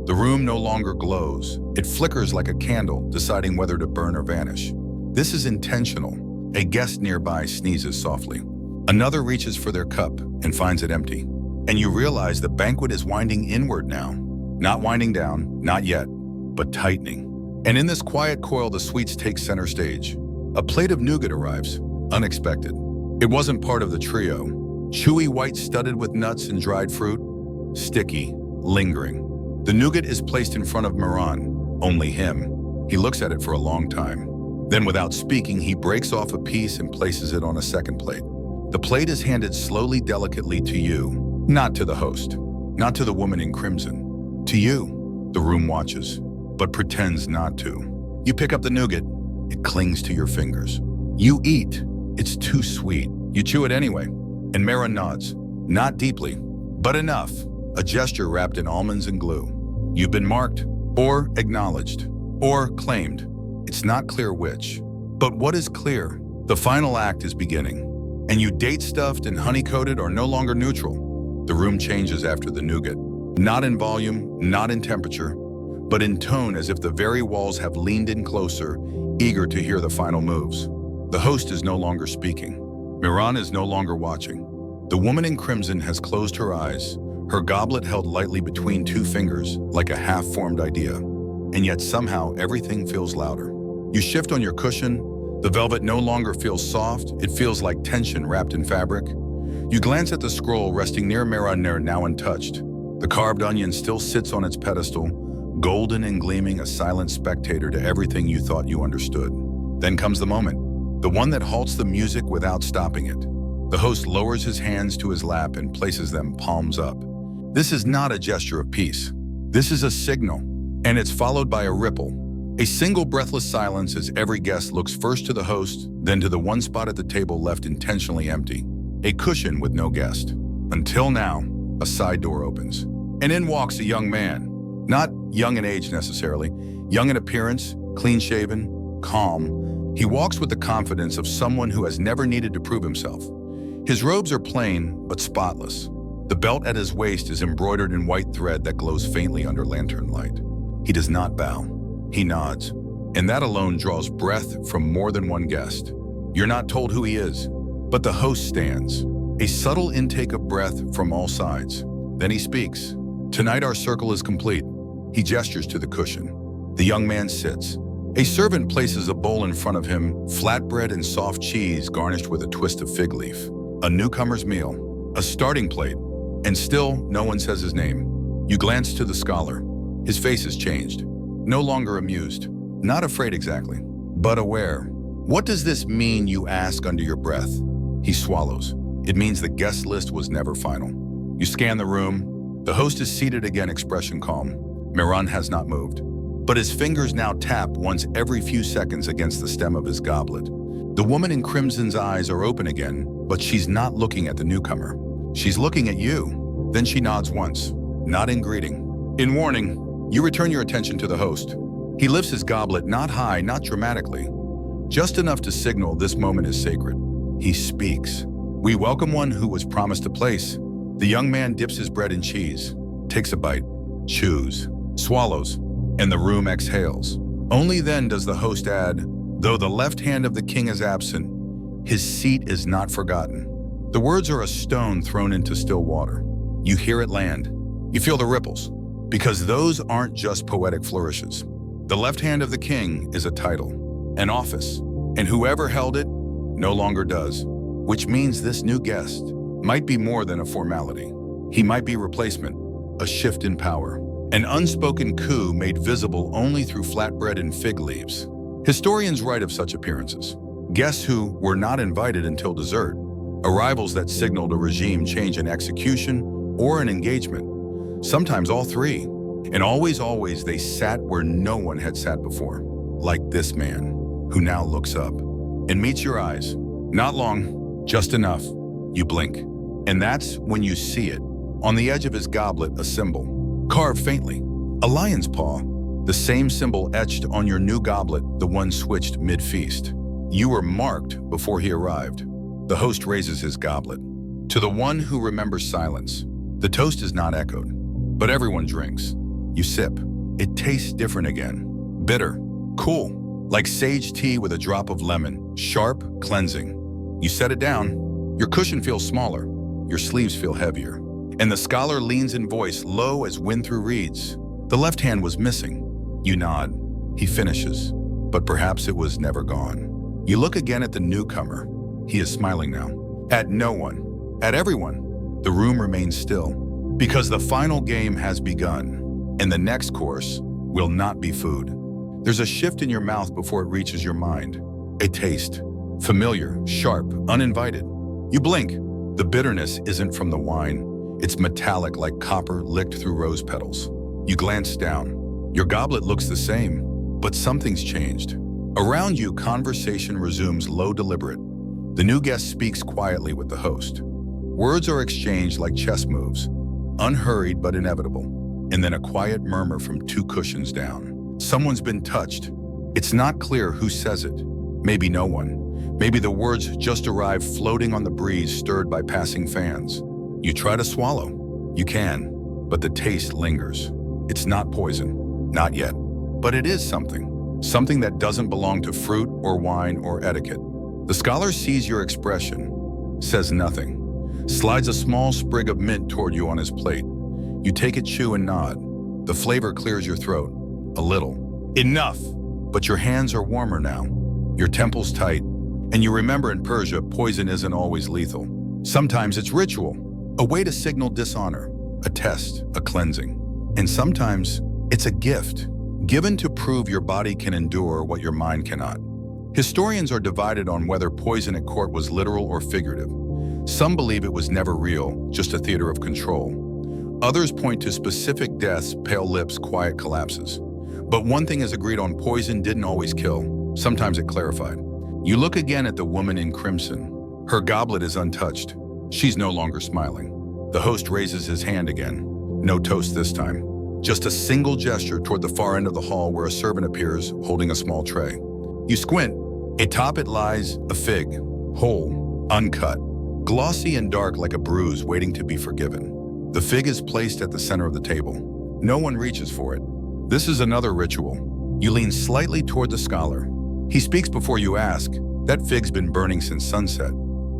The room no longer glows. It flickers like a candle, deciding whether to burn or vanish. This is intentional. A guest nearby sneezes softly. Another reaches for their cup and finds it empty. And you realize the banquet is winding inward now. Not winding down, not yet, but tightening. And in this quiet coil, the sweets take center stage. A plate of nougat arrives, unexpected. It wasn't part of the trio. Chewy white studded with nuts and dried fruit. Sticky, lingering. The nougat is placed in front of Meron, only him. He looks at it for a long time. Then without speaking, he breaks off a piece and places it on a second plate. The plate is handed slowly, delicately to you, not to the host, not to the woman in crimson. To you. The room watches, but pretends not to. You pick up the nougat. It clings to your fingers. You eat. It's too sweet. You chew it anyway. And Meron nods. Not deeply, but enough. A gesture wrapped in almonds and glue. You've been marked, or acknowledged, or claimed. It's not clear which. But what is clear? The final act is beginning. And you date-stuffed and honey-coated are no longer neutral. The room changes after the nougat. Not in volume, not in temperature, but in tone, as if the very walls have leaned in closer, eager to hear the final moves. The host is no longer speaking. Meron is no longer watching. The woman in crimson has closed her eyes, her goblet held lightly between two fingers like a half-formed idea. And yet somehow everything feels louder. You shift on your cushion. The velvet no longer feels soft. It feels like tension wrapped in fabric. You glance at the scroll resting near Miraner, now untouched. The carved onion still sits on its pedestal, golden and gleaming, a silent spectator to everything you thought you understood. Then comes the moment, the one that halts the music without stopping it. The host lowers his hands to his lap and places them palms up. This is not a gesture of peace. This is a signal, and it's followed by a ripple. A single breathless silence as every guest looks first to the host, then to the one spot at the table left intentionally empty. A cushion with no guest. Until now, a side door opens, and in walks a young man. Not young in age necessarily, young in appearance, clean-shaven, calm. He walks with the confidence of someone who has never needed to prove himself. His robes are plain but spotless. The belt at his waist is embroidered in white thread that glows faintly under lantern light. He does not bow. He nods, and that alone draws breath from more than one guest. You're not told who he is, but the host stands. A subtle intake of breath from all sides. Then he speaks. Tonight our circle is complete. He gestures to the cushion. The young man sits. A servant places a bowl in front of him, flatbread and soft cheese garnished with a twist of fig leaf. A newcomer's meal, a starting plate, and still no one says his name. You glance to the scholar. His face has changed. No longer amused, not afraid exactly, but aware. What does this mean, you ask under your breath? He swallows. It means the guest list was never final. You scan the room. The host is seated again, expression calm. Miran has not moved, but his fingers now tap once every few seconds against the stem of his goblet. The woman in crimson's eyes are open again, but she's not looking at the newcomer. She's looking at you. Then she nods once, not in greeting. In warning, you return your attention to the host. He lifts his goblet, not high, not dramatically, just enough to signal this moment is sacred. He speaks. We welcome one who was promised a place. The young man dips his bread in cheese, takes a bite, chews, swallows, and the room exhales. Only then does the host add, though the left hand of the king is absent, his seat is not forgotten. The words are a stone thrown into still water. You hear it land. You feel the ripples. Because those aren't just poetic flourishes. The left hand of the king is a title, an office, and whoever held it no longer does, which means this new guest might be more than a formality. He might be replacement, a shift in power, an unspoken coup made visible only through flatbread and fig leaves. Historians write of such appearances, guests who were not invited until dessert, arrivals that signaled a regime change in execution or an engagement. Sometimes all three. And always they sat where no one had sat before. Like this man, who now looks up and meets your eyes. Not long, just enough. You blink. And that's when you see it. On the edge of his goblet, a symbol, carved faintly. A lion's paw. The same symbol etched on your new goblet, the one switched mid-feast. You were marked before he arrived. The host raises his goblet. To the one who remembers silence, the toast is not echoed. But everyone drinks. You sip. It tastes different again. Bitter, cool, like sage tea with a drop of lemon, sharp, cleansing. You set it down. Your cushion feels smaller. Your sleeves feel heavier. And the scholar leans in voice, low as wind through reeds. The left hand was missing. You nod. He finishes. But perhaps it was never gone. You look again at the newcomer. He is smiling now. At no one. At everyone. The room remains still. Because the final game has begun, and the next course will not be food. There's a shift in your mouth before it reaches your mind. A taste, familiar, sharp, uninvited. You blink. The bitterness isn't from the wine. It's metallic like copper licked through rose petals. You glance down. Your goblet looks the same, but something's changed. Around you, conversation resumes low, deliberate. The new guest speaks quietly with the host. Words are exchanged like chess moves. Unhurried but inevitable, and then a quiet murmur from two cushions down. Someone's been touched. It's not clear who says it. Maybe no one. Maybe the words just arrived floating on the breeze stirred by passing fans. You try to swallow. You can, but the taste lingers. It's not poison, not yet, but it is something. Something that doesn't belong to fruit or wine or etiquette. The scholar sees your expression, says nothing. Slides a small sprig of mint toward you on his plate. You take it, chew, and nod. The flavor clears your throat. A little. Enough! But your hands are warmer now. Your temples tight. And you remember in Persia, poison isn't always lethal. Sometimes it's ritual, a way to signal dishonor, a test, a cleansing. And sometimes it's a gift, given to prove your body can endure what your mind cannot. Historians are divided on whether poison at court was literal or figurative. Some believe it was never real, just a theater of control. Others point to specific deaths, pale lips, quiet collapses. But one thing is agreed on: poison didn't always kill. Sometimes it clarified. You look again at the woman in crimson. Her goblet is untouched. She's no longer smiling. The host raises his hand again. No toast this time. Just a single gesture toward the far end of the hall where a servant appears holding a small tray. You squint. Atop it lies a fig, whole, uncut, glossy and dark like a bruise waiting to be forgiven. The fig is placed at the center of the table. No one reaches for it. This is another ritual. You lean slightly toward the scholar. He speaks before you ask. That fig's been burning since sunset.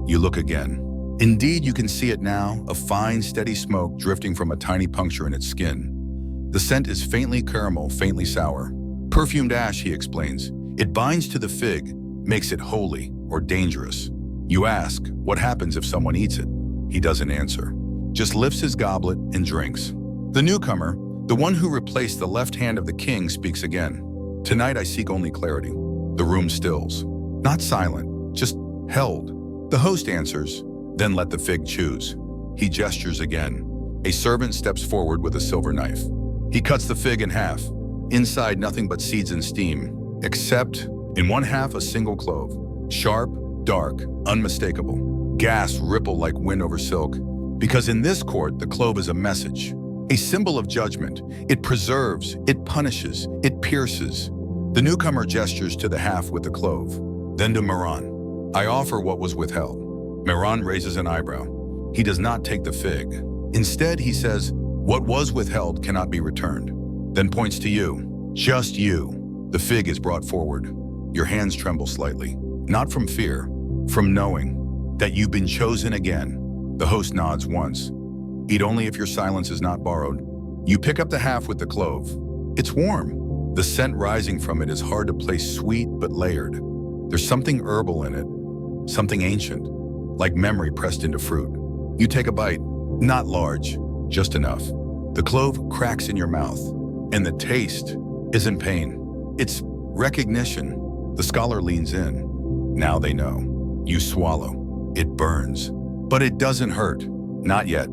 You look again. Indeed, you can see it now, a fine, steady smoke drifting from a tiny puncture in its skin. The scent is faintly caramel, faintly sour. Perfumed ash, he explains. It binds to the fig, makes it holy or dangerous. You ask, what happens if someone eats it? He doesn't answer, just lifts his goblet and drinks. The newcomer, the one who replaced the left hand of the king, speaks again. Tonight I seek only clarity. The room stills. Not silent, just held. The host answers, then let the fig choose. He gestures again. A servant steps forward with a silver knife. He cuts the fig in half. Inside, nothing but seeds and steam, except in one half a single clove. Sharp, dark, unmistakable. Gas ripple like wind over silk. Because in this court, the clove is a message, a symbol of judgment. It preserves, it punishes, it pierces. The newcomer gestures to the half with the clove, then to Mehran. I offer what was withheld. Mehran raises an eyebrow. He does not take the fig. Instead, he says, what was withheld cannot be returned. Then points to you, just you. The fig is brought forward. Your hands tremble slightly, not from fear, from knowing that you've been chosen again. The host nods once. Eat only if your silence is not borrowed. You pick up the half with the clove. It's warm. The scent rising from it is hard to place, sweet but layered. There's something herbal in it, something ancient, like memory pressed into fruit. You take a bite, not large, just enough. The clove cracks in your mouth, and the taste isn't pain. It's recognition. The scholar leans in. Now they know. You swallow. It burns. But it doesn't hurt. Not yet.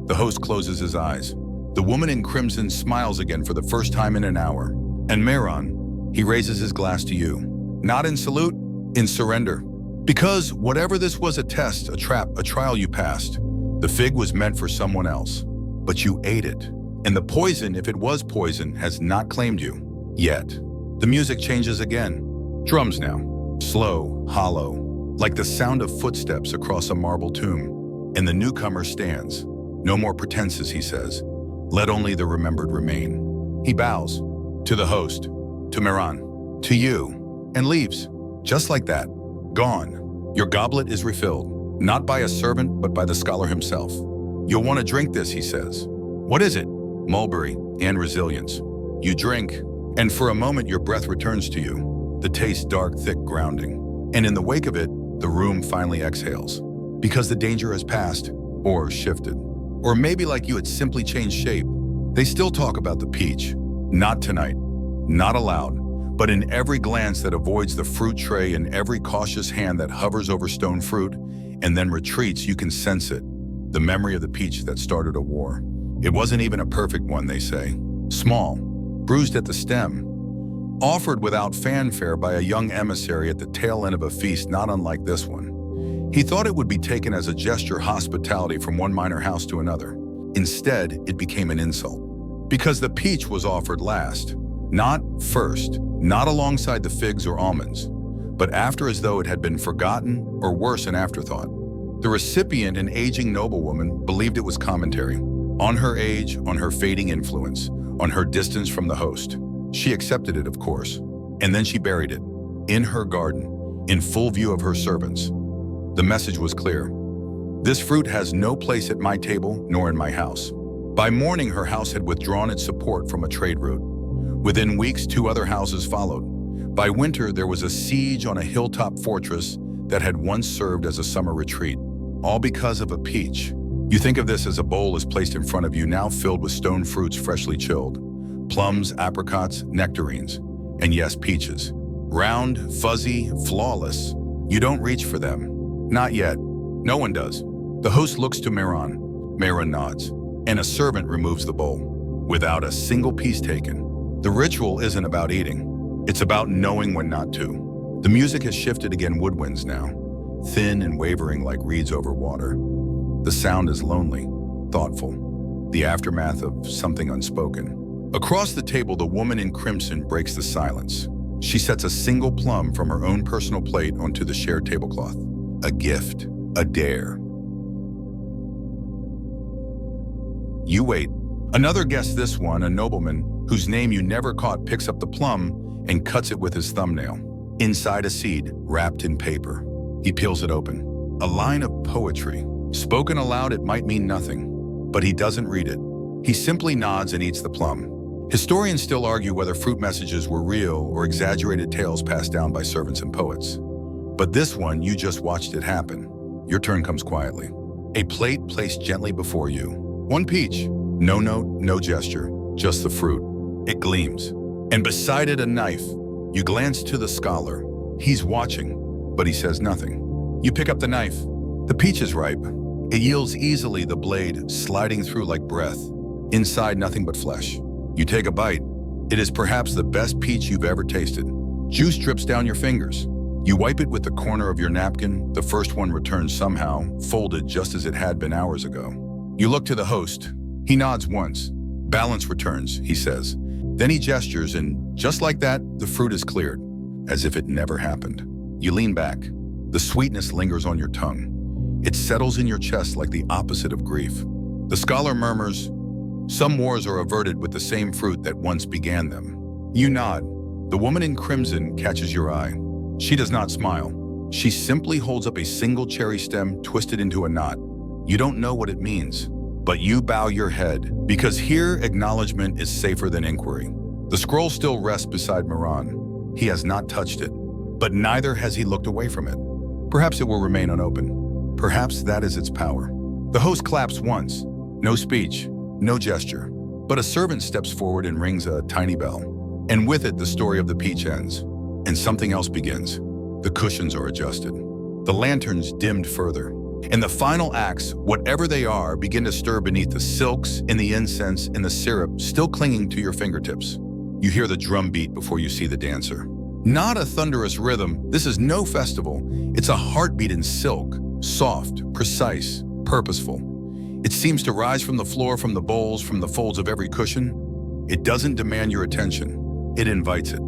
The host closes his eyes. The woman in crimson smiles again for the first time in an hour. And Mehran, he raises his glass to you. Not in salute, in surrender. Because whatever this was, a test, a trap, a trial you passed, the fig was meant for someone else. But you ate it. And the poison, if it was poison, has not claimed you. Yet. The music changes again. Drums now. Slow, hollow, like the sound of footsteps across a marble tomb. And the newcomer stands. No more pretenses, he says. Let only the remembered remain. He bows. To the host. To Mehran. To you. And leaves. Just like that. Gone. Your goblet is refilled. Not by a servant, but by the scholar himself. You'll want to drink this, he says. What is it? Mulberry and resilience. You drink, and for a moment your breath returns to you. The taste dark, thick, grounding. And in the wake of it, the room finally exhales. Because the danger has passed, or shifted. Or maybe like you, it simply changed shape. They still talk about the peach. Not tonight. Not aloud. But in every glance that avoids the fruit tray and every cautious hand that hovers over stone fruit and then retreats, you can sense it. The memory of the peach that started a war. It wasn't even a perfect one, they say. Small, bruised at the stem, offered without fanfare by a young emissary at the tail end of a feast not unlike this one. He thought it would be taken as a gesture hospitality from one minor house to another. Instead, it became an insult. Because the peach was offered last, not first, not alongside the figs or almonds, but after, as though it had been forgotten or worse, an afterthought. The recipient, an aging noblewoman, believed it was commentary. On her age, on her fading influence, on her distance from the host. She accepted it, of course, and then she buried it, in her garden, in full view of her servants. The message was clear. This fruit has no place at my table nor in my house. By morning, her house had withdrawn its support from a trade route. Within weeks, 2 other houses followed. By winter, there was a siege on a hilltop fortress that had once served as a summer retreat, all because of a peach. You think of this as a bowl is placed in front of you, now filled with stone fruits freshly chilled. Plums, apricots, nectarines, and yes, peaches. Round, fuzzy, flawless. You don't reach for them. Not yet. No one does. The host looks to Mehran. Mehran nods, and a servant removes the bowl, without a single piece taken. The ritual isn't about eating. It's about knowing when not to. The music has shifted again, woodwinds now, thin and wavering like reeds over water. The sound is lonely, thoughtful, the aftermath of something unspoken. Across the table, the woman in crimson breaks the silence. She sets a single plum from her own personal plate onto the shared tablecloth. A gift, a dare. You wait. Another guest, this one, a nobleman, whose name you never caught, picks up the plum and cuts it with his thumbnail. Inside a seed, wrapped in paper. He peels it open. A line of poetry. Spoken aloud, it might mean nothing, but he doesn't read it. He simply nods and eats the plum. Historians still argue whether fruit messages were real or exaggerated tales passed down by servants and poets. But this one, you just watched it happen. Your turn comes quietly. A plate placed gently before you. One peach. No note, no gesture, just the fruit. It gleams. And beside it, a knife. You glance to the scholar. He's watching, but he says nothing. You pick up the knife. The peach is ripe. It yields easily, the blade sliding through like breath. Inside, nothing but flesh. You take a bite. It is perhaps the best peach you've ever tasted. Juice drips down your fingers. You wipe it with the corner of your napkin. The first one returns somehow, folded just as it had been hours ago. You look to the host. He nods once. Balance returns, he says. Then he gestures, and just like that, the fruit is cleared, as if it never happened. You lean back. The sweetness lingers on your tongue. It settles in your chest like the opposite of grief. The scholar murmurs, "Some wars are averted with the same fruit that once began them." You nod. The woman in crimson catches your eye. She does not smile. She simply holds up a single cherry stem twisted into a knot. You don't know what it means, but you bow your head, because here acknowledgement is safer than inquiry. The scroll still rests beside Mehran. He has not touched it, but neither has he looked away from it. Perhaps it will remain unopened. Perhaps that is its power. The host claps once. No speech. No gesture, but a servant steps forward and rings a tiny bell. And with it, the story of the peach ends, and something else begins. The cushions are adjusted. The lanterns dimmed further. And the final acts, whatever they are, begin to stir beneath the silks and the incense and the syrup still clinging to your fingertips. You hear the drum beat before you see the dancer. Not a thunderous rhythm. This is no festival. It's a heartbeat in silk, soft, precise, purposeful. It seems to rise from the floor, from the bowls, from the folds of every cushion. It doesn't demand your attention. It invites it.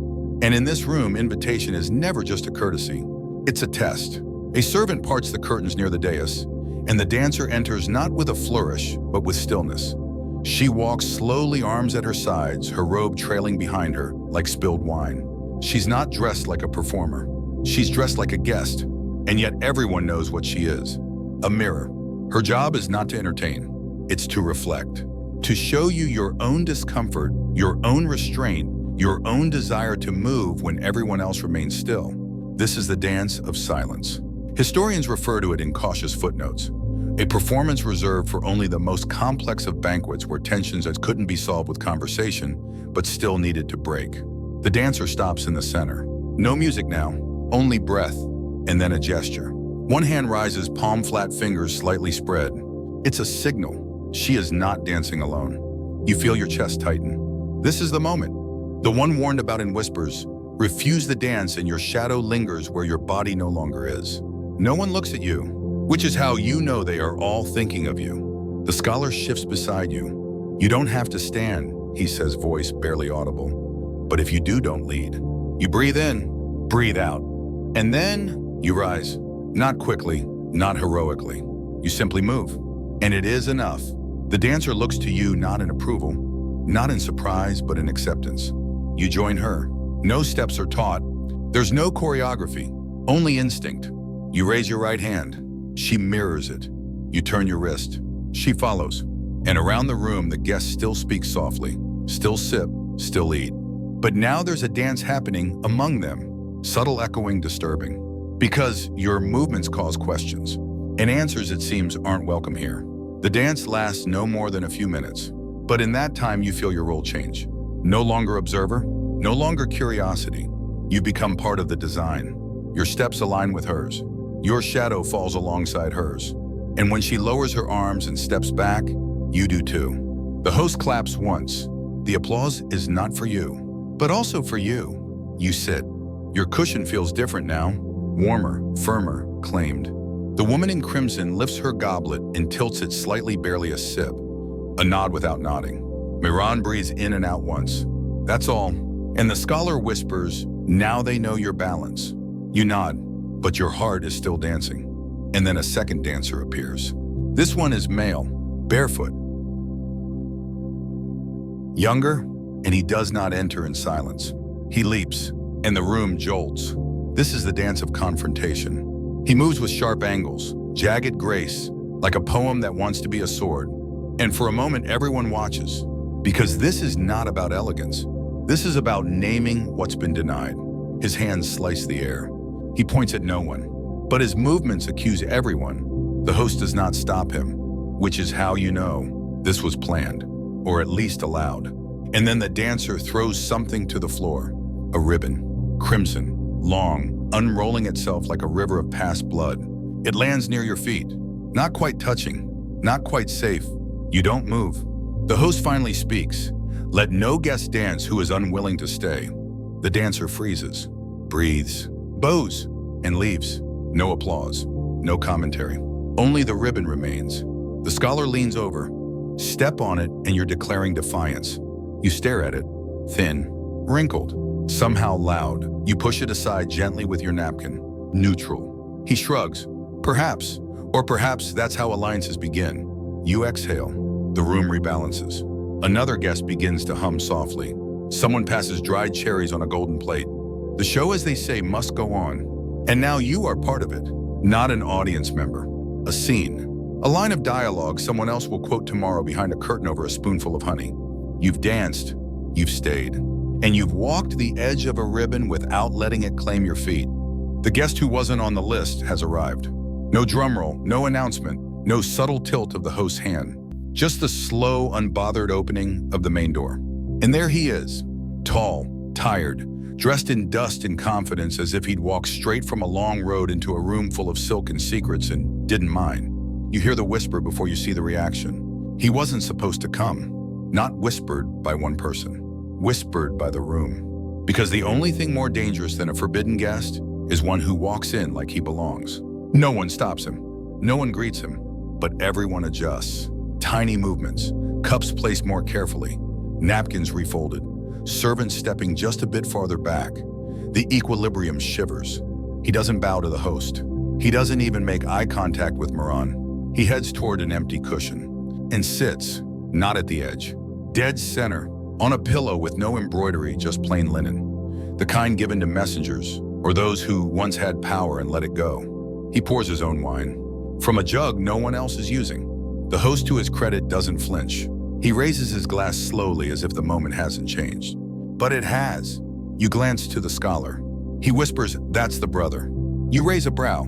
And in this room, invitation is never just a courtesy. It's a test. A servant parts the curtains near the dais, and the dancer enters not with a flourish, but with stillness. She walks slowly, arms at her sides, her robe trailing behind her like spilled wine. She's not dressed like a performer. She's dressed like a guest, and yet everyone knows what she is. A mirror. Her job is not to entertain, it's to reflect, to show you your own discomfort, your own restraint, your own desire to move when everyone else remains still. This is the dance of silence. Historians refer to it in cautious footnotes, a performance reserved for only the most complex of banquets where tensions that couldn't be solved with conversation, but still needed to break. The dancer stops in the center. No music now, only breath, and then a gesture. One hand rises, palm flat, fingers slightly spread. It's a signal. She is not dancing alone. You feel your chest tighten. This is the moment. The one warned about in whispers. Refuse the dance and your shadow lingers where your body no longer is. No one looks at you, which is how you know they are all thinking of you. The scholar shifts beside you. You don't have to stand, he says, voice barely audible. But if you do, don't lead. You breathe in, breathe out, and then you rise. Not quickly, not heroically. You simply move, and it is enough. The dancer looks to you not in approval, not in surprise, but in acceptance. You join her. No steps are taught. There's no choreography, only instinct. You raise your right hand. She mirrors it. You turn your wrist. She follows. And around the room, the guests still speak softly, still sip, still eat. But now there's a dance happening among them, subtle, echoing, disturbing. Because your movements cause questions, and answers, it seems, aren't welcome here. The dance lasts no more than a few minutes, but in that time you feel your role change. No longer observer, no longer curiosity. You become part of the design. Your steps align with hers. Your shadow falls alongside hers. And when she lowers her arms and steps back, you do too. The host claps once. The applause is not for you, but also for you. You sit. Your cushion feels different now, warmer, firmer, claimed. The woman in crimson lifts her goblet and tilts it slightly, barely a sip. A nod without nodding. Miran breathes in and out once. That's all. And the scholar whispers, now they know your balance. You nod, but your heart is still dancing. And then a second dancer appears. This one is male, barefoot. Younger, and he does not enter in silence. He leaps, and the room jolts. This is the dance of confrontation. He moves with sharp angles, jagged grace, like a poem that wants to be a sword. And for a moment, everyone watches. Because this is not about elegance. This is about naming what's been denied. His hands slice the air. He points at no one. But his movements accuse everyone. The host does not stop him, which is how you know this was planned, or at least allowed. And then the dancer throws something to the floor. A ribbon, crimson, long, unrolling itself like a river of past blood. It lands near your feet, not quite touching, not quite safe. You don't move. The host finally speaks. Let no guest dance who is unwilling to stay. The dancer freezes, breathes, bows, and leaves. No applause, no commentary. Only the ribbon remains. The scholar leans over. Step on it and you're declaring defiance. You stare at it, thin, wrinkled, somehow loud. You push it aside gently with your napkin, neutral. He shrugs. Perhaps, or perhaps that's how alliances begin. You exhale. The room rebalances. Another guest begins to hum softly. Someone passes dried cherries on a golden plate. The show, as they say, must go on. And now you are part of it, not an audience member. A scene, a line of dialogue someone else will quote tomorrow behind a curtain over a spoonful of honey. You've danced, you've stayed, and you've walked the edge of a ribbon without letting it claim your feet. The guest who wasn't on the list has arrived. No drum roll, no announcement, no subtle tilt of the host's hand. Just the slow, unbothered opening of the main door. And there he is, tall, tired, dressed in dust and confidence as if he'd walked straight from a long road into a room full of silken secrets and didn't mind. You hear the whisper before you see the reaction. He wasn't supposed to come. Not whispered by one person, whispered by the room. Because the only thing more dangerous than a forbidden guest is one who walks in like he belongs. No one stops him, no one greets him, but everyone adjusts. Tiny movements, cups placed more carefully, napkins refolded, servants stepping just a bit farther back. The equilibrium shivers. He doesn't bow to the host. He doesn't even make eye contact with Miran. He heads toward an empty cushion and sits, not at the edge, dead center, on a pillow with no embroidery, just plain linen. The kind given to messengers or those who once had power and let it go. He pours his own wine from a jug no one else is using. The host, to his credit, doesn't flinch. He raises his glass slowly as if the moment hasn't changed. But it has. You glance to the scholar. He whispers, that's the brother. You raise a brow.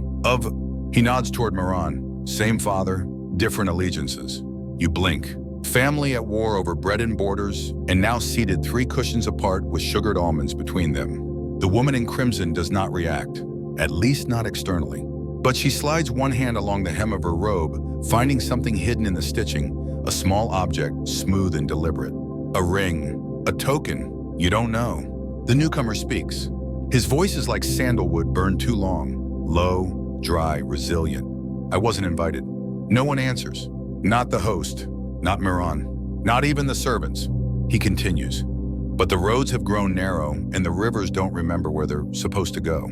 He nods toward Miran. Same father, different allegiances. You blink. Family at war over bread and borders, and now seated 3 cushions apart with sugared almonds between them. The woman in crimson does not react, at least not externally. But she slides one hand along the hem of her robe, finding something hidden in the stitching, a small object, smooth and deliberate. A ring, a token, you don't know. The newcomer speaks. His voice is like sandalwood burned too long, low, dry, resilient. I wasn't invited. No one answers. Not the host, not Miran, not even the servants. He continues. But the roads have grown narrow and the rivers don't remember where they're supposed to go.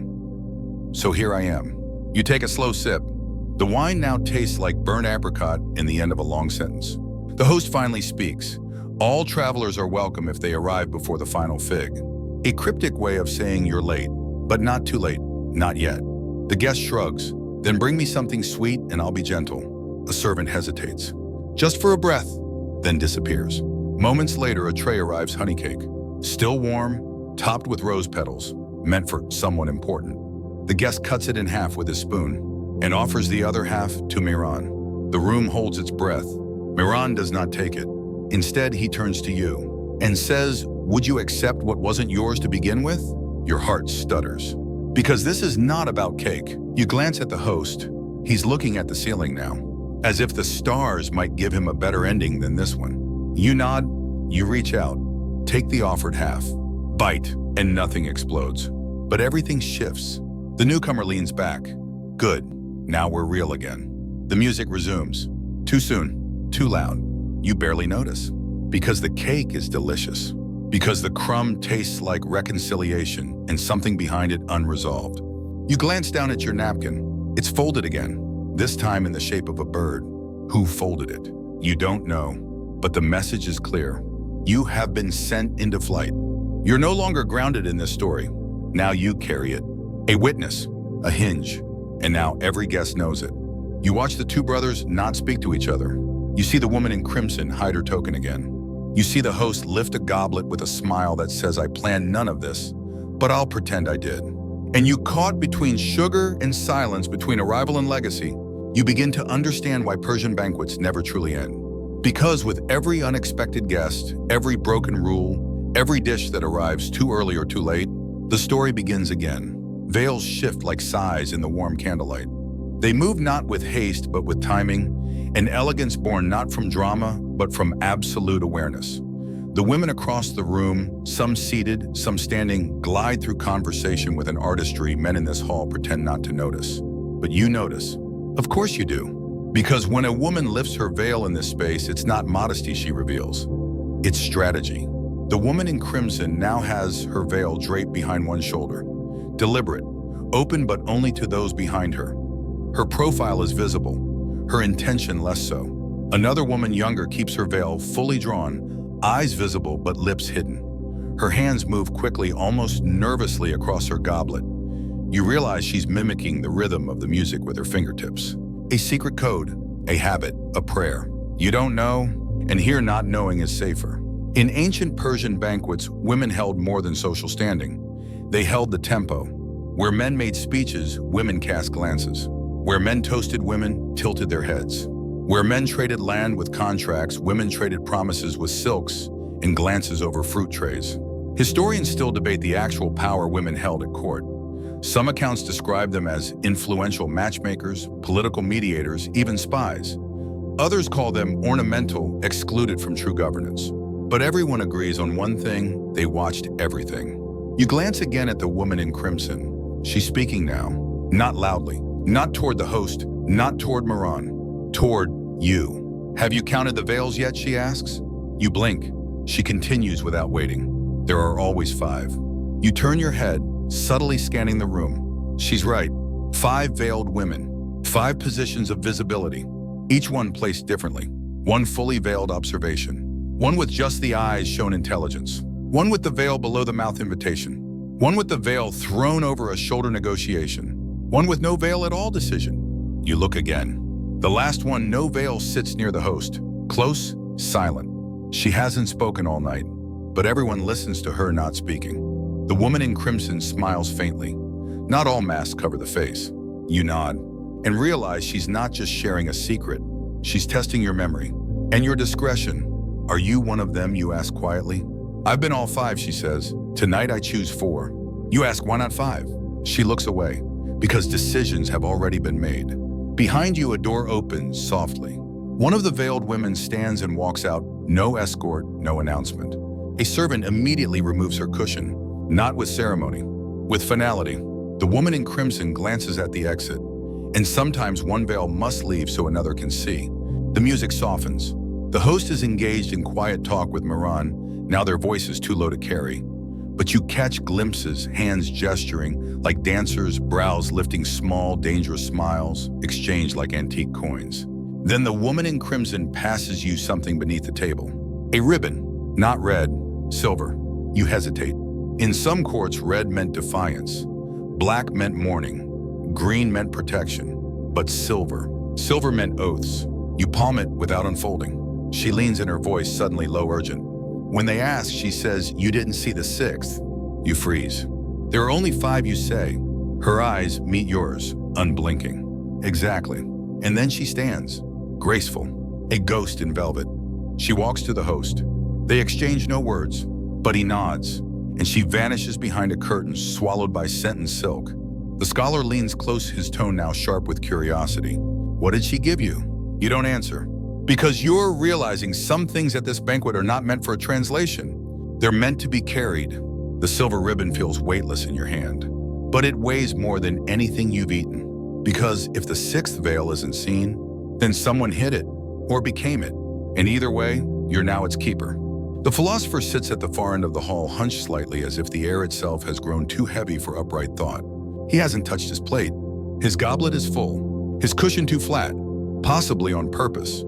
So here I am. You take a slow sip. The wine now tastes like burnt apricot in the end of a long sentence. The host finally speaks. All travelers are welcome if they arrive before the final fig. A cryptic way of saying you're late, but not too late, not yet. The guest shrugs. Then bring me something sweet and I'll be gentle. A servant hesitates. Just for a breath. then disappears. Moments later, a tray arrives, honey cake, still warm, topped with rose petals, meant for someone important. The guest cuts it in half with his spoon and offers the other half to Miran. The room holds its breath. Miran does not take it. Instead, he turns to you and says, "Would you accept what wasn't yours to begin with?" Your heart stutters. Because this is not about cake. You glance at the host. He's looking at the ceiling now, as if the stars might give him a better ending than this one. You nod, you reach out, take the offered half, bite, and nothing explodes. But everything shifts. The newcomer leans back. Good, now we're real again. The music resumes. Too soon, too loud. You barely notice. Because the cake is delicious. Because the crumb tastes like reconciliation and something behind it unresolved. You glance down at your napkin. It's folded again, this time in the shape of a bird. Who folded it? You don't know, but the message is clear. You have been sent into flight. You're no longer grounded in this story. Now you carry it. A witness, a hinge, and now every guest knows it. You watch the two brothers not speak to each other. You see the woman in crimson hide her token again. You see the host lift a goblet with a smile that says, "I planned none of this, but I'll pretend I did." And you, caught between sugar and silence, between arrival and legacy, you begin to understand why Persian banquets never truly end. Because with every unexpected guest, every broken rule, every dish that arrives too early or too late, the story begins again. Veils shift like sighs in the warm candlelight. They move not with haste, but with timing, an elegance born not from drama, but from absolute awareness. The women across the room, some seated, some standing, glide through conversation with an artistry men in this hall pretend not to notice. But you notice. Of course you do. Because when a woman lifts her veil in this space, it's not modesty she reveals. It's strategy. The woman in crimson now has her veil draped behind one shoulder. Deliberate, open but only to those behind her. Her profile is visible, her intention less so. Another woman younger keeps her veil fully drawn, eyes visible but lips hidden. Her hands move quickly, almost nervously across her goblet. You realize she's mimicking the rhythm of the music with her fingertips. A secret code, a habit, a prayer. You don't know, and here not knowing is safer. In ancient Persian banquets, women held more than social standing. They held the tempo. Where men made speeches, women cast glances. Where men toasted, women tilted their heads. Where men traded land with contracts, women traded promises with silks and glances over fruit trays. Historians still debate the actual power women held at court. Some accounts describe them as influential matchmakers, political mediators, even spies. Others call them ornamental, excluded from true governance. But everyone agrees on one thing: they watched everything. You glance again at the woman in crimson. She's speaking now, not loudly, not toward the host, not toward Miran, toward you. "Have you counted the veils yet?" she asks. You blink. She continues without waiting. "There are always 5. You turn your head, subtly scanning the room. She's right. 5 veiled women, 5 positions of visibility, each one placed differently. One fully veiled observation. One with just the eyes shown intelligence. One with the veil below the mouth invitation. One with the veil thrown over a shoulder negotiation. One with no veil at all decision. You look again. The last one, no veil, sits near the host. Close, silent. She hasn't spoken all night, but everyone listens to her not speaking. The woman in crimson smiles faintly. Not all masks cover the face. You nod and realize she's not just sharing a secret. She's testing your memory and your discretion. "Are you one of them?" you ask quietly. "I've been all 5, she says. "Tonight I choose 4. You ask, "Why not 5? She looks away. "Because decisions have already been made." Behind you, a door opens softly. One of the veiled women stands and walks out. No escort, no announcement. A servant immediately removes her cushion, not with ceremony, with finality. The woman in crimson glances at the exit, and sometimes one veil must leave so another can see. The music softens. The host is engaged in quiet talk with Miran. Now their voice is too low to carry. But you catch glimpses, hands gesturing like dancers, brows lifting small, dangerous smiles, exchanged like antique coins. Then the woman in crimson passes you something beneath the table. A ribbon, not red, silver. You hesitate. In some courts, red meant defiance. Black meant mourning. Green meant protection. But silver meant oaths. You palm it without unfolding. She leans in, her voice suddenly low urgent. When they ask, she says, "You didn't see the sixth." You freeze. "There are only 5, you say." Her eyes meet yours, unblinking. "Exactly." And then she stands, graceful, a ghost in velvet. She walks to the host. They exchange no words, but he nods, and she vanishes behind a curtain swallowed by scent and silk. The scholar leans close, his tone now sharp with curiosity. "What did she give you?" You don't answer. Because you're realizing some things at this banquet are not meant for a translation. They're meant to be carried. The silver ribbon feels weightless in your hand, but it weighs more than anything you've eaten. Because if the 6th veil isn't seen, then someone hid it, or became it. And either way, you're now its keeper. The philosopher sits at the far end of the hall, hunched slightly as if the air itself has grown too heavy for upright thought. He hasn't touched his plate. His goblet is full, his cushion too flat, possibly on purpose,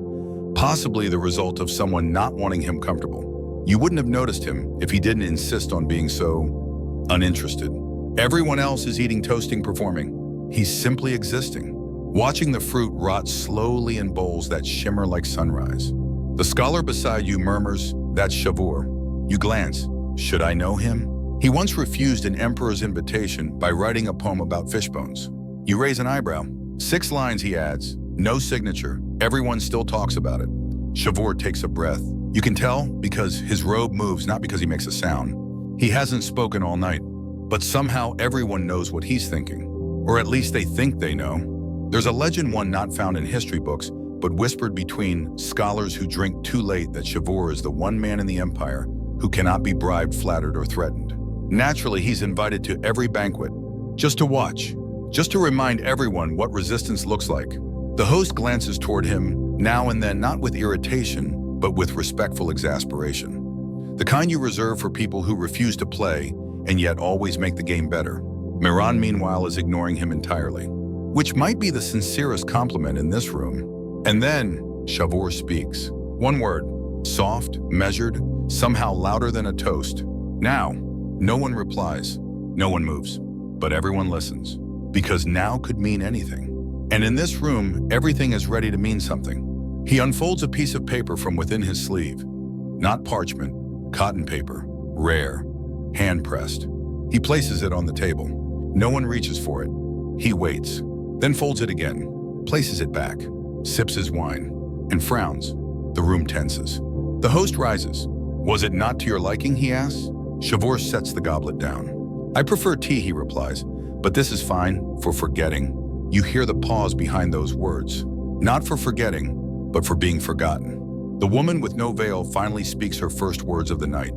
possibly the result of someone not wanting him comfortable. You wouldn't have noticed him if he didn't insist on being so uninterested. Everyone else is eating, toasting, performing. He's simply existing, watching the fruit rot slowly in bowls that shimmer like sunrise. The scholar beside you murmurs, "That's Cavour." You glance. Should I know him? He once refused an emperor's invitation by writing a poem about fish bones. You raise an eyebrow. 6 lines, he adds. No signature. Everyone still talks about it. Cavour takes a breath. You can tell because his robe moves, not because he makes a sound. He hasn't spoken all night, but somehow everyone knows what he's thinking. Or at least they think they know. There's a legend, one not found in history books, but whispered between scholars who drink too late, that Cavour is the one man in the empire who cannot be bribed, flattered, or threatened. Naturally, he's invited to every banquet, just to watch, just to remind everyone what resistance looks like. The host glances toward him now and then, not with irritation, but with respectful exasperation. The kind you reserve for people who refuse to play and yet always make the game better. Miran, meanwhile, is ignoring him entirely, which might be the sincerest compliment in this room. And then Cavour speaks. One word, soft, measured, somehow louder than a toast. Now, no one replies, no one moves, but everyone listens, because now could mean anything. And in this room, everything is ready to mean something. He unfolds a piece of paper from within his sleeve. Not parchment, cotton paper, rare, hand-pressed. He places it on the table. No one reaches for it. He waits, then folds it again, places it back, sips his wine, and frowns. The room tenses. The host rises. "Was it not to your liking?" he asks. Cavour sets the goblet down. "I prefer tea," he replies, "but this is fine for forgetting." You hear the pause behind those words. Not for forgetting, but for being forgotten. The woman with no veil finally speaks her first words of the night.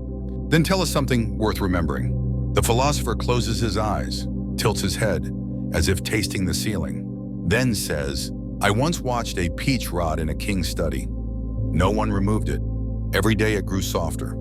"Then tell us something worth remembering." The philosopher closes his eyes, tilts his head, as if tasting the ceiling, then says, "I once watched a peach rot in a king's study. No one removed it. Every day it grew softer.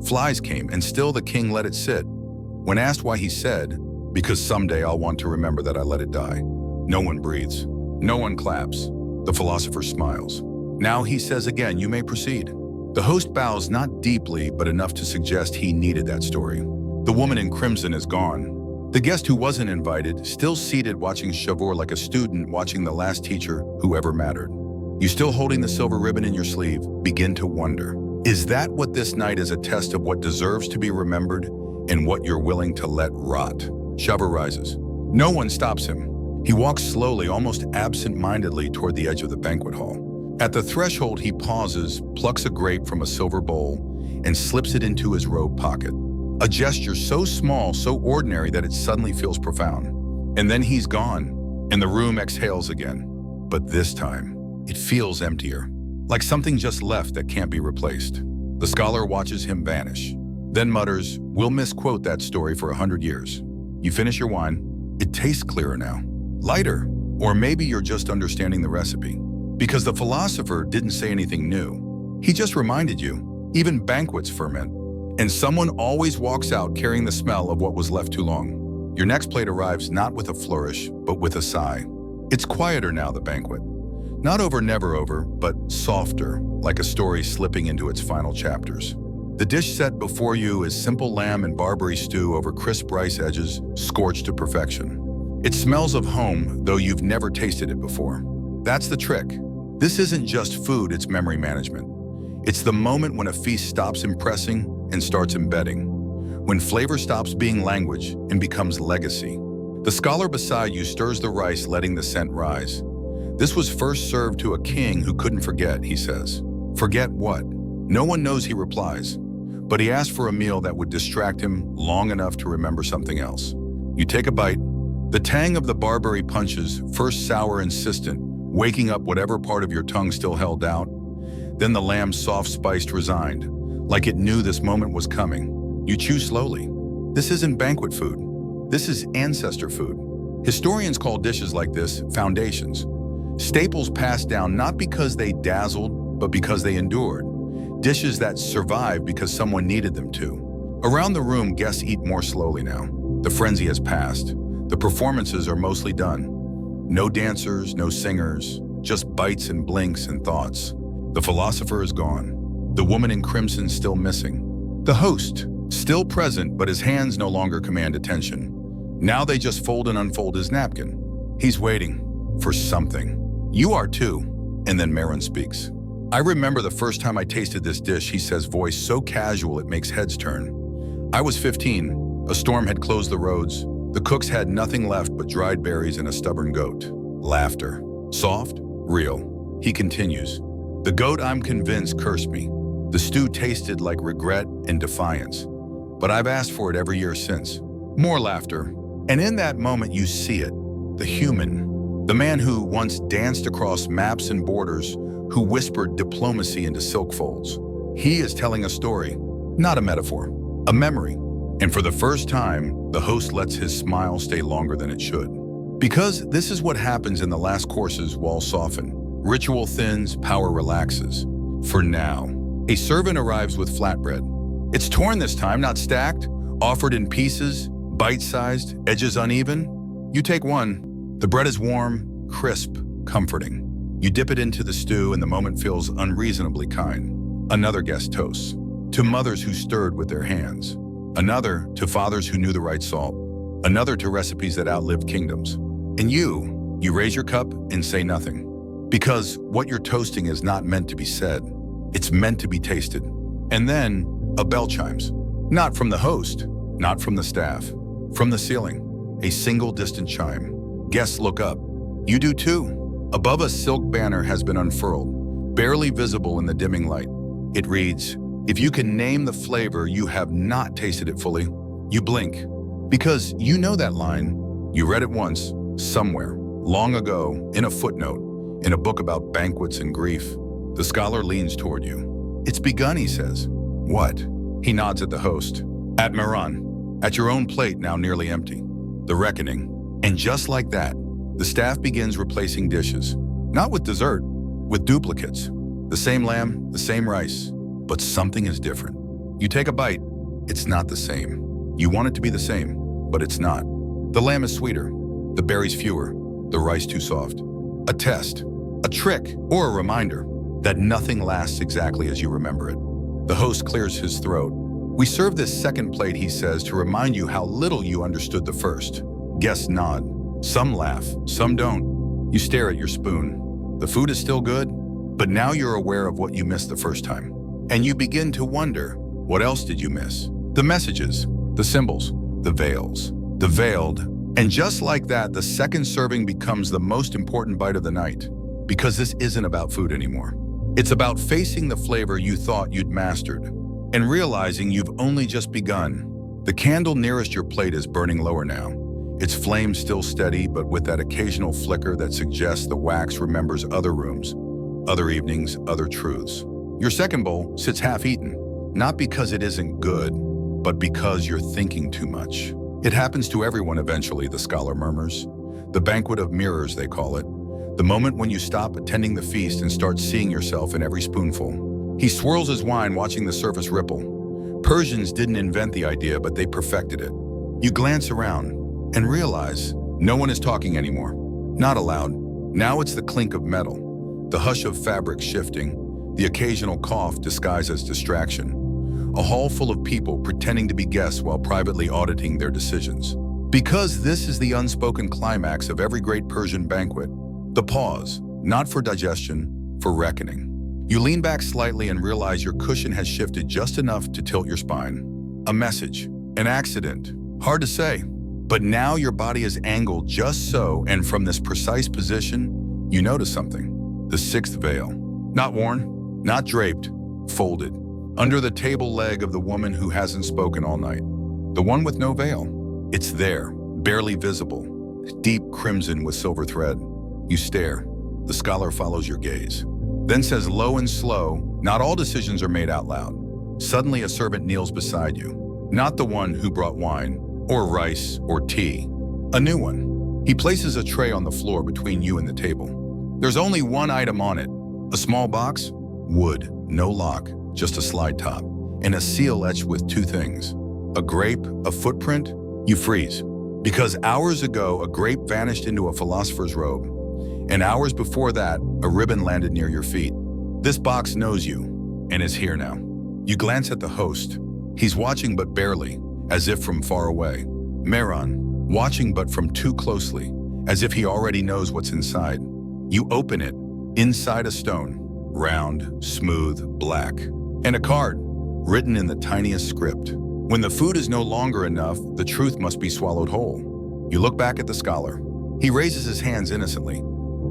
Flies came, and still the king let it sit. When asked why, he said, 'Because someday I'll want to remember that I let it die.'" No one breathes. No one claps. The philosopher smiles. Now he says again, "You may proceed." The host bows, not deeply, but enough to suggest he needed that story. The woman in crimson is gone. The guest who wasn't invited, still seated watching Cavour like a student watching the last teacher who ever mattered. You still holding the silver ribbon in your sleeve, begin to wonder. Is that what this night is, a test of what deserves to be remembered and what you're willing to let rot? Cavour rises. No one stops him. He walks slowly, almost absent-mindedly, toward the edge of the banquet hall. At the threshold, he pauses, plucks a grape from a silver bowl, and slips it into his robe pocket. A gesture so small, so ordinary, that it suddenly feels profound. And then he's gone, and the room exhales again. But this time, it feels emptier, like something just left that can't be replaced. The scholar watches him vanish, then mutters, "We'll misquote that story for 100 years. You finish your wine. It tastes clearer now. Lighter. Or maybe you're just understanding the recipe. Because the philosopher didn't say anything new. He just reminded you, even banquets ferment. And someone always walks out carrying the smell of what was left too long. Your next plate arrives not with a flourish, but with a sigh. It's quieter now, the banquet. Not over, never over, but softer, like a story slipping into its final chapters. The dish set before you is simple lamb and barberry stew over crisp rice edges, scorched to perfection. It smells of home, though you've never tasted it before. That's the trick. This isn't just food, it's memory management. It's the moment when a feast stops impressing and starts embedding, when flavor stops being language and becomes legacy. The scholar beside you stirs the rice, letting the scent rise. This was first served to a king who couldn't forget, he says. Forget what? No one knows, he replies. But he asked for a meal that would distract him long enough to remember something else. You take a bite. The tang of the barberry punches, first sour, insistent, waking up whatever part of your tongue still held out. Then the lamb, soft, spiced, resigned, like it knew this moment was coming. You chew slowly. This isn't banquet food. This is ancestor food. Historians call dishes like this foundations. Staples passed down not because they dazzled, but because they endured. Dishes that survive because someone needed them to. Around the room, guests eat more slowly now. The frenzy has passed. The performances are mostly done. No dancers, no singers, just bites and blinks and thoughts. The philosopher is gone. The woman in crimson still missing. The host, still present, but his hands no longer command attention. Now they just fold and unfold his napkin. He's waiting for something. You are too. And then Marin speaks. I remember the first time I tasted this dish, he says, voice so casual it makes heads turn. I was 15. A storm had closed the roads. The cooks had nothing left but dried berries and a stubborn goat. Laughter. Soft, real. He continues. The goat, I'm convinced, cursed me. The stew tasted like regret and defiance. But I've asked for it every year since. More laughter. And in that moment you see it. The human. The man who once danced across maps and borders, who whispered diplomacy into silk folds. He is telling a story, not a metaphor, a memory. And for the first time, the host lets his smile stay longer than it should. Because this is what happens in the last courses, walls soften. Ritual thins, power relaxes. For now, a servant arrives with flatbread. It's torn this time, not stacked, offered in pieces, bite-sized, edges uneven. You take one. The bread is warm, crisp, comforting. You dip it into the stew and the moment feels unreasonably kind. Another guest toasts. To mothers who stirred with their hands. Another to fathers who knew the right salt. Another to recipes that outlived kingdoms. And you raise your cup and say nothing. Because what you're toasting is not meant to be said. It's meant to be tasted. And then a bell chimes. Not from the host, not from the staff. From the ceiling, a single distant chime. Guests look up. You do too. Above, a silk banner has been unfurled, barely visible in the dimming light. It reads, if you can name the flavor, you have not tasted it fully. You blink, because you know that line. You read it once, somewhere, long ago, in a footnote, in a book about banquets and grief. The scholar leans toward you. It's begun, he says. What? He nods at the host. At Maran, at your own plate now nearly empty. The reckoning. And just like that, the staff begins replacing dishes. Not with dessert, with duplicates. The same lamb, the same rice, but something is different. You take a bite, it's not the same. You want it to be the same, but it's not. The lamb is sweeter, the berries fewer, the rice too soft. A test, a trick, or a reminder that nothing lasts exactly as you remember it. The host clears his throat. We serve this second plate, he says, to remind you how little you understood the first. Guests nod. Some laugh, some don't. You stare at your spoon. The food is still good, but now you're aware of what you missed the first time. And you begin to wonder, what else did you miss? The messages, the symbols, the veils, the veiled. And just like that, the second serving becomes the most important bite of the night. Because this isn't about food anymore. It's about facing the flavor you thought you'd mastered and realizing you've only just begun. The candle nearest your plate is burning lower now. Its flame still steady, but with that occasional flicker that suggests the wax remembers other rooms, other evenings, other truths. Your second bowl sits half-eaten, not because it isn't good, but because you're thinking too much. It happens to everyone eventually, the scholar murmurs. The banquet of mirrors, they call it. The moment when you stop attending the feast and start seeing yourself in every spoonful. He swirls his wine, watching the surface ripple. Persians didn't invent the idea, but they perfected it. You glance around and realize no one is talking anymore. Not aloud. Now it's the clink of metal, the hush of fabric shifting, the occasional cough disguised as distraction. A hall full of people pretending to be guests while privately auditing their decisions. Because this is the unspoken climax of every great Persian banquet. The pause, not for digestion, for reckoning. You lean back slightly and realize your cushion has shifted just enough to tilt your spine. A message, an accident, hard to say. But now your body is angled just so, and from this precise position, you notice something. The sixth veil. Not worn, not draped, folded. Under the table leg of the woman who hasn't spoken all night. The one with no veil. It's there, barely visible. Deep crimson with silver thread. You stare. The scholar follows your gaze. Then says low and slow, not all decisions are made out loud. Suddenly a servant kneels beside you. Not the one who brought wine, or rice, or tea. A new one. He places a tray on the floor between you and the table. There's only one item on it. A small box, wood, no lock, just a slide top, and a seal etched with two things. A grape, a footprint. You freeze. Because hours ago, a grape vanished into a philosopher's robe. And hours before that, a ribbon landed near your feet. This box knows you, and is here now. You glance at the host. He's watching but barely, as if from far away. Meron, watching but from too closely, as if he already knows what's inside. You open it, inside a stone, round, smooth, black, and a card, written in the tiniest script. When the food is no longer enough, the truth must be swallowed whole. You look back at the scholar. He raises his hands innocently.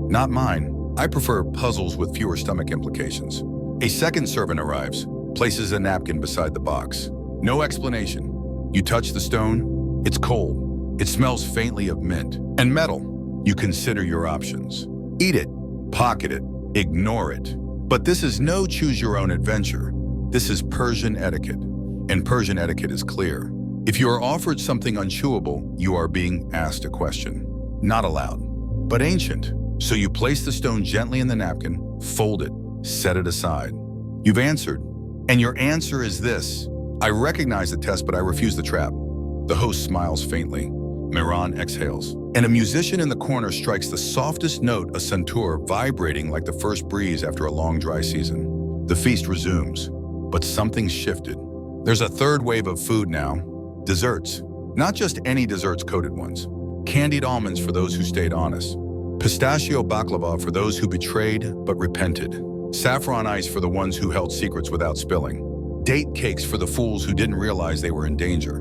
Not mine. I prefer puzzles with fewer stomach implications. A second servant arrives, places a napkin beside the box. No explanation. You touch the stone. It's cold. It smells faintly of mint and metal. You consider your options. Eat it, pocket it, ignore it. But this is no choose-your-own adventure. This is Persian etiquette. And Persian etiquette is clear. If you are offered something unchewable, you are being asked a question. Not aloud, but ancient. So you place the stone gently in the napkin, fold it, set it aside. You've answered, and your answer is this. I recognize the test, but I refuse the trap. The host smiles faintly. Meron exhales, and a musician in the corner strikes the softest note, a centaur vibrating like the first breeze after a long dry season. The feast resumes, but something's shifted. There's a third wave of food now. Desserts. Not just any desserts, coated ones. Candied almonds for those who stayed honest. Pistachio baklava for those who betrayed but repented. Saffron ice for the ones who held secrets without spilling. Date cakes for the fools who didn't realize they were in danger.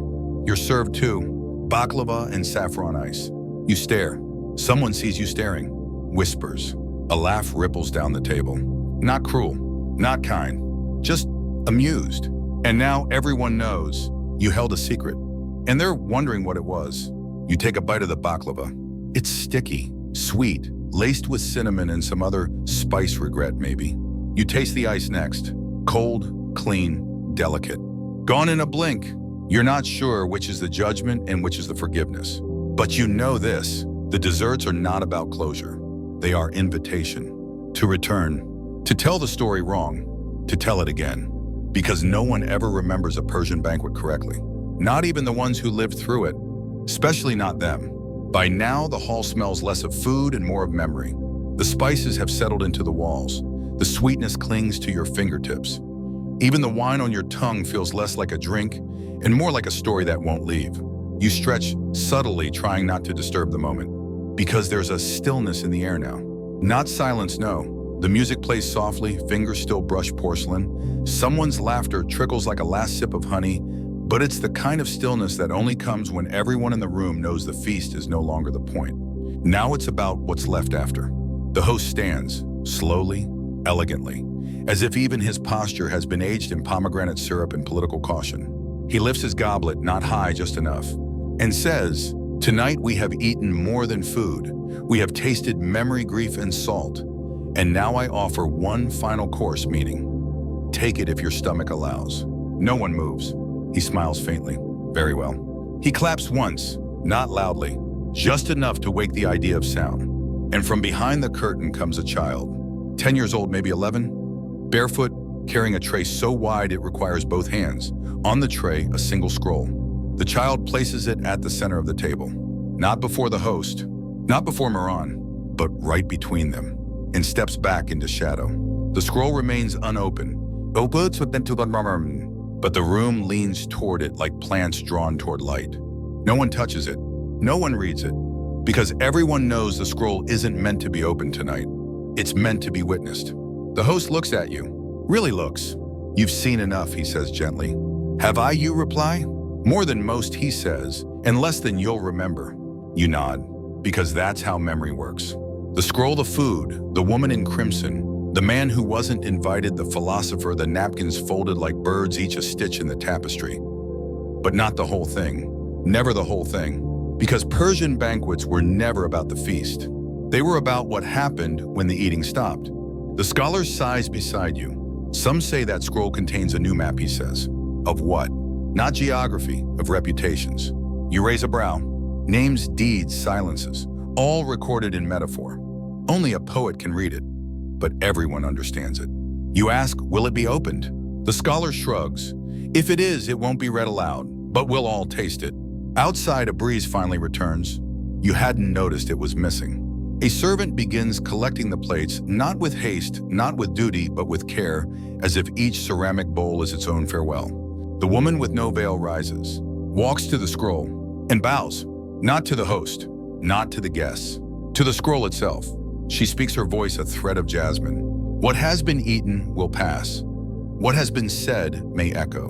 You're served too. Baklava and saffron ice. You stare. Someone sees you staring. Whispers. A laugh ripples down the table. Not cruel. Not kind. Just amused. And now everyone knows you held a secret. And they're wondering what it was. You take a bite of the baklava. It's sticky, sweet, laced with cinnamon and some other spice, regret maybe. You taste the ice next. Cold, clean, delicate. Gone in a blink. You're not sure which is the judgment and which is the forgiveness. But you know this, the desserts are not about closure. They are invitation to return, to tell the story wrong, to tell it again. Because no one ever remembers a Persian banquet correctly. Not even the ones who lived through it, especially not them. By now, the hall smells less of food and more of memory. The spices have settled into the walls. The sweetness clings to your fingertips. Even the wine on your tongue feels less like a drink and more like a story that won't leave. You stretch subtly, trying not to disturb the moment, because there's a stillness in the air now. Not silence, no. The music plays softly, fingers still brush porcelain. Someone's laughter trickles like a last sip of honey, but it's the kind of stillness that only comes when everyone in the room knows the feast is no longer the point. Now it's about what's left after. The host stands, slowly, elegantly, as if even his posture has been aged in pomegranate syrup and political caution. He lifts his goblet, not high, just enough, and says, "Tonight we have eaten more than food. We have tasted memory, grief, and salt. And now I offer one final course, meaning, take it if your stomach allows." No one moves. He smiles faintly. Very well. He claps once, not loudly, just enough to wake the idea of sound. And from behind the curtain comes a child, 10 years old, maybe 11, barefoot, carrying a tray so wide it requires both hands. On the tray, a single scroll. The child places it at the center of the table. Not before the host, not before Meron, but right between them, and steps back into shadow. The scroll remains unopened, but the room leans toward it like plants drawn toward light. No one touches it. No one reads it. Because everyone knows the scroll isn't meant to be opened tonight. It's meant to be witnessed. The host looks at you. Really looks. You've seen enough, he says gently. Have I, you reply? More than most, he says, and less than you'll remember. You nod, because that's how memory works. The scroll of food, the woman in crimson, the man who wasn't invited, the philosopher, the napkins folded like birds, each a stitch in the tapestry. But not the whole thing. Never the whole thing. Because Persian banquets were never about the feast. They were about what happened when the eating stopped. The scholar sighs beside you. Some say that scroll contains a new map, he says. Of what? Not geography, of reputations. You raise a brow. Names, deeds, silences, all recorded in metaphor. Only a poet can read it, but everyone understands it. You ask, will it be opened? The scholar shrugs. If it is, it won't be read aloud, but we'll all taste it. Outside, a breeze finally returns. You hadn't noticed it was missing. A servant begins collecting the plates, not with haste, not with duty, but with care, as if each ceramic bowl is its own farewell. The woman with no veil rises, walks to the scroll, and bows, not to the host, not to the guests, to the scroll itself. She speaks, her voice a thread of jasmine. What has been eaten will pass. What has been said may echo.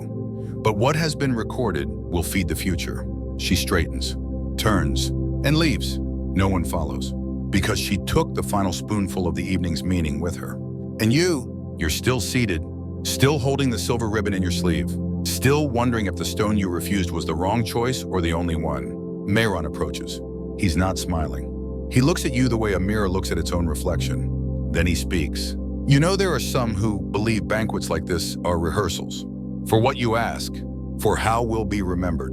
But what has been recorded will feed the future. She straightens, turns, and leaves. No one follows, because she took the final spoonful of the evening's meaning with her. And you're still seated, still holding the silver ribbon in your sleeve, still wondering if the stone you refused was the wrong choice or the only one. Mehran approaches. He's not smiling. He looks at you the way a mirror looks at its own reflection. Then he speaks. You know, there are some who believe banquets like this are rehearsals. For what you ask, for how we'll be remembered.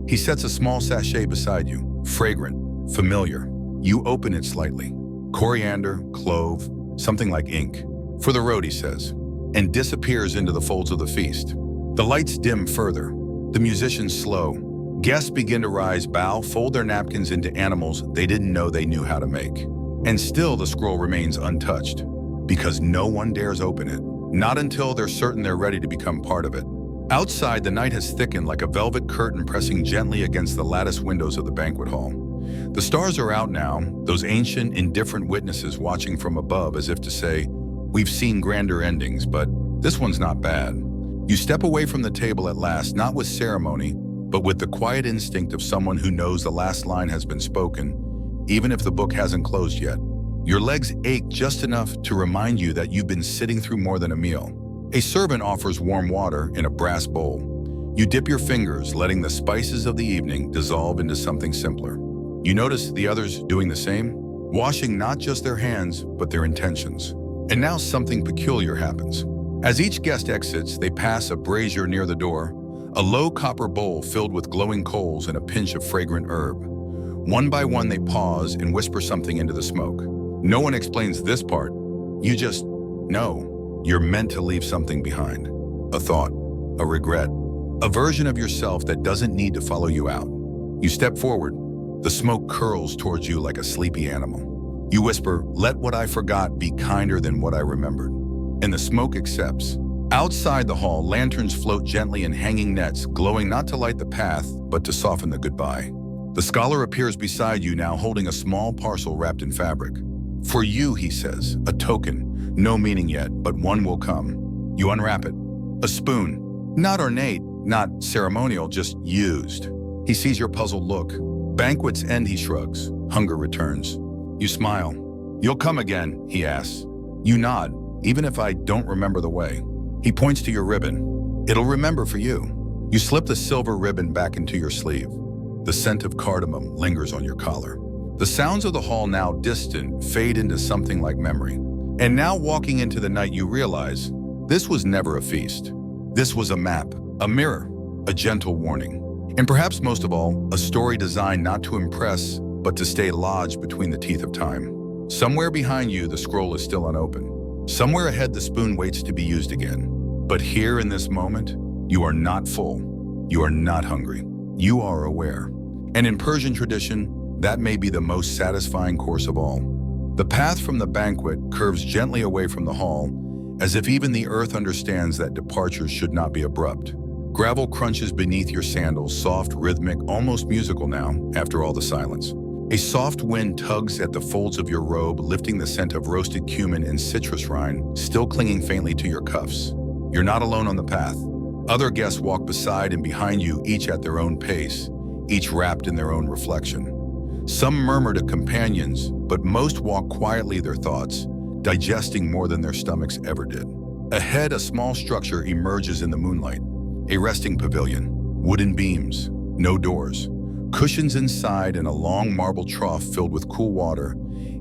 He sets a small sachet beside you, fragrant, familiar. You open it slightly. Coriander, clove, something like ink. For the road, he says, and disappears into the folds of the feast. The lights dim further. The musicians slow. Guests begin to rise, bow, fold their napkins into animals they didn't know they knew how to make. And still the scroll remains untouched, because no one dares open it, not until they're certain they're ready to become part of it. Outside, the night has thickened like a velvet curtain pressing gently against the lattice windows of the banquet hall. The stars are out now, those ancient, indifferent witnesses watching from above as if to say, we've seen grander endings, but this one's not bad. You step away from the table at last, not with ceremony, but with the quiet instinct of someone who knows the last line has been spoken, even if the book hasn't closed yet. Your legs ache just enough to remind you that you've been sitting through more than a meal. A servant offers warm water in a brass bowl. You dip your fingers, letting the spices of the evening dissolve into something simpler. You notice the others doing the same, washing not just their hands, but their intentions. And now something peculiar happens. As each guest exits, they pass a brazier near the door, a low copper bowl filled with glowing coals and a pinch of fragrant herb. One by one, they pause and whisper something into the smoke. No one explains this part. You just know. You're meant to leave something behind. A thought, a regret, a version of yourself that doesn't need to follow you out. You step forward. The smoke curls towards you like a sleepy animal. You whisper, let what I forgot be kinder than what I remembered. And the smoke accepts. Outside the hall, lanterns float gently in hanging nets, glowing not to light the path, but to soften the goodbye. The scholar appears beside you now, holding a small parcel wrapped in fabric. For you, he says, a token. No meaning yet, but one will come. You unwrap it. A spoon. Not ornate, not ceremonial, just used. He sees your puzzled look. Banquets end, he shrugs. Hunger returns. You smile. You'll come again, he asks. You nod, even if I don't remember the way. He points to your ribbon. It'll remember for you. You slip the silver ribbon back into your sleeve. The scent of cardamom lingers on your collar. The sounds of the hall, now distant, fade into something like memory. And now walking into the night, you realize this was never a feast. This was a map, a mirror, a gentle warning. And perhaps most of all, a story designed not to impress, but to stay lodged between the teeth of time. Somewhere behind you, the scroll is still unopened. Somewhere ahead, the spoon waits to be used again. But here in this moment, you are not full. You are not hungry. You are aware. And in Persian tradition, that may be the most satisfying course of all. The path from the banquet curves gently away from the hall, as if even the earth understands that departures should not be abrupt. Gravel crunches beneath your sandals, soft, rhythmic, almost musical now, after all the silence. A soft wind tugs at the folds of your robe, lifting the scent of roasted cumin and citrus rind, still clinging faintly to your cuffs. You're not alone on the path. Other guests walk beside and behind you, each at their own pace, each wrapped in their own reflection. Some murmur to companions, but most walk quietly their thoughts, digesting more than their stomachs ever did. Ahead, a small structure emerges in the moonlight. A resting pavilion, wooden beams, no doors, cushions inside, and a long marble trough filled with cool water,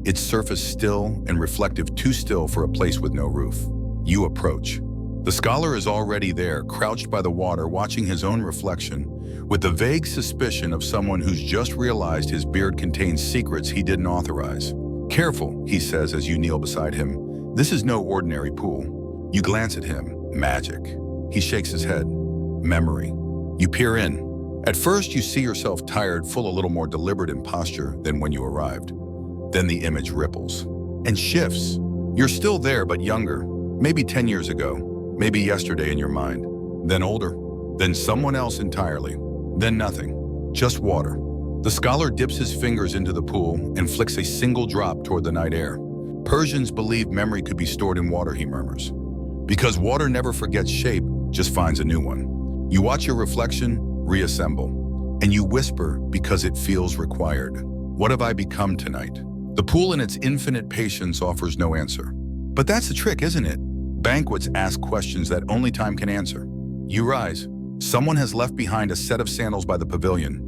its surface still and reflective, too still for a place with no roof. You approach. The scholar is already there, crouched by the water, watching his own reflection, with the vague suspicion of someone who's just realized his beard contains secrets he didn't authorize. "Careful," he says as you kneel beside him. "This is no ordinary pool." You glance at him. Magic. He shakes his head. Memory. You peer in. At first, you see yourself tired, full, a little more deliberate in posture than when you arrived. Then the image ripples and shifts. You're still there, but younger. Maybe 10 years ago. Maybe yesterday in your mind. Then older. Then someone else entirely. Then nothing. Just water. The scholar dips his fingers into the pool and flicks a single drop toward the night air. Persians believe memory could be stored in water, he murmurs. Because water never forgets shape, just finds a new one. You watch your reflection reassemble, and you whisper because it feels required. What have I become tonight? The pool in its infinite patience offers no answer. But that's the trick, isn't it? Banquets ask questions that only time can answer. You rise. Someone has left behind a set of sandals by the pavilion.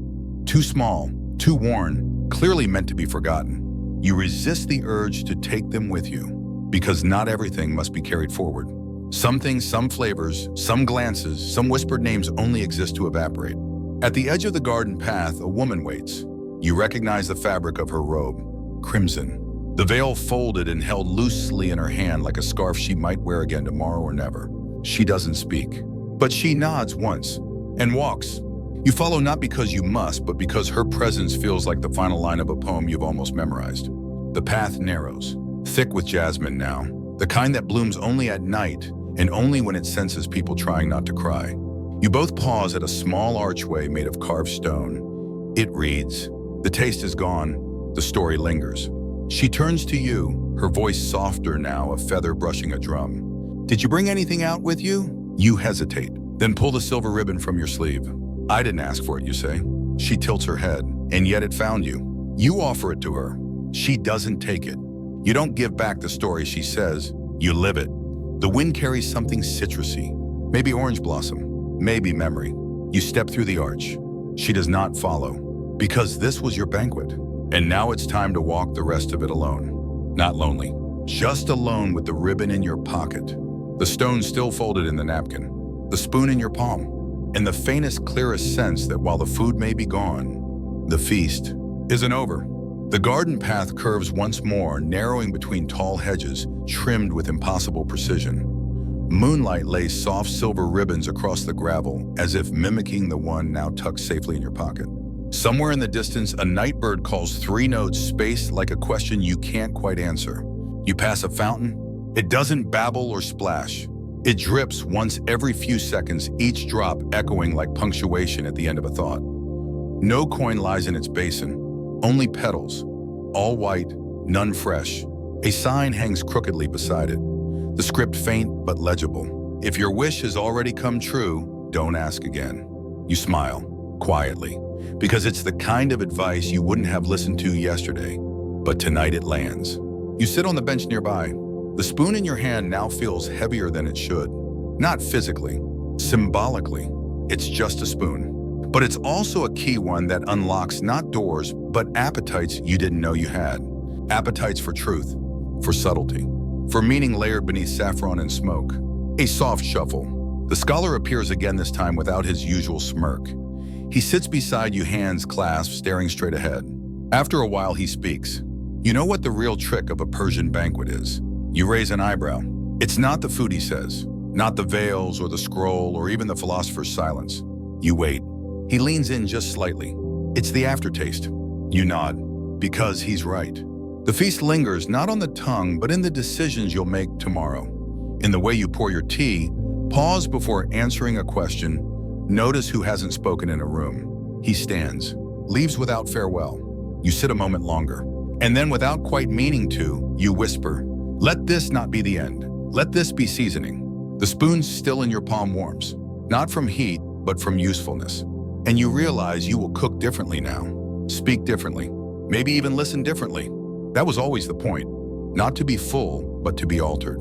Too small, too worn, clearly meant to be forgotten. You resist the urge to take them with you, because not everything must be carried forward. Some things, some flavors, some glances, some whispered names only exist to evaporate. At the edge of the garden path, a woman waits. You recognize the fabric of her robe, crimson. The veil folded and held loosely in her hand like a scarf she might wear again tomorrow or never. She doesn't speak, but she nods once and walks. You follow not because you must, but because her presence feels like the final line of a poem you've almost memorized. The path narrows, thick with jasmine now, the kind that blooms only at night and only when it senses people trying not to cry. You both pause at a small archway made of carved stone. It reads, "The taste is gone, the story lingers." She turns to you, her voice softer now, a feather brushing a drum. "Did you bring anything out with you?" You hesitate, then pull the silver ribbon from your sleeve. "I didn't ask for it," you say. She tilts her head, and yet it found you. You offer it to her. She doesn't take it. You don't give back the story she says, you live it. The wind carries something citrusy, maybe orange blossom, maybe memory. You step through the arch. She does not follow, because this was your banquet. And now it's time to walk the rest of it alone. Not lonely, just alone with the ribbon in your pocket, the stone still folded in the napkin, the spoon in your palm, and the faintest, clearest sense that while the food may be gone, the feast isn't over. The garden path curves once more, narrowing between tall hedges, trimmed with impossible precision. Moonlight lays soft silver ribbons across the gravel, as if mimicking the one now tucked safely in your pocket. Somewhere in the distance, a night bird calls 3 notes spaced like a question you can't quite answer. You pass a fountain. It doesn't babble or splash. It drips once every few seconds, each drop echoing like punctuation at the end of a thought. No coin lies in its basin. Only petals, all white, none fresh. A sign hangs crookedly beside it, the script faint but legible. If your wish has already come true, don't ask again. You smile, quietly, because it's the kind of advice you wouldn't have listened to yesterday, but tonight it lands. You sit on the bench nearby. The spoon in your hand now feels heavier than it should. Not physically, symbolically. It's just a spoon. But it's also a key one that unlocks not doors, but appetites you didn't know you had. Appetites for truth, for subtlety, for meaning layered beneath saffron and smoke. A soft shuffle. The scholar appears again, this time without his usual smirk. He sits beside you, hands clasped, staring straight ahead. After a while, he speaks. You know what the real trick of a Persian banquet is? You raise an eyebrow. It's not the food, he says, not the veils or the scroll or even the philosopher's silence. You wait. He leans in just slightly. It's the aftertaste. You nod, because he's right. The feast lingers not on the tongue, but in the decisions you'll make tomorrow. In the way you pour your tea, pause before answering a question, notice who hasn't spoken in a room. He stands, leaves without farewell. You sit a moment longer. And then without quite meaning to, you whisper, "Let this not be the end. Let this be seasoning." The spoon still in your palm warms, not from heat, but from usefulness. And you realize you will cook differently now, speak differently, maybe even listen differently. That was always the point, not to be full, but to be altered.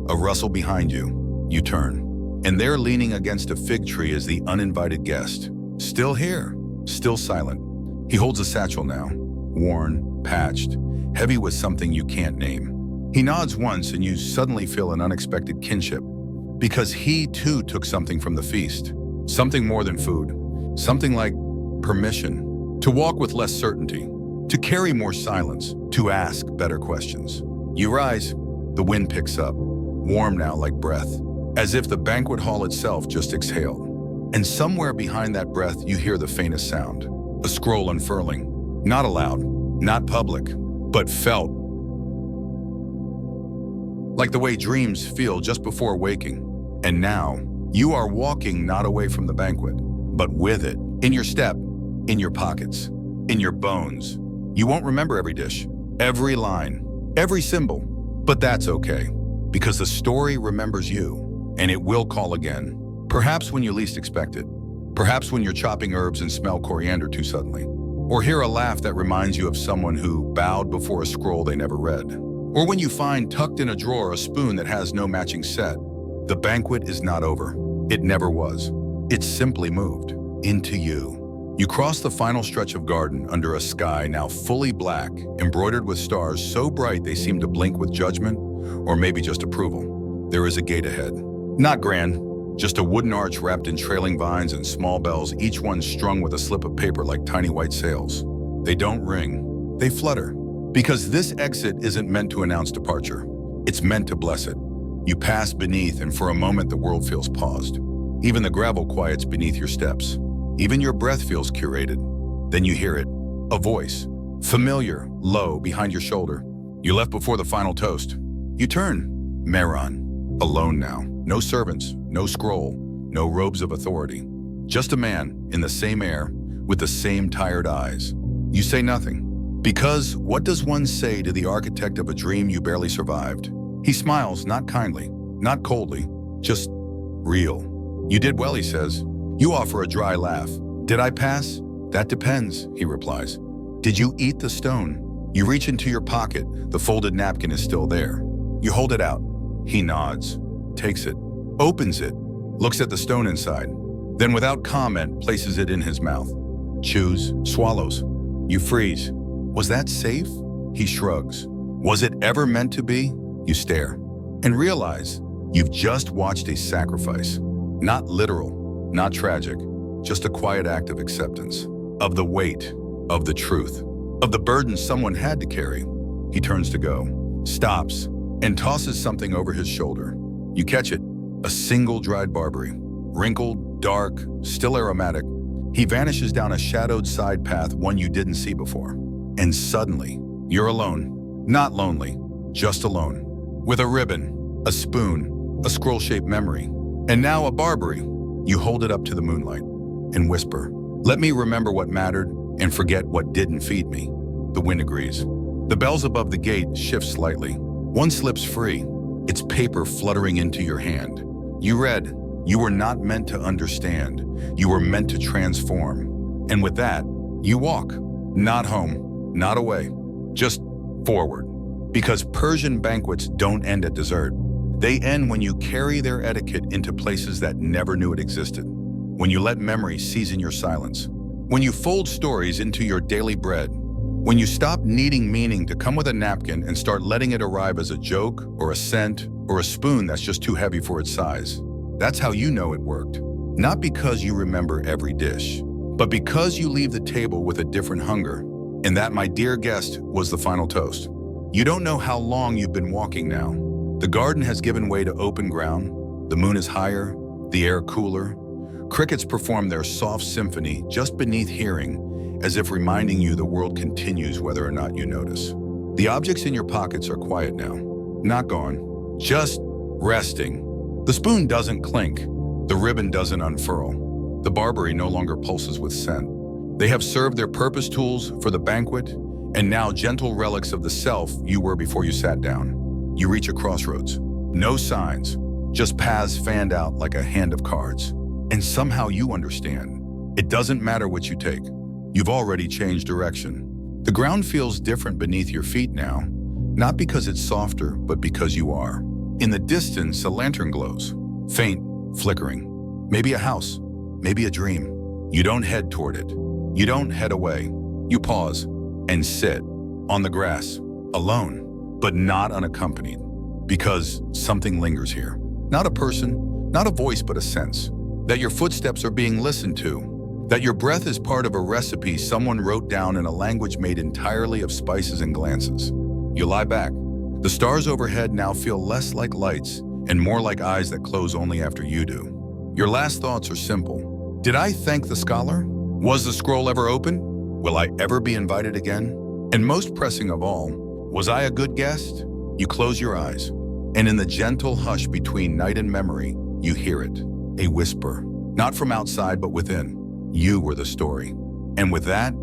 A rustle behind you, you turn, and there leaning against a fig tree is the uninvited guest. Still here, still silent. He holds a satchel now, worn, patched, heavy with something you can't name. He nods once and you suddenly feel an unexpected kinship, because he too took something from the feast, something more than food, something like permission, to walk with less certainty, to carry more silence, to ask better questions. You rise, the wind picks up, warm now like breath, as if the banquet hall itself just exhaled. And somewhere behind that breath you hear the faintest sound, a scroll unfurling, not aloud, not public, but felt. Like the way dreams feel just before waking. And now, you are walking not away from the banquet, but with it, in your step, in your pockets, in your bones. You won't remember every dish, every line, every symbol, but that's okay, because the story remembers you, and it will call again, perhaps when you least expect it, perhaps when you're chopping herbs and smell coriander too suddenly, or hear a laugh that reminds you of someone who bowed before a scroll they never read, or when you find tucked in a drawer a spoon that has no matching set. The banquet is not over. It never was. It simply moved into you. You cross the final stretch of garden under a sky now fully black, embroidered with stars so bright they seem to blink with judgment, or maybe just approval. There is a gate ahead. Not grand, just a wooden arch wrapped in trailing vines and small bells, each one strung with a slip of paper like tiny white sails. They don't ring, they flutter. Because this exit isn't meant to announce departure. It's meant to bless it. You pass beneath, and for a moment the world feels paused. Even the gravel quiets beneath your steps. Even your breath feels curated. Then you hear it, a voice, familiar, low, behind your shoulder. You left before the final toast. You turn, Meron, alone now. No servants, no scroll, no robes of authority. Just a man in the same air, with the same tired eyes. You say nothing. Because what does one say to the architect of a dream you barely survived? He smiles, not kindly, not coldly, just real. You did well, he says. You offer a dry laugh. Did I pass? That depends, he replies. Did you eat the stone? You reach into your pocket. The folded napkin is still there. You hold it out. He nods, takes it, opens it, looks at the stone inside, then without comment places it in his mouth. Chews, swallows. You freeze. Was that safe? He shrugs. Was it ever meant to be? You stare and realize you've just watched a sacrifice. Not literal, not tragic, just a quiet act of acceptance, of the weight, of the truth, of the burden someone had to carry. He turns to go, stops, and tosses something over his shoulder. You catch it, a single dried barberry, wrinkled, dark, still aromatic. He vanishes down a shadowed side path, one you didn't see before. And suddenly, you're alone. Not lonely, just alone. With a ribbon, a spoon, a scroll-shaped memory, and now a barberry. You hold it up to the moonlight and whisper, "Let me remember what mattered and forget what didn't feed me." The wind agrees. The bells above the gate shift slightly. One slips free, its paper fluttering into your hand. You read, "You were not meant to understand. You were meant to transform." And with that, you walk. Not home. Not away, just forward. Because Persian banquets don't end at dessert. They end when you carry their etiquette into places that never knew it existed. When you let memory season your silence. When you fold stories into your daily bread. When you stop needing meaning to come with a napkin and start letting it arrive as a joke or a scent or a spoon that's just too heavy for its size. That's how you know it worked. Not because you remember every dish, but because you leave the table with a different hunger. And that, my dear guest, was the final toast. You don't know how long you've been walking now. The garden has given way to open ground. The moon is higher, the air cooler. Crickets perform their soft symphony just beneath hearing, as if reminding you the world continues whether or not you notice. The objects in your pockets are quiet now, not gone, just resting. The spoon doesn't clink, the ribbon doesn't unfurl. The barberry no longer pulses with scent. They have served their purpose tools for the banquet, And now gentle relics of the self you were before you sat down. You reach a crossroads. No signs, just paths fanned out like a hand of cards. And somehow you understand. It doesn't matter what you take. You've already changed direction. The ground feels different beneath your feet now, not because it's softer, but because you are. In the distance, a lantern glows, faint, flickering. Maybe a house, maybe a dream. You don't head toward it. You don't head away. You pause and sit on the grass, alone, but not unaccompanied, because something lingers here. Not a person, not a voice, but a sense that your footsteps are being listened to, that your breath is part of a recipe someone wrote down in a language made entirely of spices and glances. You lie back. The stars overhead now feel less like lights and more like eyes that close only after you do. Your last thoughts are simple. Did I thank the scholar? Was the scroll ever open? Will I ever be invited again? And most pressing of all, was I a good guest? You close your eyes, and in the gentle hush between night and memory, you hear it, a whisper, not from outside but within. You were the story. And with that,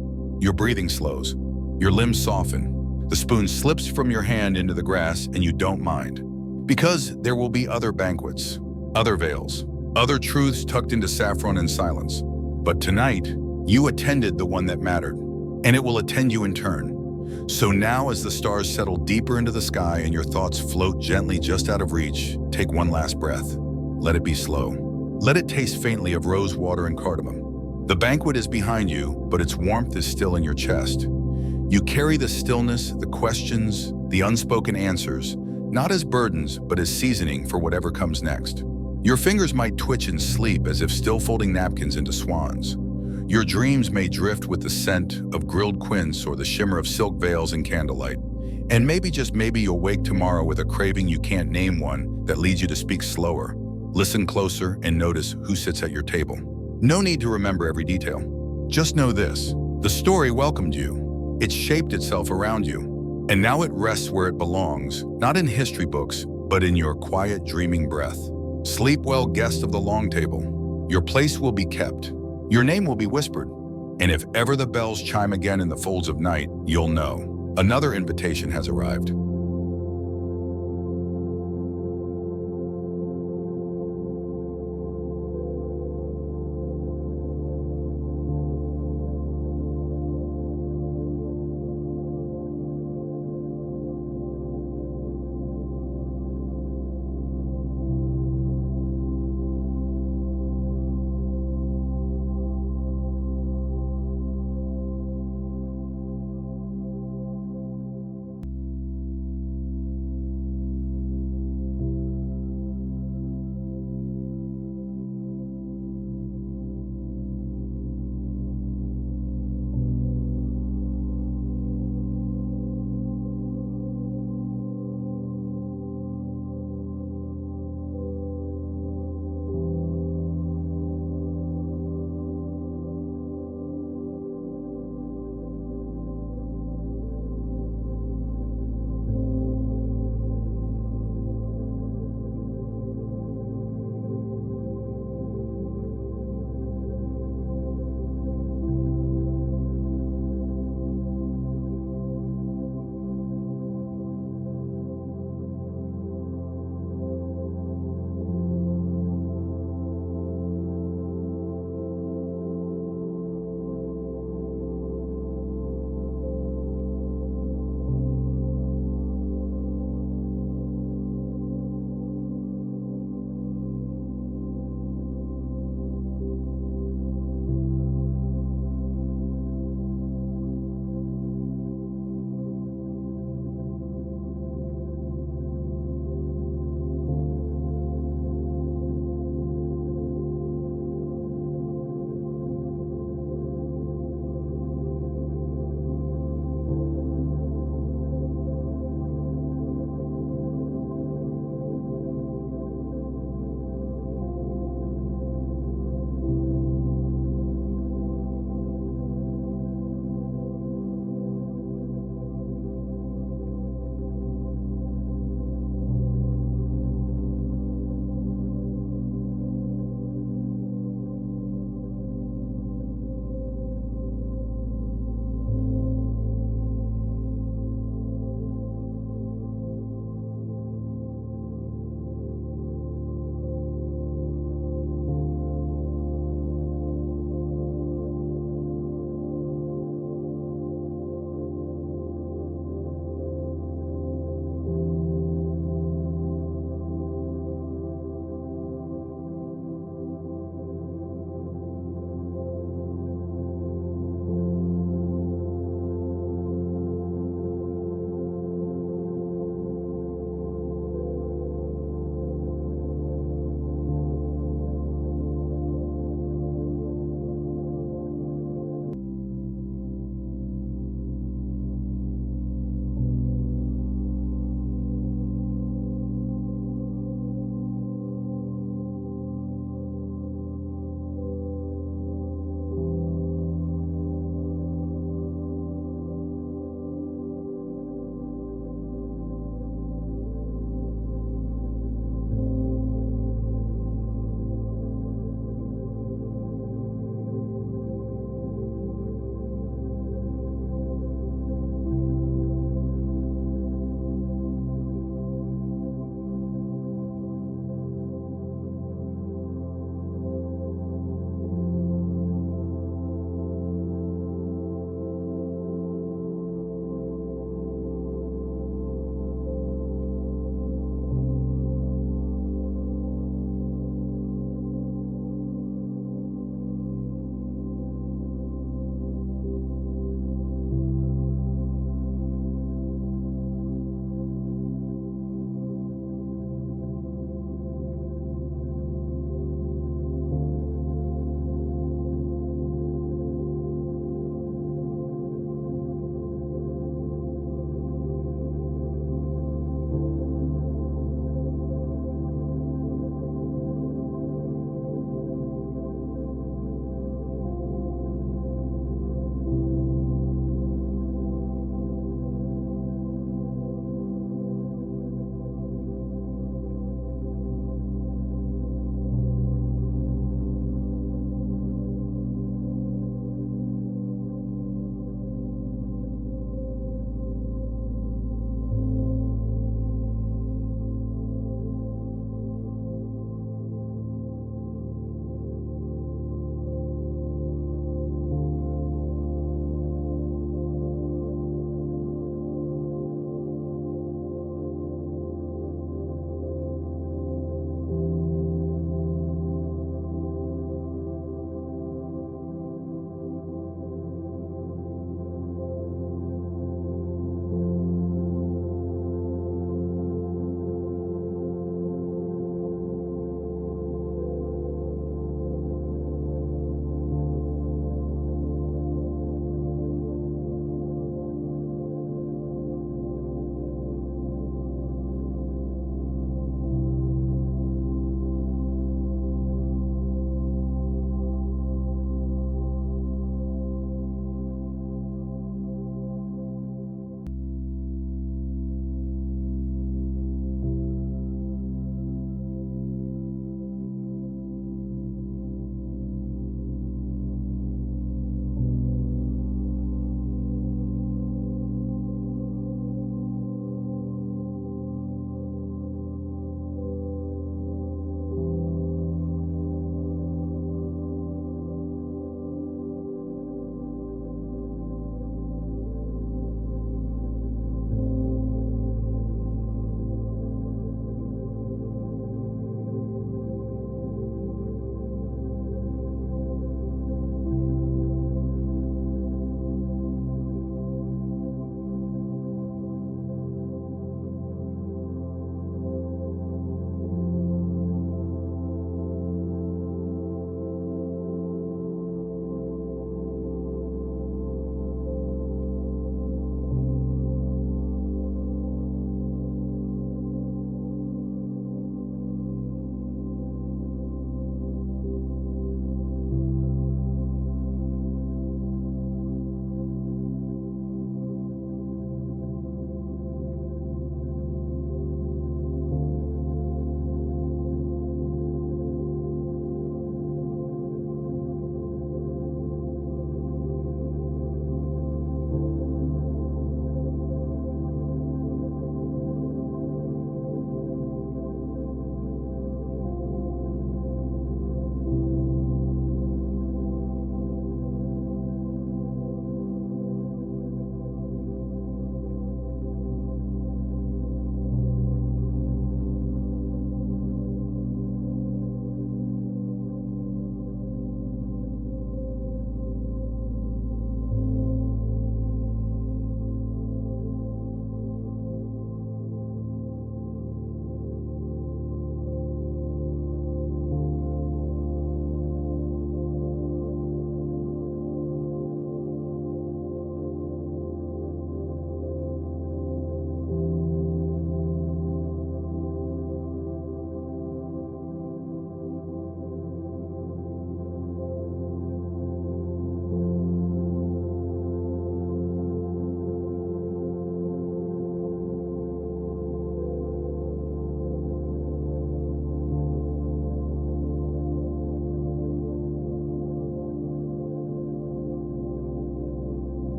your breathing slows, your limbs soften. The spoon slips from your hand into the grass and you don't mind. Because there will be other banquets, other veils, other truths tucked into saffron and silence. But tonight, you attended the one that mattered, and it will attend you in turn. So now as the stars settle deeper into the sky and your thoughts float gently just out of reach, take one last breath. Let it be slow. Let it taste faintly of rose water and cardamom. The banquet is behind you, but its warmth is still in your chest. You carry the stillness, the questions, the unspoken answers, not as burdens, but as seasoning for whatever comes next. Your fingers might twitch in sleep as if still folding napkins into swans. Your dreams may drift with the scent of grilled quince or the shimmer of silk veils in candlelight. And maybe, just maybe, you'll wake tomorrow with a craving you can't name, one that leads you to speak slower, listen closer, and notice who sits at your table. No need to remember every detail. Just know this: the story welcomed you. It shaped itself around you. And now it rests where it belongs, not in history books, but in your quiet, dreaming breath. Sleep well, guest of the long table. Your place will be kept. Your name will be whispered. And if ever the bells chime again in the folds of night, you'll know another invitation has arrived.